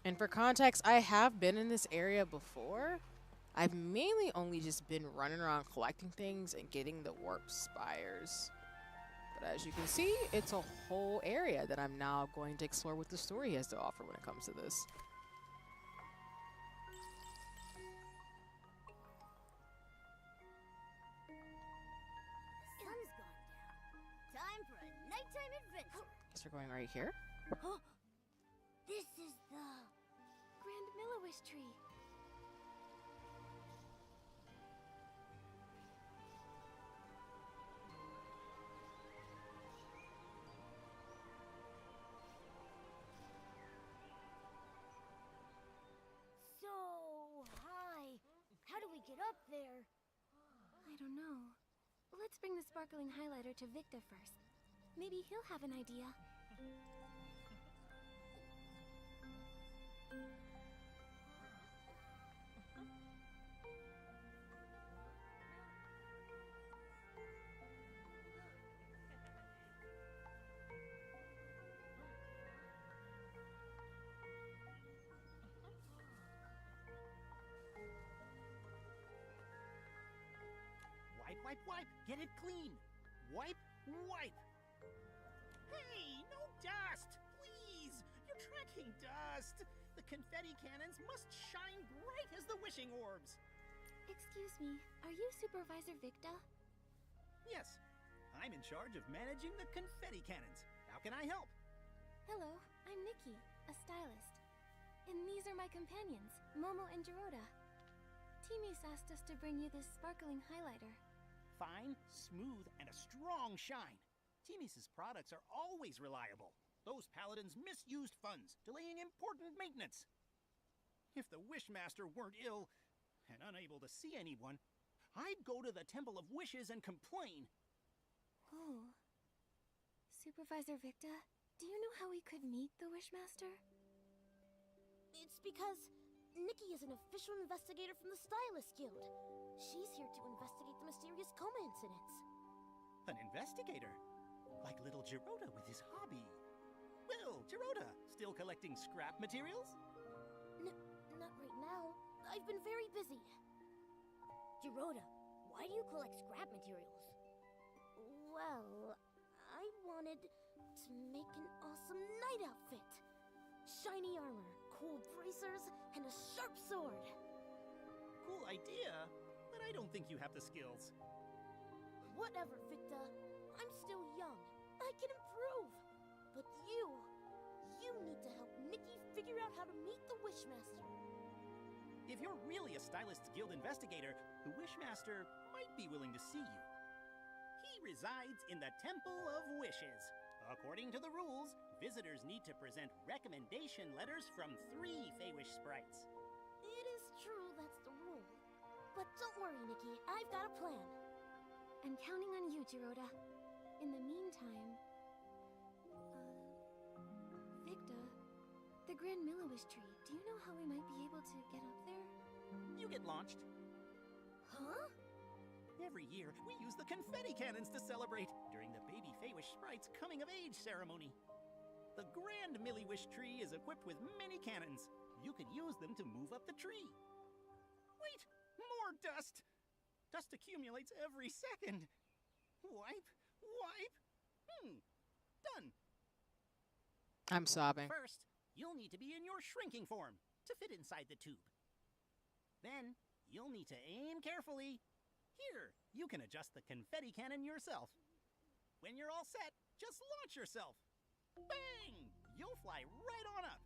And for context, I have been in this area before. I've mainly only just been running around collecting things and getting the warp spires. But as you can see, it's a whole area that I'm now going to explore what the story has to offer when it comes to this. Sun's gone down. Time for a nighttime adventure. Guess we're going right here. This is the Grand Milliwish tree. so high. How do we get up there? I don't know. Let's bring the sparkling highlighter to Victa first. Maybe he'll have an idea. Wipe, wipe, wipe! Get it clean! Wipe, wipe! Hey, no dust! Please! You're tracking dust! The confetti cannons must shine bright as the wishing orbs! Excuse me, are you Supervisor Victa? Yes, I'm in charge of managing the confetti cannons. How can I help? Hello, I'm Nikki, a stylist. And these are my companions, Momo and Geroda. Timmy's asked us to bring you this sparkling highlighter. Fine, smooth, and a strong shine. Timmy's products are always reliable. Those paladins misused funds, delaying important maintenance. If the Wishmaster weren't ill and unable to see anyone, I'd go to the Temple of Wishes and complain. Oh. Supervisor Victa, do you know how we could meet the Wishmaster? It's because Nikki is an official investigator from the Stylist Guild. She's here to investigate the mysterious coma incidents. An investigator? Like little Geroda with his hobby. Well, Geroda, still collecting scrap materials? Not right now. I've been very busy. Geroda, why do you collect scrap materials? Well, I I wanted to make an awesome knight outfit. Shiny armor, cool bracers, and a sharp sword. Cool idea, but I don't think you have the skills. Whatever, Victa. I'm still young. I can improve. But you need to help Nikki figure out how to meet the Wishmaster. If you're really a Stylists Guild investigator, the Wishmaster might be willing to see you. He resides in the Temple of Wishes. According to the rules, visitors need to present recommendation letters from 3 Feywish sprites. It is true that's the rule. But don't worry, Nikki. I've got a plan. I'm counting on you, Jiroda. In the meantime... Victa, the Grand Milliwish tree, do you know how we might be able to get up there? You get launched. Huh? Every year, we use the confetti cannons to celebrate during the baby Feywish sprite's coming-of-age ceremony. The Grand Milliwish tree is equipped with many cannons. You could use them to move up the tree. Wait! More dust! Dust accumulates every second. Wipe, wipe. Done. I'm sobbing. First, you'll need to be in your shrinking form to fit inside the tube. Then, you'll need to aim carefully. Here, you can adjust the confetti cannon yourself. When you're all set, just launch yourself. Bang! You'll fly right on up.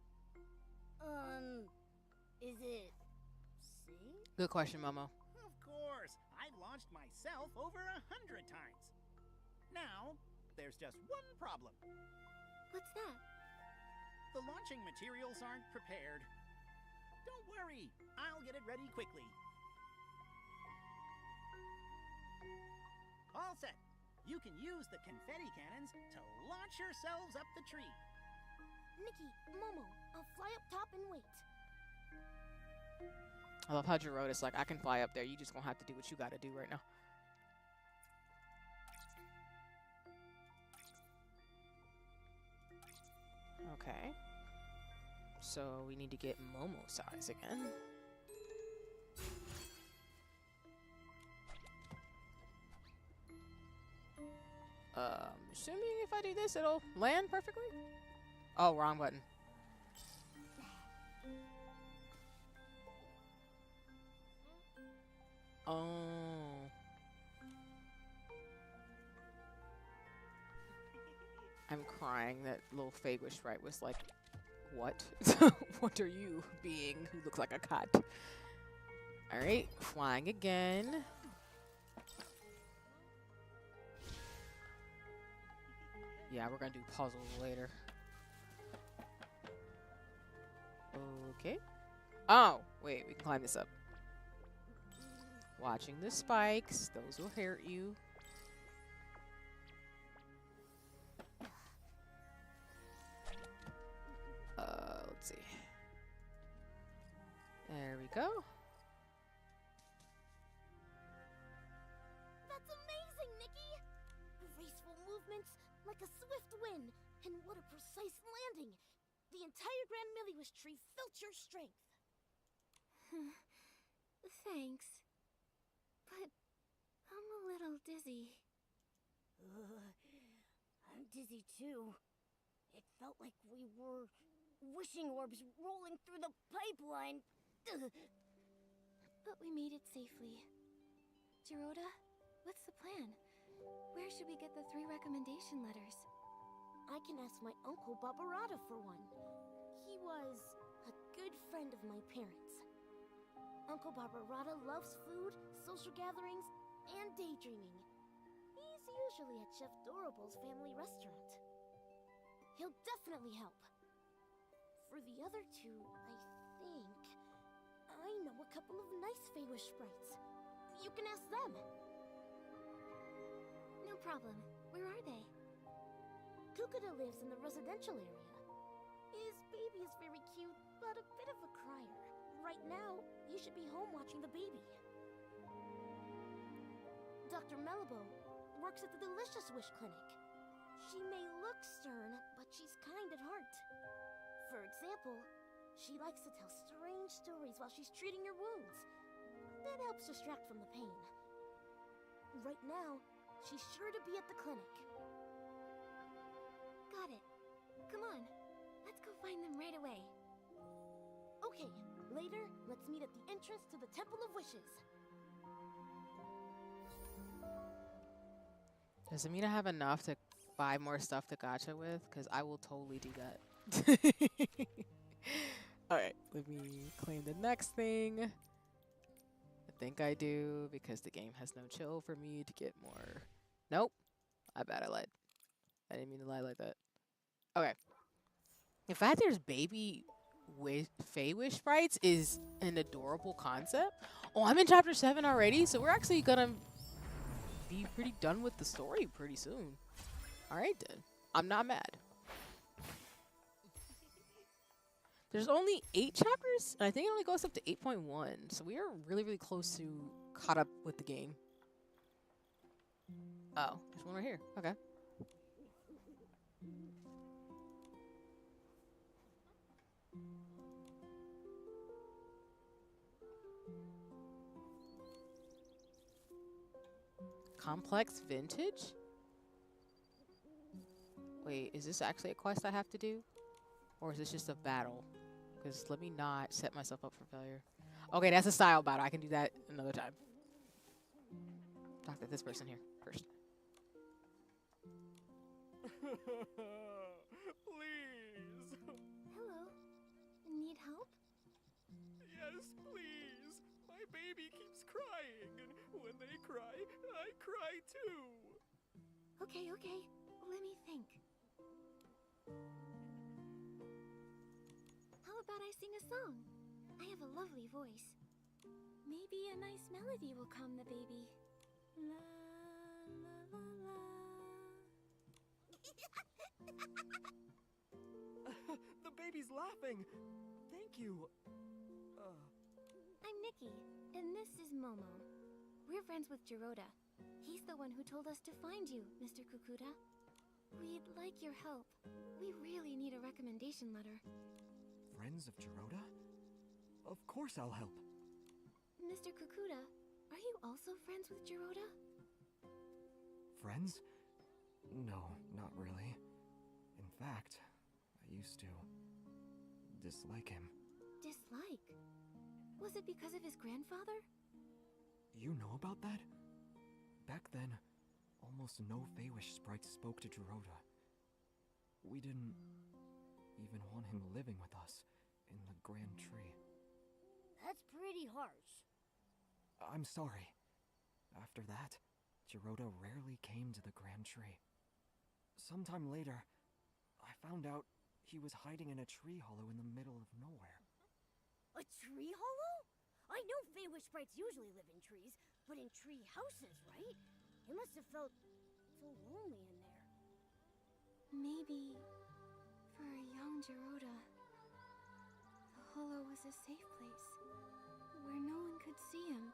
Is it safe? Good question, Momo. Of course, I've launched myself over 100 times. Now, there's just one problem. What's that? The launching materials aren't prepared. Don't worry, I'll get it ready quickly. All set. You can use the confetti cannons to launch yourselves up the tree. Nikki, Momo, I'll fly up top and wait. I love how Jiroda's like, I can fly up there. You just gonna have to do what you gotta do right now. Okay. So we need to get Momo size again. Assuming if I do this, it'll land perfectly? Oh, wrong button. Oh. I'm crying. That little Feywish sprite was like, what? What are you being who looks like a cat? Alright, flying again. Yeah, we're gonna do puzzles later. Okay. Oh, wait, we can climb this up. Watching the spikes, those will hurt you. Let's see. There we go. That's amazing, Nikki! Graceful movements, like a swift wind, and what a precise landing! The entire Grand Milliwish tree felt your strength. Thanks. But I'm a little dizzy. I'm dizzy too. It felt like we were wishing orbs rolling through the pipeline. But we made it safely. Jiroda, what's the plan? Where should we get the 3 recommendation letters? I can ask my uncle Barbarata for one. He was a good friend of my parents. Uncle Barbarata loves food, social gatherings, and daydreaming. He's usually at Chef Dorable's family restaurant. He'll definitely help. For the other 2, I know a couple of nice Feywish sprites. You can ask them. No problem. Where are they? Kukuda lives in the residential area. His baby is very cute, but a bit of a crier. Right now, you should be home watching the baby. Dr. Malibu works at the Delicious Wish Clinic. She may look stern, but she's kind at heart. For example, she likes to tell strange stories while she's treating your wounds. That helps distract from the pain. Right now, she's sure to be at the clinic. find them right away. Okay, later, let's meet at the entrance to the Temple of Wishes. Does it mean I have enough to buy more stuff to gacha with? Because I will totally do that. Alright, let me claim the next thing. I think I do, because the game has no chill for me to get more. Nope. I bet I lied. I didn't mean to lie like that. Okay. The fact there's baby Fey-Wish sprites is an adorable concept. Oh, I'm in chapter 7 already, so we're actually gonna be pretty done with the story pretty soon. Alright then. I'm not mad. There's only 8 chapters, and I think it only goes up to 8.1, so we are really, really close to caught up with the game. Oh, there's one right here. Okay. Complex vintage? Wait, is this actually a quest I have to do? Or is this just a battle? Because let me not set myself up for failure. Okay, that's a style battle. I can do that another time. Talk to this person here first. Please. Hello. Need help? Yes, please. My baby keeps crying, and when they cry, I cry too. Okay. Let me think. How about I sing a song? I have a lovely voice. Maybe a nice melody will calm the baby. La la la la. The baby's laughing. Thank you. I'm Nikki, and this is Momo. We're friends with Jiroda. He's the one who told us to find you, Mr. Kukuda. We'd like your help. We really need a recommendation letter. Friends of Jiroda? Of course I'll help. Mr. Kukuda, are you also friends with Jiroda? Friends? No, not really. In fact, I used to dislike him. Dislike? Was it because of his grandfather? You know about that? Back then, almost no Fey-Wish sprites spoke to Jiroda. We didn't even want him living with us in the Grand Tree. That's pretty harsh. I'm sorry. After that, Jiroda rarely came to the Grand Tree. Sometime later, I found out he was hiding in a tree hollow in the middle of nowhere. A tree hollow? I know Fey-Wish sprites usually live in trees, but in tree houses, right? It must have felt so lonely in there. Maybe for a young Jiroda, the hollow was a safe place where no one could see him,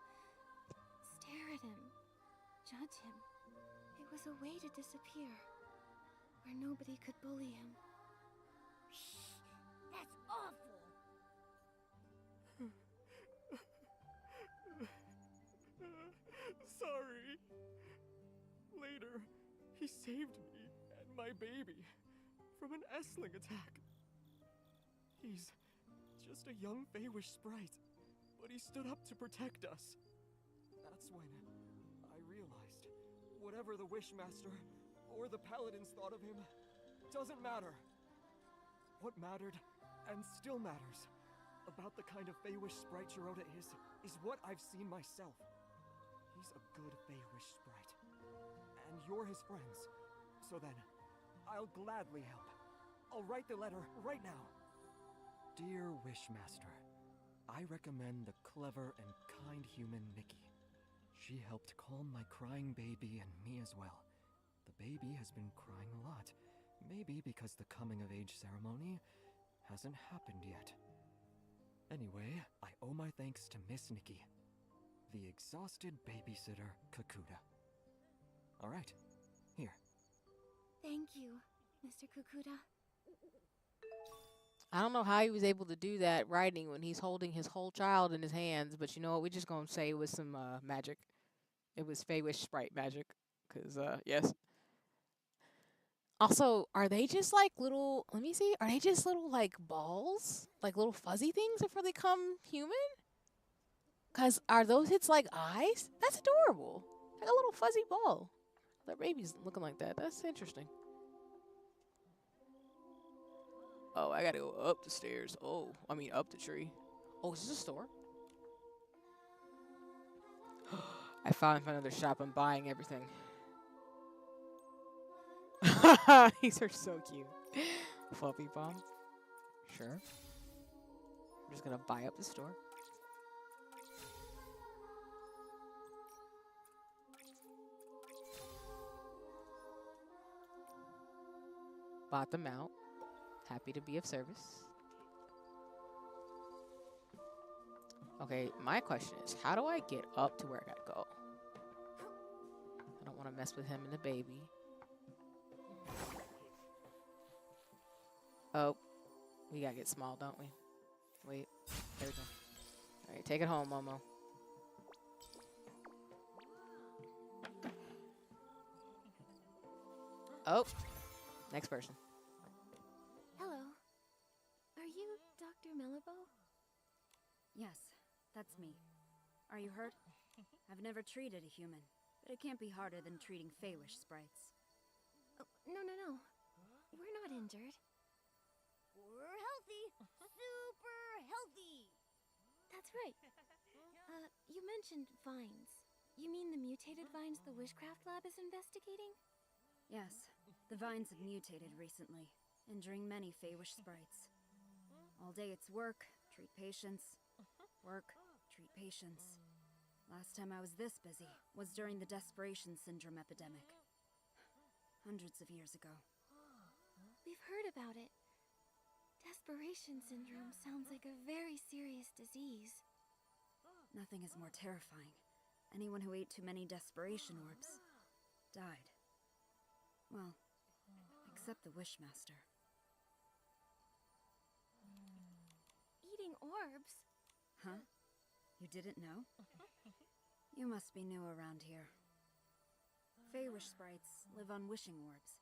stare at him, judge him. It was a way to disappear, where nobody could bully him. That's awful! Sorry. Later, he saved me and my baby from an S-ling attack. He's just a young Fey-Wish sprite, but he stood up to protect us. That's when I realized whatever the Wishmaster or the Paladins thought of him doesn't matter. What mattered, and still matters, about the kind of Fey-Wish sprite Jiroda is what I've seen myself. He's a good Fey-Wish sprite. And you're his friends. So then, I'll gladly help. I'll write the letter right now. Dear Wishmaster, I recommend the clever and kind human Nikki. She helped calm my crying baby and me as well. The baby has been crying a lot, maybe because the coming-of-age ceremony hasn't happened yet. Anyway, I owe my thanks to Miss Nikki, the exhausted babysitter Kukuda. Alright, here. Thank you, Mr. Kukuda. I don't know how he was able to do that writing when he's holding his whole child in his hands, but you know what? We're just gonna say it was some magic. It was Fey-Wish sprite magic, cause yes. Also, are they just like little, let me see, are they just little like balls? Like little fuzzy things before they come human? Cause are those its like eyes? That's adorable. Like a little fuzzy ball. Their baby's looking like that. That's interesting. Oh, I gotta go up the stairs. Oh, I mean up the tree. Oh, is this a store? I found another shop. I'm buying everything. These are so cute. Fluffy bomb. Sure. I'm just gonna buy up the store. Bought them out. Happy to be of service. Okay, my question is, how do I get up to where I gotta go? I don't want to mess with him and the baby. Oh, we gotta get small, don't we? Wait, there we go. All right, take it home, Momo. Oh, next person. Hello. Are you Dr. Mellibo? Yes, that's me. Are you hurt? I've never treated a human, but it can't be harder than treating Feywish sprites. Oh, no. We're not injured. We're healthy. Super healthy. That's right. You mentioned vines. You mean the mutated vines the Wishcraft Lab is investigating? Yes, the vines have mutated recently, injuring many Feywish sprites. All day it's work, treat patients. Work, treat patients. Last time I was this busy was during the Desperation Syndrome epidemic. Hundreds of years ago. We've heard about it. Desperation syndrome sounds like a very serious disease. Nothing is more terrifying. Anyone who ate too many desperation orbs died. Well, except the Wishmaster. Eating orbs? Huh? You didn't know? You must be new around here. Feywish sprites live on wishing orbs.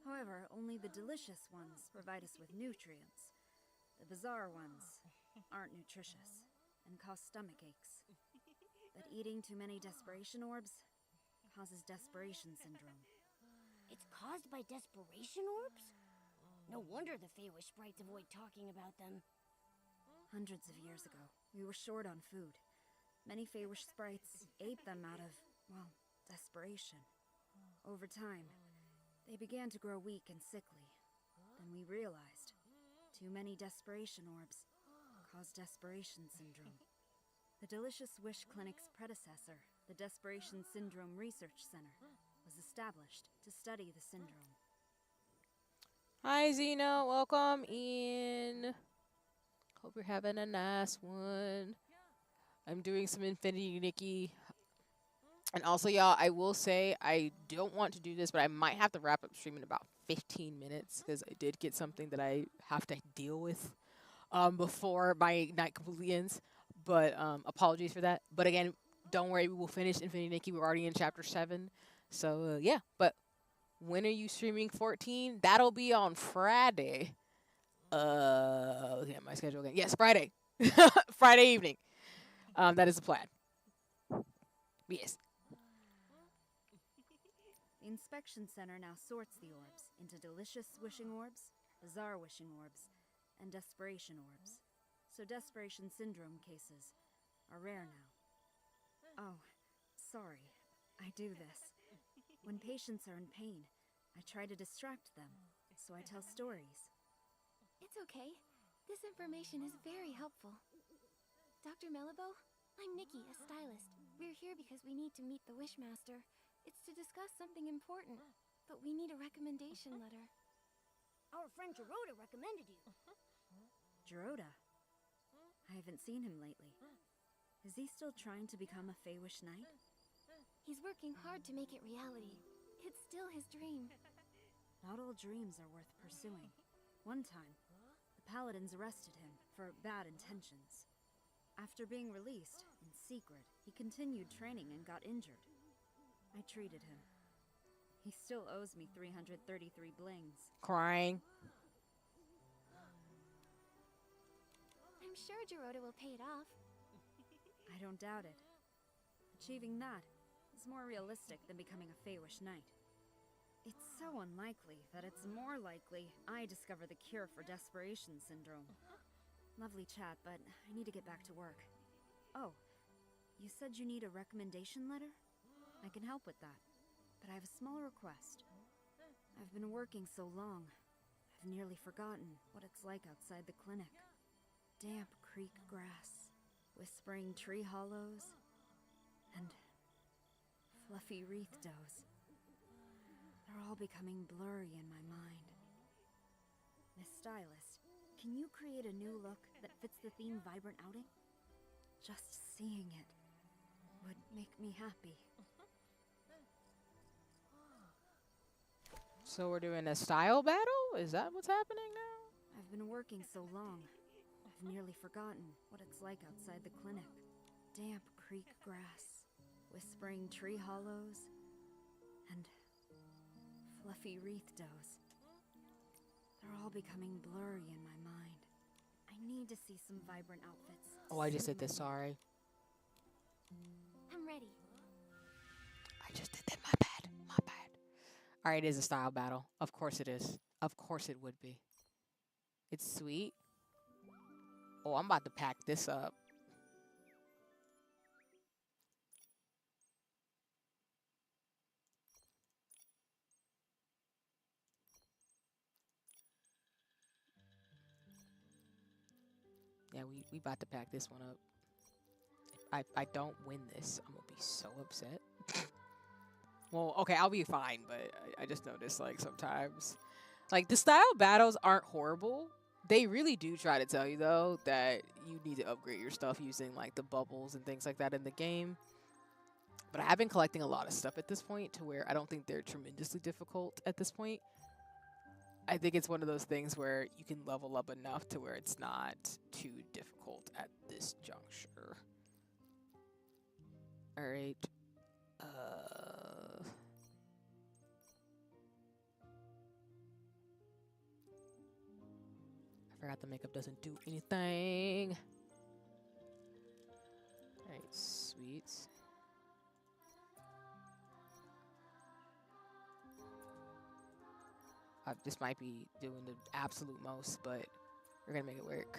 However, only the delicious ones provide us with nutrients. The bizarre ones aren't nutritious and cause stomach aches. But eating too many desperation orbs causes desperation syndrome. It's caused by desperation orbs? No wonder the Feywish sprites avoid talking about them. Hundreds of years ago, we were short on food. Many Feywish sprites ate them out of, well, desperation. Over time, they began to grow weak and sickly. Then we realized too many desperation orbs cause desperation syndrome. The Delicious Wish Clinic's predecessor, the Desperation Syndrome Research Center, was established to study the syndrome. Hi, Xena. Welcome in. Hope you're having a nice one. I'm doing some Infinity Nikki. And also, y'all, I will say I don't want to do this, but I might have to wrap up stream in about 15 minutes because I did get something that I have to deal with before my night completely ends. But apologies for that. But again, don't worry, we will finish Infinity Nikki. We're already in chapter 7. So, yeah. But when are you streaming 14? That'll be on Friday. Looking at my schedule again. Yes, Friday. Friday evening. That is the plan. Yes. The inspection center now sorts the orbs into delicious wishing orbs, bizarre wishing orbs, and desperation orbs. So desperation syndrome cases are rare now. Oh, sorry. I do this. When patients are in pain, I try to distract them, so I tell stories. It's okay. This information is very helpful. Dr. Mellibo, I'm Nikki, a stylist. We're here because we need to meet the Wishmaster. It's to discuss something important, but we need a recommendation letter. Our friend Geroda recommended you. Geroda? I haven't seen him lately. Is he still trying to become a Feywish knight? He's working hard to make it reality. It's still his dream. Not all dreams are worth pursuing. One time, the Paladins arrested him for bad intentions. After being released, in secret, he continued training and got injured. I treated him. He still owes me 333 blings. Crying. I'm sure Gerudo will pay it off. I don't doubt it. Achieving that is more realistic than becoming a Feywish knight. It's so unlikely that it's more likely I discover the cure for desperation syndrome. Lovely chat, but I need to get back to work. Oh, you said you need a recommendation letter? I can help with that, but I have a small request. I've been working so long, I've nearly forgotten what it's like outside the clinic. Damp creek grass, whispering tree hollows, and fluffy wreath doughs. They're all becoming blurry in my mind. Miss Stylist, can you create a new look that fits the theme Vibrant Outing? Just seeing it would make me happy. So we're doing a style battle? Is that what's happening now? I've been working so long, I've nearly forgotten what it's like outside the clinic. Damp creek grass, whispering tree hollows, and fluffy wreath doughs. They're all becoming blurry in my mind. I need to see some vibrant outfits. Oh, I just did this, sorry. I'm ready. I just did that, my bad, my bad. Alright, it is a style battle. Of course it is. Of course it would be. It's sweet. Oh, I'm about to pack this up. Yeah, we about to pack this one up. If I don't win this, I'm gonna be so upset. Well, okay, I'll be fine, but I just noticed, like, sometimes, like, the style battles aren't horrible. They really do try to tell you, though, that you need to upgrade your stuff using, like, the bubbles and things like that in the game. But I have been collecting a lot of stuff at this point to where I don't think they're tremendously difficult at this point. I think it's one of those things where you can level up enough to where it's not too difficult at this juncture. Alright. I forgot the makeup doesn't do anything. Alright, sweet. This might be doing the absolute most, but we're gonna make it work.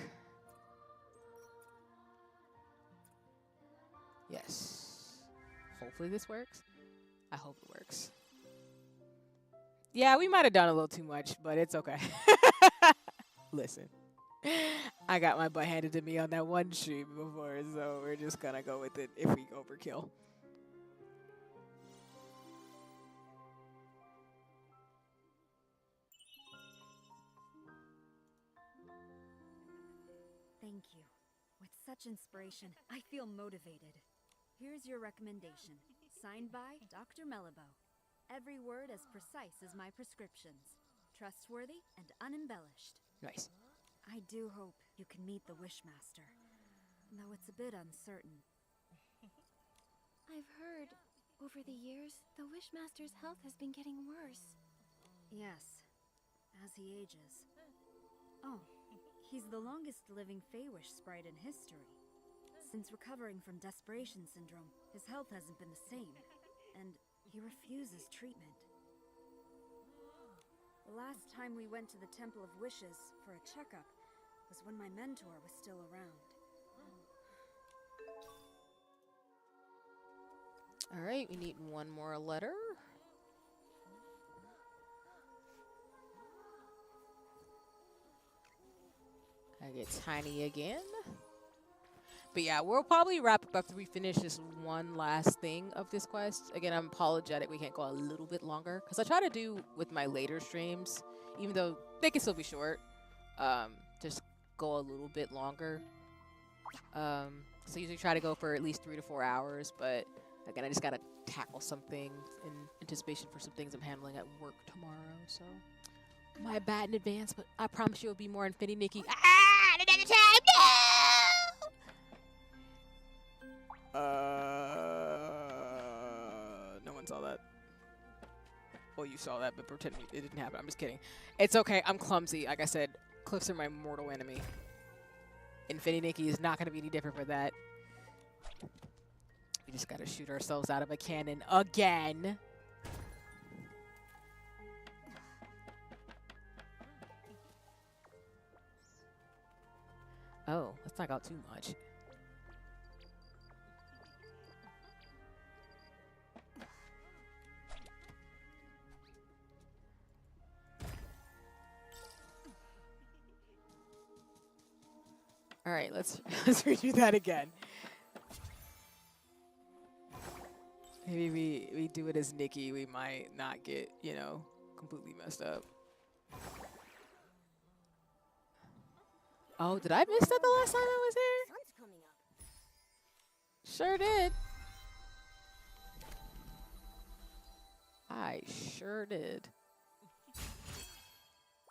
Yes. Hopefully this works. I hope it works. Yeah, we might have done a little too much, but it's okay. Listen, I got my butt handed to me on that one stream before, so we're just gonna go with it if we overkill. Thank you. With such inspiration, I feel motivated. Here's your recommendation. Signed by Dr. Mellibo. Every word as precise as my prescriptions. Trustworthy and unembellished. Nice. I do hope you can meet the Wishmaster, though it's a bit uncertain. I've heard, over the years, the Wishmaster's health has been getting worse. Yes, as he ages. Oh, he's the longest living Feywish sprite in history. Since recovering from desperation syndrome, his health hasn't been the same, and he refuses treatment. The last time we went to the Temple of Wishes for a checkup was when my mentor was still around. Alright, we need one more letter. I get tiny again. But yeah, we'll probably wrap up after we finish this one last thing of this quest. Again, I'm apologetic we can't go a little bit longer, because I try to do with my later streams, even though they can still be short, just go a little bit longer. So I usually try to go for at least 3 to 4 hours, but again, I just gotta tackle something in anticipation for some things I'm handling at work tomorrow, so my bad in advance, but I promise you it'll be more Infinity Nikki. Another time, no! No one saw that. Well, you saw that, but pretend it didn't happen. I'm just kidding. It's okay. I'm clumsy. Like I said, cliffs are my mortal enemy. Infinity Nikki is not going to be any different for that. We just got to shoot ourselves out of a cannon again. Oh, let's not go too much. All right, let's redo that again. Maybe we do it as Nikki. We might not get, you know, completely messed up. Oh, did I miss that the last time I was here? Sun's coming up. Sure did. I sure did.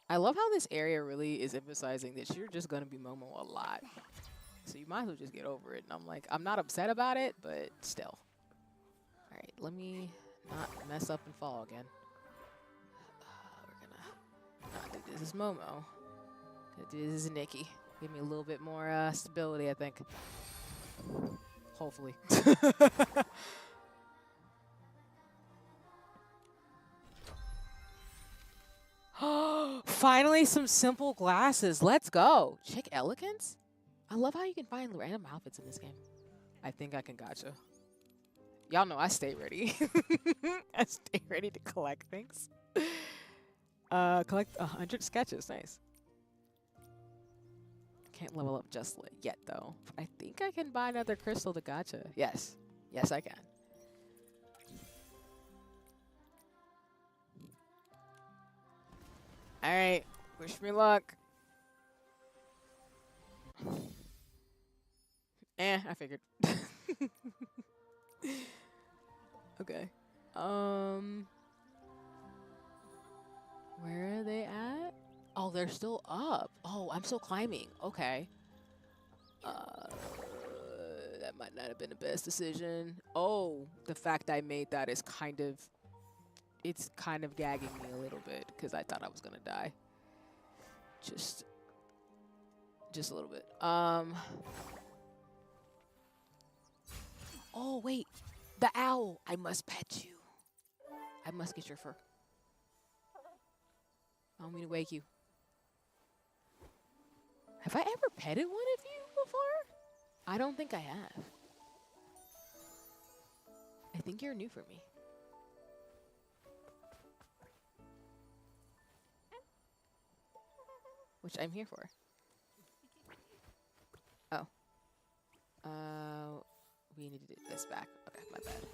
I love how this area really is emphasizing that you're just going to be Momo a lot. So you might as well just get over it. And I'm like, I'm not upset about it, but still. All right, let me not mess up and fall again. We're going to not do this as Momo. Gonna do this as Nikki. Give me a little bit more stability, I think. Hopefully. Finally, some simple glasses. Let's go. Chick elegance? I love how you can find random outfits in this game. I think I can gotcha. Y'all know I stay ready. I stay ready to collect things. Collect 100 sketches. Nice. Can't level up just yet, though. I think I can buy another crystal to gotcha. Yes. Yes, I can. All right. Wish me luck. I figured. Okay. Where are they at? Oh, they're still up. Oh, I'm still climbing. Okay. That might not have been the best decision. Oh, the fact I made that is kind of... It's kind of gagging me a little bit because I thought I was gonna die. Just a little bit. Oh wait, the owl. I must pet you. I must get your fur. I don't mean to wake you. Have I ever petted one of you before? I don't think I have. I think you're new for me. Which I'm here for. Oh. We need to do this back. Okay, my bad.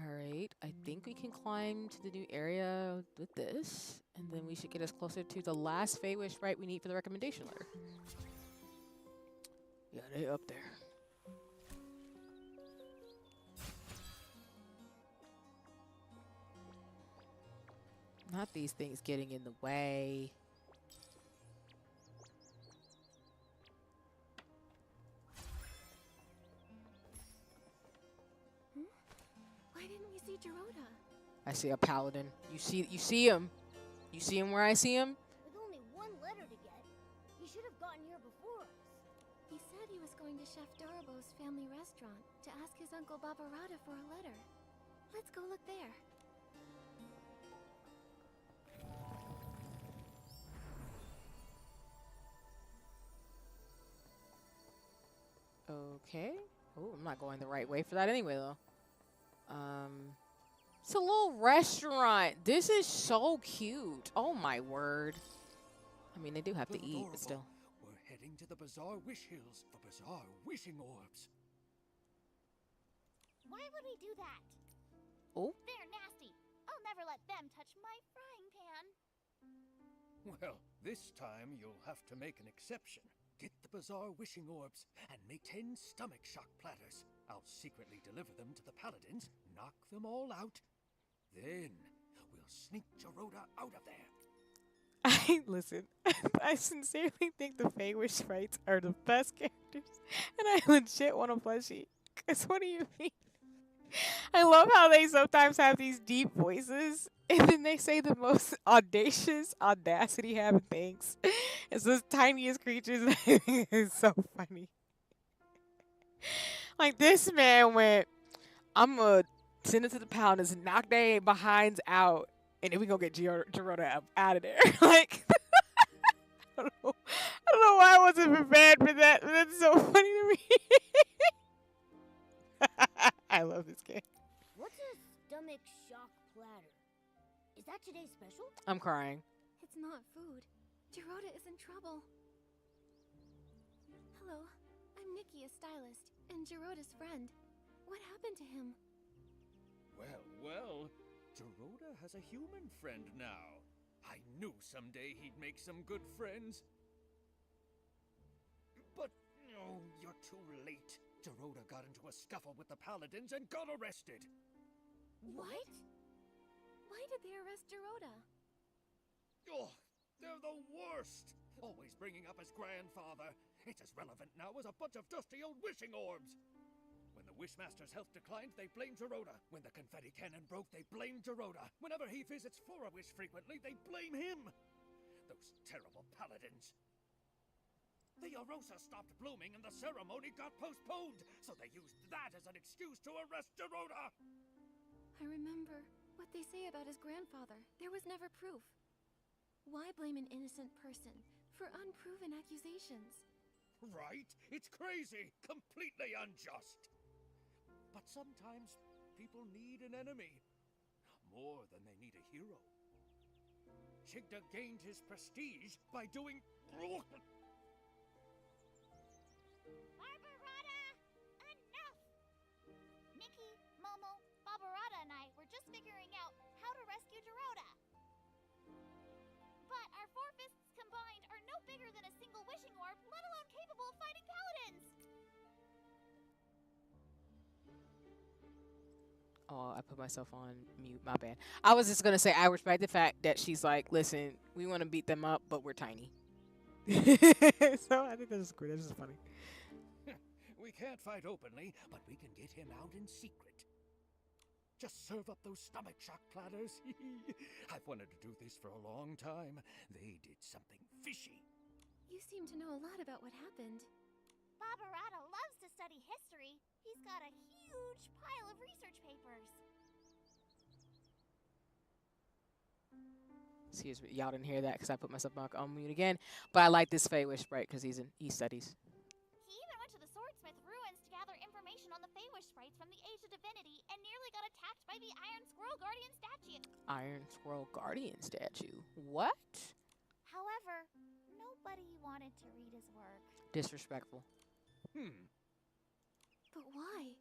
Alright, I think we can climb to the new area with this. And then we should get us closer to the last Fey Wish sprite we need for the recommendation letter. Yeah, they up there. Not these things getting in the way. Why didn't we see Gerota? I see a paladin. You see him. You see him where I see him? With only one letter to get, he should have gotten here before us. He said he was going to Chef Dorobo's family restaurant to ask his uncle Babarada for a letter. Let's go look there. Okay. Oh, I'm not going the right way for that anyway, though. It's a little restaurant. This is so cute. Oh, my word. I mean, they do have to eat, but still. We're heading to the Bazaar Wish Hills for Bazaar Wishing Orbs. Why would we do that? Oh. They're nasty. I'll never let them touch my frying pan. Well, this time you'll have to make an exception. Get the Bazaar Wishing Orbs and make 10 stomach shock platters. I'll secretly deliver them to the paladins, knock them all out. Then we'll sneak Gerota out of there. Listen, I sincerely think the Fey Wish sprites are the best characters, and I legit want a plushie. Cause what do you mean? I love how they sometimes have these deep voices and then they say the most audacious, audacity having things. It's the tiniest creatures. It's so funny. Like this man went, I'm gonna send it to the pounders, knock their behinds out, and then we gonna get Gerona out of there. Like I don't know why I wasn't prepared for that, but that's so funny to me. I love this game. What's a stomach shock platter? Is that today's special? I'm crying. It's not food. Gerota is in trouble. Hello, I'm Nikki, a stylist, and Gerota's friend. What happened to him? Well, well, Gerota has a human friend now. I knew someday he'd make some good friends. But, no, you're too late. Gerota got into a scuffle with the Paladins and got arrested. What? Why did they arrest Gerota? Oh, they're the worst! Always bringing up his grandfather. It's as relevant now as a bunch of dusty old wishing orbs. When the Wishmaster's health declined, they blamed Gerota. When the confetti cannon broke, they blamed Gerota. Whenever he visits Flora-Wish frequently, they blame him. Those terrible Paladins. The Arosa stopped blooming and the ceremony got postponed, so they used that as an excuse to arrest Gerota. I remember what they say about his grandfather. There was never proof. Why blame an innocent person for unproven accusations? Right? It's crazy. Completely unjust. But sometimes people need an enemy. More than they need a hero. Chigda gained his prestige by doing... Barbarata! Enough! Nikki, Momo, Barbarata and I were just figuring out how to rescue Gerota. But our four fists combined are no bigger than a single wishing orb, let alone capable of fighting paladins! Oh, I put myself on mute. My bad. I was just gonna say I respect the fact that she's like, listen, we want to beat them up, but we're tiny. So I think this is great. This is funny. We can't fight openly, but we can get him out in secret. Just serve up those stomach shock platters. I've wanted to do this for a long time. They did something fishy. You seem to know a lot about what happened. Barbarata loves to study history. He's got a huge pile of research papers. Excuse me, y'all didn't hear that because I put myself back on mute again. But I like this Feywish sprite because he studies. He even went to the Swordsmith ruins to gather information on the Feywish sprites from the Age of Divinity and nearly got attacked by the Iron Squirrel Guardian statue. Iron Squirrel Guardian statue. What? However, nobody wanted to read his work. Disrespectful. But why?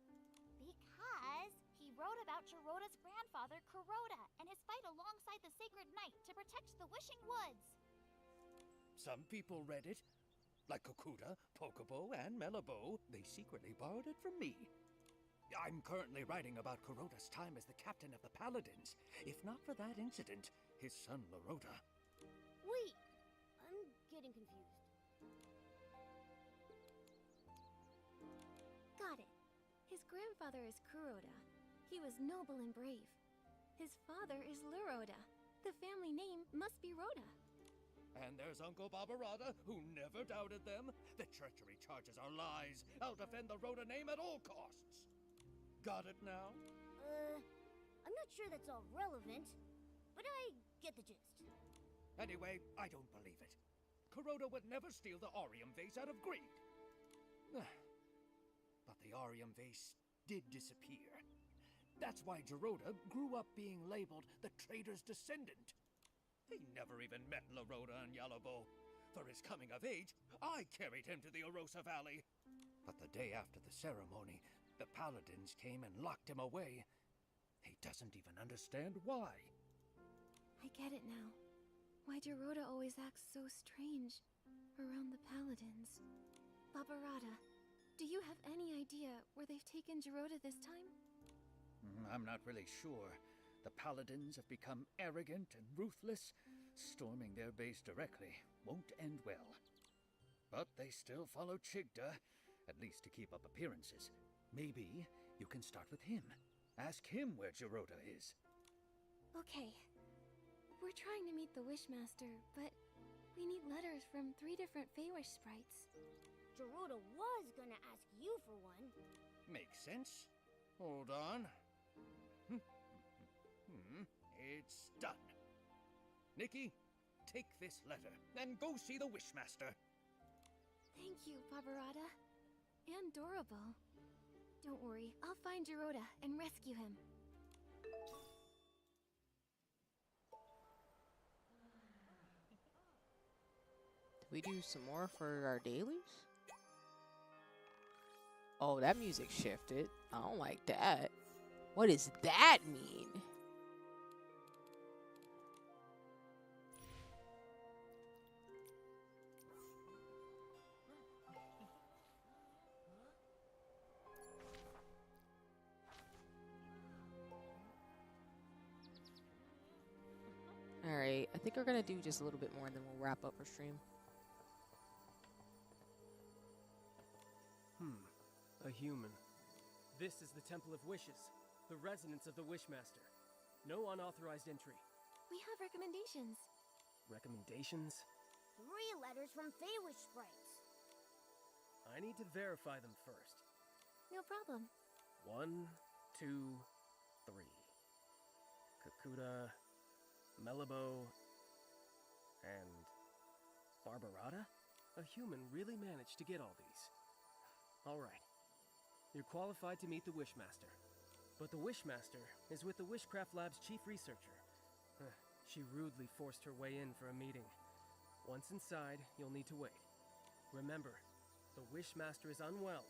Because he wrote about Gerota's grandfather, Kuroda, and his fight alongside the Sacred Knight to protect the Wishing Woods. Some people read it. Like Kokuda, Pokobo, and Melabo, they secretly borrowed it from me. I'm currently writing about Kuroda's time as the captain of the Paladins. If not for that incident, his son Larota... Wait, I'm getting confused. Got it. His grandfather is Kuroda. He was noble and brave. His father is Luroda. The family name must be Rhoda. And there's Uncle Barbarata, who never doubted them. The treachery charges are lies. I'll defend the Rhoda name at all costs. Got it now? I'm not sure that's all relevant, but I get the gist. Anyway, I don't believe it. Kuroda would never steal the Arium vase out of greed. But the Arium vase did disappear. That's why Gerota grew up being labeled the traitor's descendant. He never even met Larota and Yalobo. For his coming of age, I carried him to the Arosa Valley. But the day after the ceremony, the Paladins came and locked him away. He doesn't even understand why. I get it now. Why Gerota always acts so strange around the Paladins. Barbarata, do you have any idea where they've taken Gerota this time? I'm not really sure. The Paladins have become arrogant and ruthless. Storming their base directly won't end well. But they still follow Chigda, at least to keep up appearances. Maybe you can start with him. Ask him where Jiroda is. Okay. We're trying to meet the Wishmaster, but we need letters from 3 different Feywish sprites. Jiroda was gonna ask you for one. Makes sense. Hold on. It's done. Nikki, take this letter and go see the Wishmaster. Thank you, Barbarata. And Dorable. Don't worry, I'll find Jiroda and rescue him. Do we do some more for our dailies? Oh, that music shifted. I don't like that. What does that mean? Alright, I think we're gonna do just a little bit more and then we'll wrap up our stream. A human. This is the Temple of Wishes, the residence of the Wishmaster. No unauthorized entry. We have recommendations. Recommendations? 3 letters from Feywish sprites. I need to verify them first. No problem. 1, 2, 3. Kakuta, Melabo, and Barbarata? A human really managed to get all these. Alright. You're qualified to meet the Wishmaster. But the Wishmaster is with the Wishcraft Lab's chief researcher. She rudely forced her way in for a meeting. Once inside, you'll need to wait. Remember, the Wishmaster is unwell,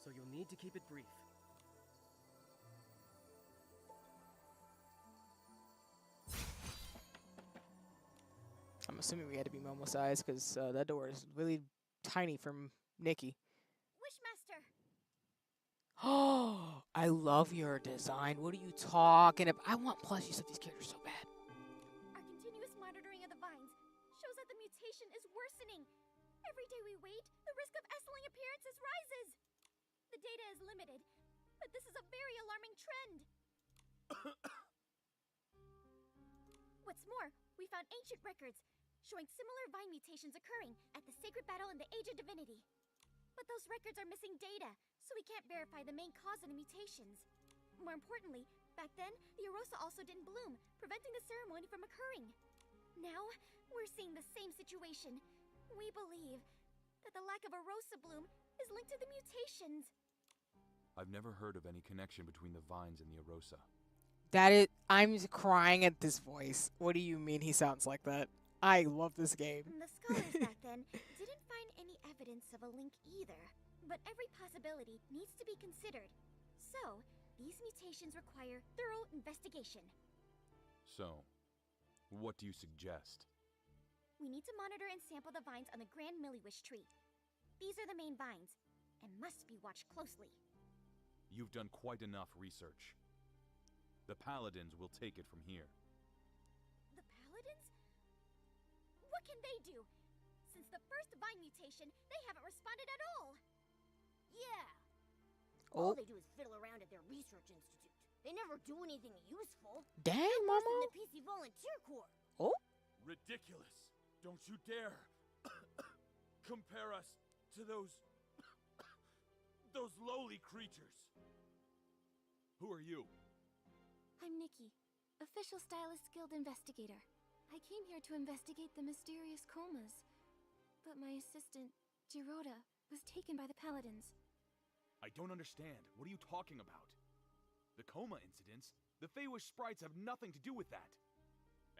so you'll need to keep it brief. I'm assuming we had to be Momo size because that door is really tiny from Nikki. Wishmaster! Oh, I love your design. What are you talking about? I want plushies of these characters so bad. Our continuous monitoring of the vines shows that the mutation is worsening. Every day we wait, the risk of S-ling appearances rises. The data is limited, but this is a very alarming trend. What's more, we found ancient records showing similar vine mutations occurring at the sacred battle in the Age of Divinity. But those records are missing data, so we can't verify the main cause of the mutations. More importantly, back then, the Arosa also didn't bloom, preventing the ceremony from occurring. Now, we're seeing the same situation. We believe that the lack of Arosa bloom is linked to the mutations. I've never heard of any connection between the vines and the Arosa. I'm crying at this voice. What do you mean he sounds like that? I love this game. The scholars back then didn't find any evidence of a link either, but every possibility needs to be considered. So, these mutations require thorough investigation. So, what do you suggest? We need to monitor and sample the vines on the Grand Milliwish tree. These are the main vines, and must be watched closely. You've done quite enough research. The Paladins will take it from here. The Paladins? What can they do? Since the first vine mutation, they haven't responded at all. Yeah. Oh. All they do is fiddle around at their research institute. They never do anything useful. Dang, Worse than Mama. the PC Volunteer Corps. Oh. Ridiculous! Don't you dare compare us to those lowly creatures. Who are you? I'm Nikki, Official Stylist Guild Investigator. I came here to investigate the mysterious comas. But my assistant, Jiroda, was taken by the Paladins. I don't understand. What are you talking about? The coma incidents? The Feywish sprites have nothing to do with that.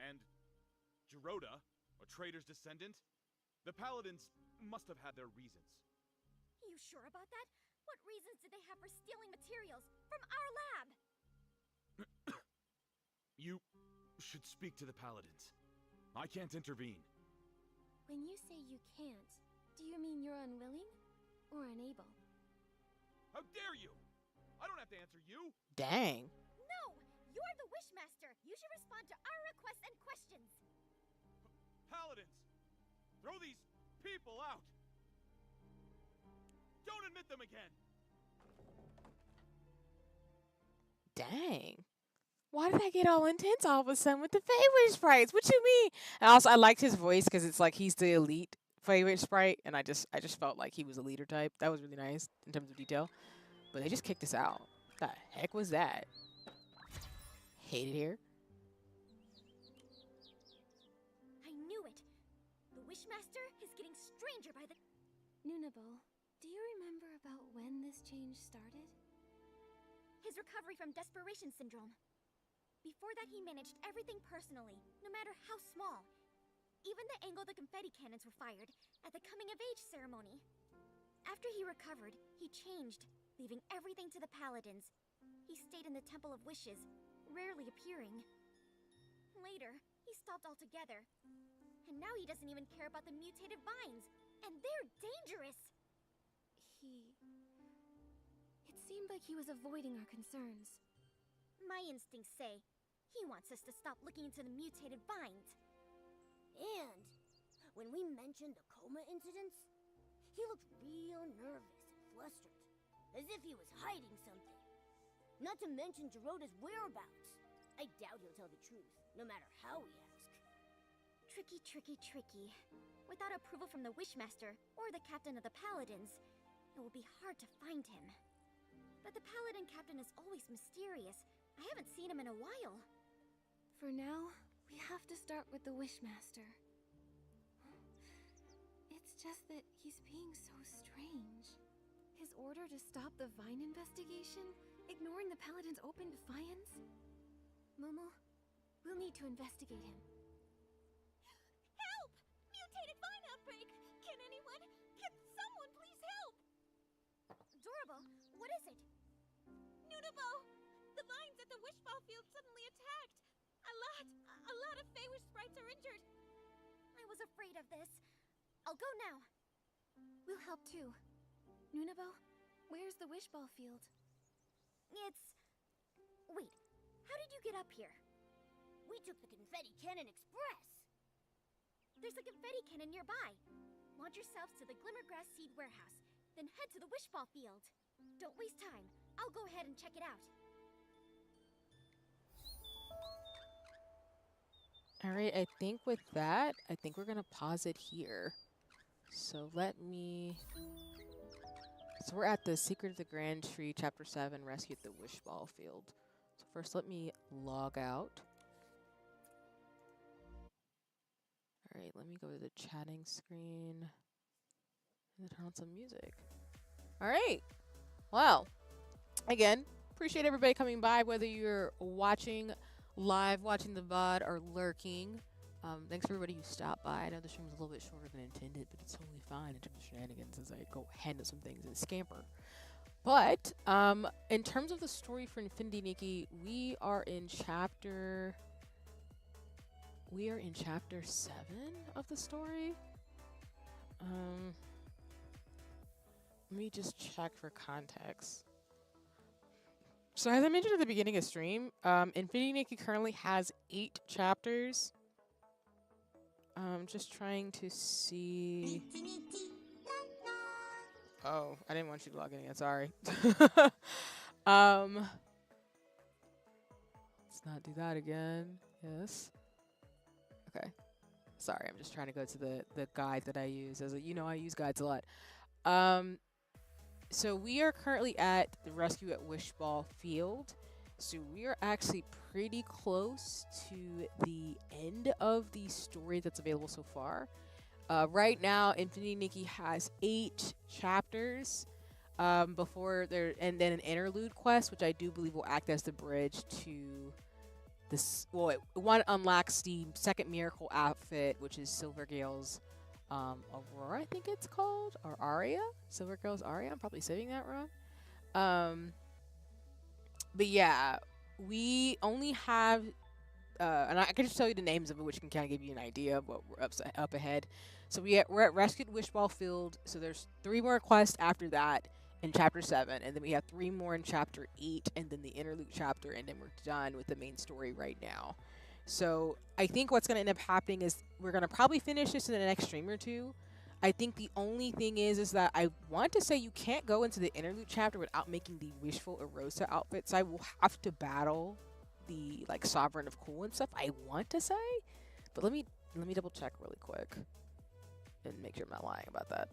And Jiroda, a traitor's descendant? The Paladins must have had their reasons. You sure about that? What reasons did they have for stealing materials from our lab? You should speak to the Paladins. I can't intervene. When you say you can't, do you mean you're unwilling or unable? How dare you! I don't have to answer you! Dang. No! You're the Wishmaster! You should respond to our requests and questions! Paladins! Throw these people out! Don't admit them again! dang. Why did I get all intense all of a sudden with the favorite sprites? What you mean? And also, I liked his voice because it's like he's the elite favorite sprite, and I just felt like he was a leader type. That was really nice in terms of detail. But they just kicked us out. The heck was that? Hate it here. I knew it. The Wishmaster is getting stranger by the... Nunabo, do you remember about when this change started? His recovery from desperation syndrome. Before that, he managed everything personally, no matter how small. Even the angle the confetti cannons were fired at the coming-of-age ceremony. After he recovered, he changed, leaving everything to the Paladins. He stayed in the Temple of Wishes, rarely appearing. Later, he stopped altogether. And now he doesn't even care about the mutated vines, and they're dangerous! It seemed like he was avoiding our concerns. My instincts say he wants us to stop looking into the mutated vines. And when we mentioned the coma incidents, he looked real nervous and flustered, as if he was hiding something. Not to mention Geroda's whereabouts. I doubt he'll tell the truth, no matter how we ask. Tricky, tricky, tricky. Without approval from the Wishmaster or the captain of the Paladins, it will be hard to find him. But the Paladin captain is always mysterious. I haven't seen him in a while. For now, we have to start with the Wishmaster. It's just that he's being so strange. His order to stop the Vine investigation, ignoring the Paladin's open defiance? Momo, we'll need to investigate him. Help! Mutated vine outbreak! Can someone please help? Dorabo, what is it? Nunabo! The vines at the Wishball Field suddenly attacked! A lot of Feywish sprites are injured! I was afraid of this. I'll go now. We'll help too. Nunabo, where's the Wishball Field? Wait, how did you get up here? We took the Confetti Cannon Express! There's a confetti cannon nearby. Launch yourselves to the Glimmergrass Seed Warehouse, then head to the Wishball Field. Don't waste time. I'll go ahead and check it out. Alright, I think with that, we're gonna pause it here. So So we're at the Secret of the Grand Tree, Chapter 7, Rescue at the Wishball Field. So first let me log out. Alright, let me go to the chatting screen. And turn on some music. Alright. Well, again, appreciate everybody coming by, whether you're watching live, watching the VOD, or lurking. Thanks for everybody who stopped by. I know the stream was a little bit shorter than intended, but it's totally fine in terms of shenanigans as I go handle some things and scamper. But in terms of the story for Infinity Nikki, we are in chapter 7 of the story. Let me just check for context. So as I mentioned at the beginning of stream, Infinity Nikki currently has 8 chapters. Just trying to see. Oh, I didn't want you to log in again. Sorry. Let's not do that again. Yes. Okay. Sorry, I'm just trying to go to the guide that I use. As you know, I use guides a lot. So we are currently at the Rescue at Wishball Field. So we are actually pretty close to the end of the story that's available so far. Right now, Infinity Nikki has 8 chapters before there, and then an interlude quest, which I do believe will act as the bridge to this. Well, one unlocks the second miracle outfit, which is Silvergale's Aurora, I think it's called, or Aria. Silvergale's Aria. I'm probably saying that wrong. But yeah, we only have, and I can just tell you the names of it, which can kind of give you an idea of what we're up ahead. So we're at Rescued Wishball Field. So there's 3 more quests after that in Chapter 7, and then we have 3 more in Chapter 8, and then the interlude chapter, and then we're done with the main story right now. So I think what's going to end up happening is we're going to probably finish this in the next stream or 2. I think the only thing is that I want to say you can't go into the interlude chapter without making the wishful Erosa outfit. So I will have to battle the like Sovereign of Cool and stuff. I want to say, but let me double check really quick and make sure I'm not lying about that.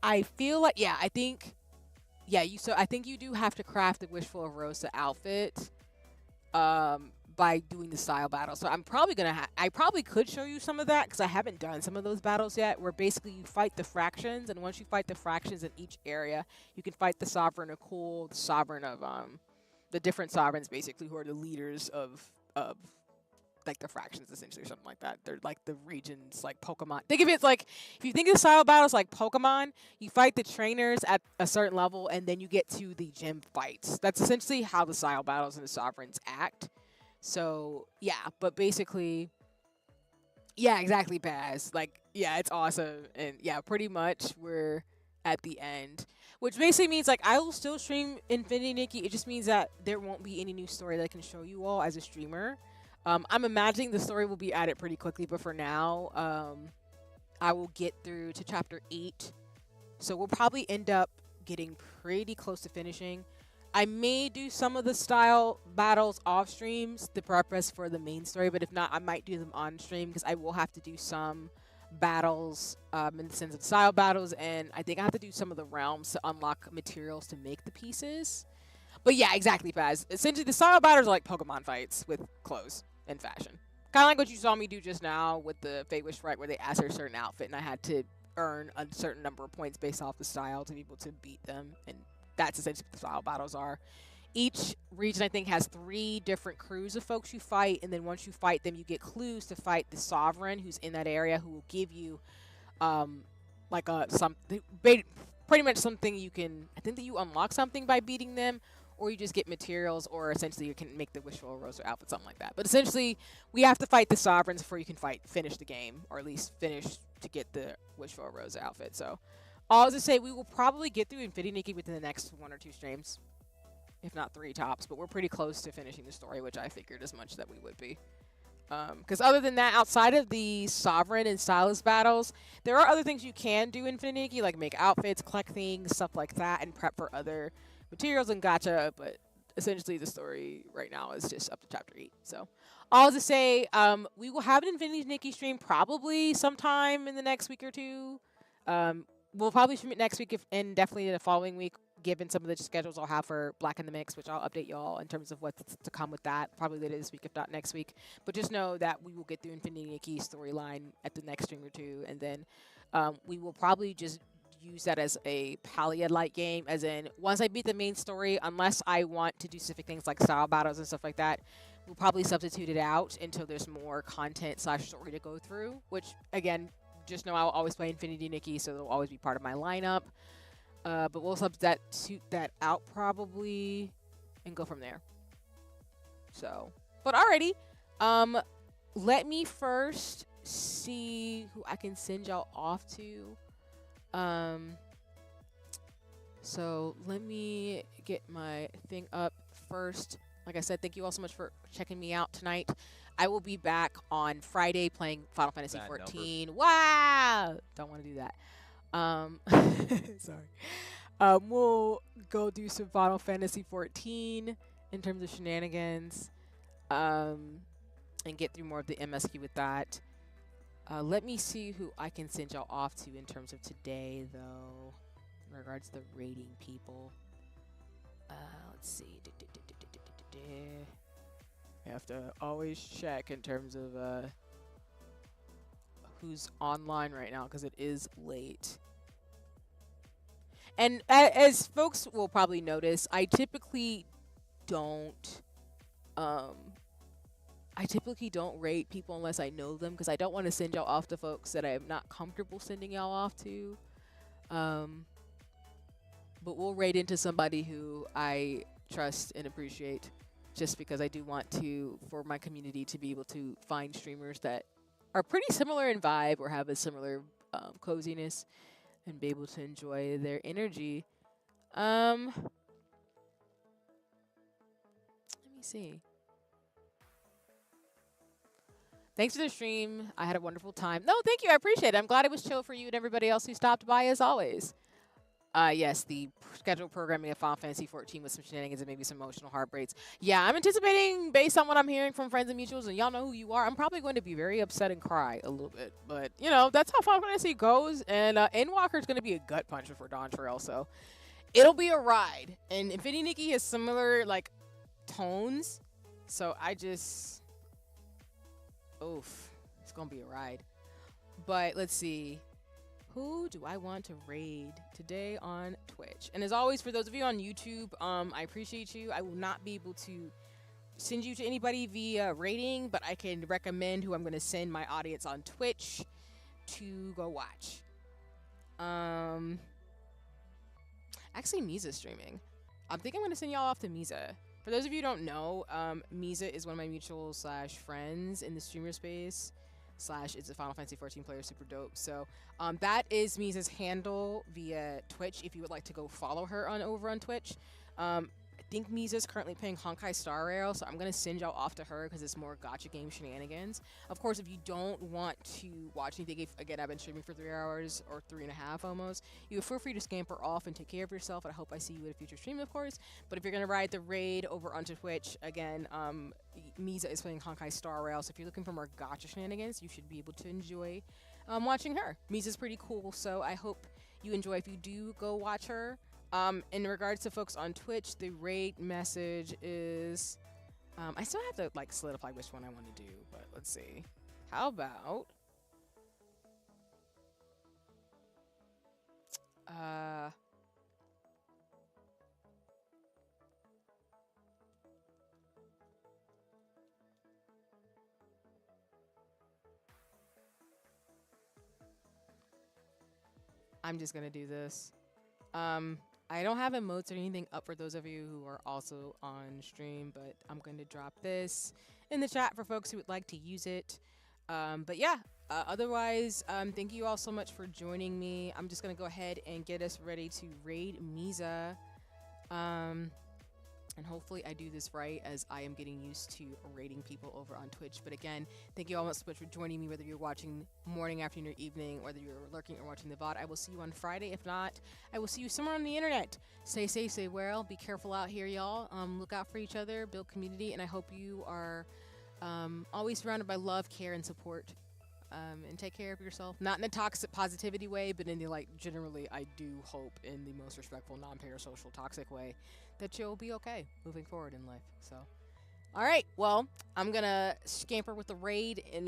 I feel like I think I think you do have to craft the wishful Erosa outfit by doing the style battle. So I'm probably gonna I probably could show you some of that because I haven't done some of those battles yet, where basically you fight the fractions, and once you fight the fractions in each area, you can fight the Sovereign of Cool, the Sovereign of the different sovereigns basically, who are the leaders of like the fractions essentially, or something like that. They're like the regions, like Pokemon. Think of it like, if you think of style battles like Pokemon, you fight the trainers at a certain level and then you get to the gym fights. That's essentially how the style battles and the sovereigns act. So but basically, exactly, Baz. Like, it's awesome. And pretty much we're at the end. Which basically means like I will still stream Infinity Nikki. It just means that there won't be any new story that I can show you all as a streamer. I'm imagining the story will be added pretty quickly, but for now, I will get through to chapter 8. So we'll probably end up getting pretty close to finishing. I may do some of the style battles off streams, the purpose for the main story, but if not, I might do them on stream because I will have to do some battles in the sense of style battles, and I think I have to do some of the realms to unlock materials to make the pieces. But exactly, Faz. Essentially, the style battles are like Pokemon fights with clothes and fashion. Kind of like what you saw me do just now with the Fate Wish Sprite, where they asked her a certain outfit, and I had to earn a certain number of points based off the style to be able to beat them, and that's essentially what the style battles are. Each region, I think, has 3 different crews of folks you fight, and then once you fight them, you get clues to fight the Sovereign who's in that area, who will give you, like pretty much something you can. I think that you unlock something by beating them, or you just get materials, or essentially you can make the Wishful Erosa outfit, something like that. But essentially, we have to fight the Sovereigns before you can finish the game, or at least finish to get the Wishful Erosa outfit. So, all to say, we will probably get through Infinity Nikki within the next 1 or 2 streams, if not 3 tops. But we're pretty close to finishing the story, which I figured as much that we would be. Because other than that, outside of the Sovereign and Stylist battles, there are other things you can do in Infinity Nikki, like make outfits, collect things, stuff like that, and prep for other materials and gacha. But essentially, the story right now is just up to chapter 8. So, all to say, we will have an Infinity Nikki stream probably sometime in the next week or 2. We'll probably stream it next week and definitely the following week, given some of the schedules I'll have for Black in the Mix, which I'll update y'all in terms of what's to come with that, probably later this week, if not next week. But just know that we will get through Infinity Nikki storyline at the next stream or 2, and then we will probably just use that as a Palia-like game, as in, once I beat the main story, unless I want to do specific things like style battles and stuff like that, we'll probably substitute it out until there's more content/story to go through, which, again, just know I'll always play Infinity Nikki, so they'll always be part of my lineup. But we'll substitute that out probably and go from there. So, but alrighty. Let me first see who I can send y'all off to. So let me get my thing up first. Like I said, thank you all so much for checking me out tonight. I will be back on Friday playing Final Fantasy XIV. Wow! Don't want to do that. Sorry. We'll go do some Final Fantasy XIV in terms of shenanigans, and get through more of the MSQ with that. Let me see who I can send y'all off to in terms of today, though, in regards to rating people. Let's see. I have to always check in terms of who's online right now, because it is late. And as folks will probably notice, I typically don't rate people unless I know them, because I don't want to send y'all off to folks that I am not comfortable sending y'all off to. But we'll rate into somebody who I trust and appreciate, just because I do want to, for my community, to be able to find streamers that are pretty similar in vibe or have a similar coziness, and be able to enjoy their energy. Let me see. Thanks for the stream. I had a wonderful time. No, thank you. I appreciate it. I'm glad it was chill for you and everybody else who stopped by as always. Yes, the scheduled programming of Final Fantasy 14 with some shenanigans and maybe some emotional heartbreaks. Yeah, I'm anticipating, based on what I'm hearing from friends and mutuals, and y'all know who you are, I'm probably going to be very upset and cry a little bit. But, you know, that's how Final Fantasy goes. And Endwalker's going to be a gut puncher for Dawn Trail, so it'll be a ride. And Infinity Nikki has similar, like, tones. So I just... Oof. It's going to be a ride. But let's see. Who do I want to raid today on Twitch? And as always, for those of you on YouTube, I appreciate you. I will not be able to send you to anybody via rating, but I can recommend who I'm going to send my audience on Twitch to go watch. Actually, Misa's streaming. I think I'm going to send y'all off to Misa. For those of you who don't know, Misa is one of my mutuals / friends in the streamer space. / it's a Final Fantasy 14 player, super dope. So that is Misa's handle via Twitch if you would like to go follow her over on Twitch. I think Misa's currently playing Honkai Star Rail, so I'm going to send y'all off to her because it's more gacha game shenanigans. Of course, if you don't want to watch anything, again, I've been streaming for 3 hours or 3.5 almost, you feel free to scamper off and take care of yourself. I hope I see you at a future stream, of course. But if you're going to ride the raid over onto Twitch, again, Misa is playing Honkai Star Rail, so if you're looking for more gacha shenanigans, you should be able to enjoy watching her. Misa's pretty cool, so I hope you enjoy if you do go watch her. In regards to folks on Twitch, the raid message is, I still have to like solidify which one I want to do, but let's see. How about, I'm just gonna do this. I don't have emotes or anything up for those of you who are also on stream, but I'm going to drop this in the chat for folks who would like to use it. But yeah, otherwise, thank you all so much for joining me. I'm just going to go ahead and get us ready to raid Misa. And hopefully I do this right as I am getting used to raiding people over on Twitch. But again, thank you all so much for joining me, whether you're watching morning, afternoon, or evening, whether you're lurking or watching the VOD. I will see you on Friday. If not, I will see you somewhere on the internet. Stay safe, stay well, be careful out here, y'all. Look out for each other, build community, and I hope you are always surrounded by love, care, and support. And take care of yourself. Not in a toxic positivity way, but in the, like, generally, I do hope in the most respectful, non-parasocial, toxic way that you'll be okay moving forward in life. So, all right. Well, I'm going to scamper with the raid and,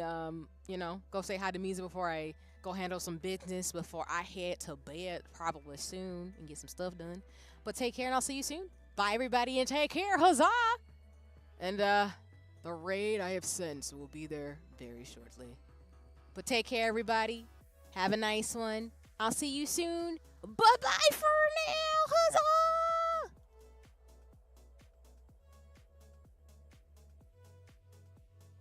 you know, go say hi to Misa before I go handle some business before I head to bed probably soon and get some stuff done. But take care and I'll see you soon. Bye, everybody, and take care. Huzzah! And, the raid I have sent will be there very shortly. But take care, everybody. Have a nice one. I'll see you soon. Bye-bye for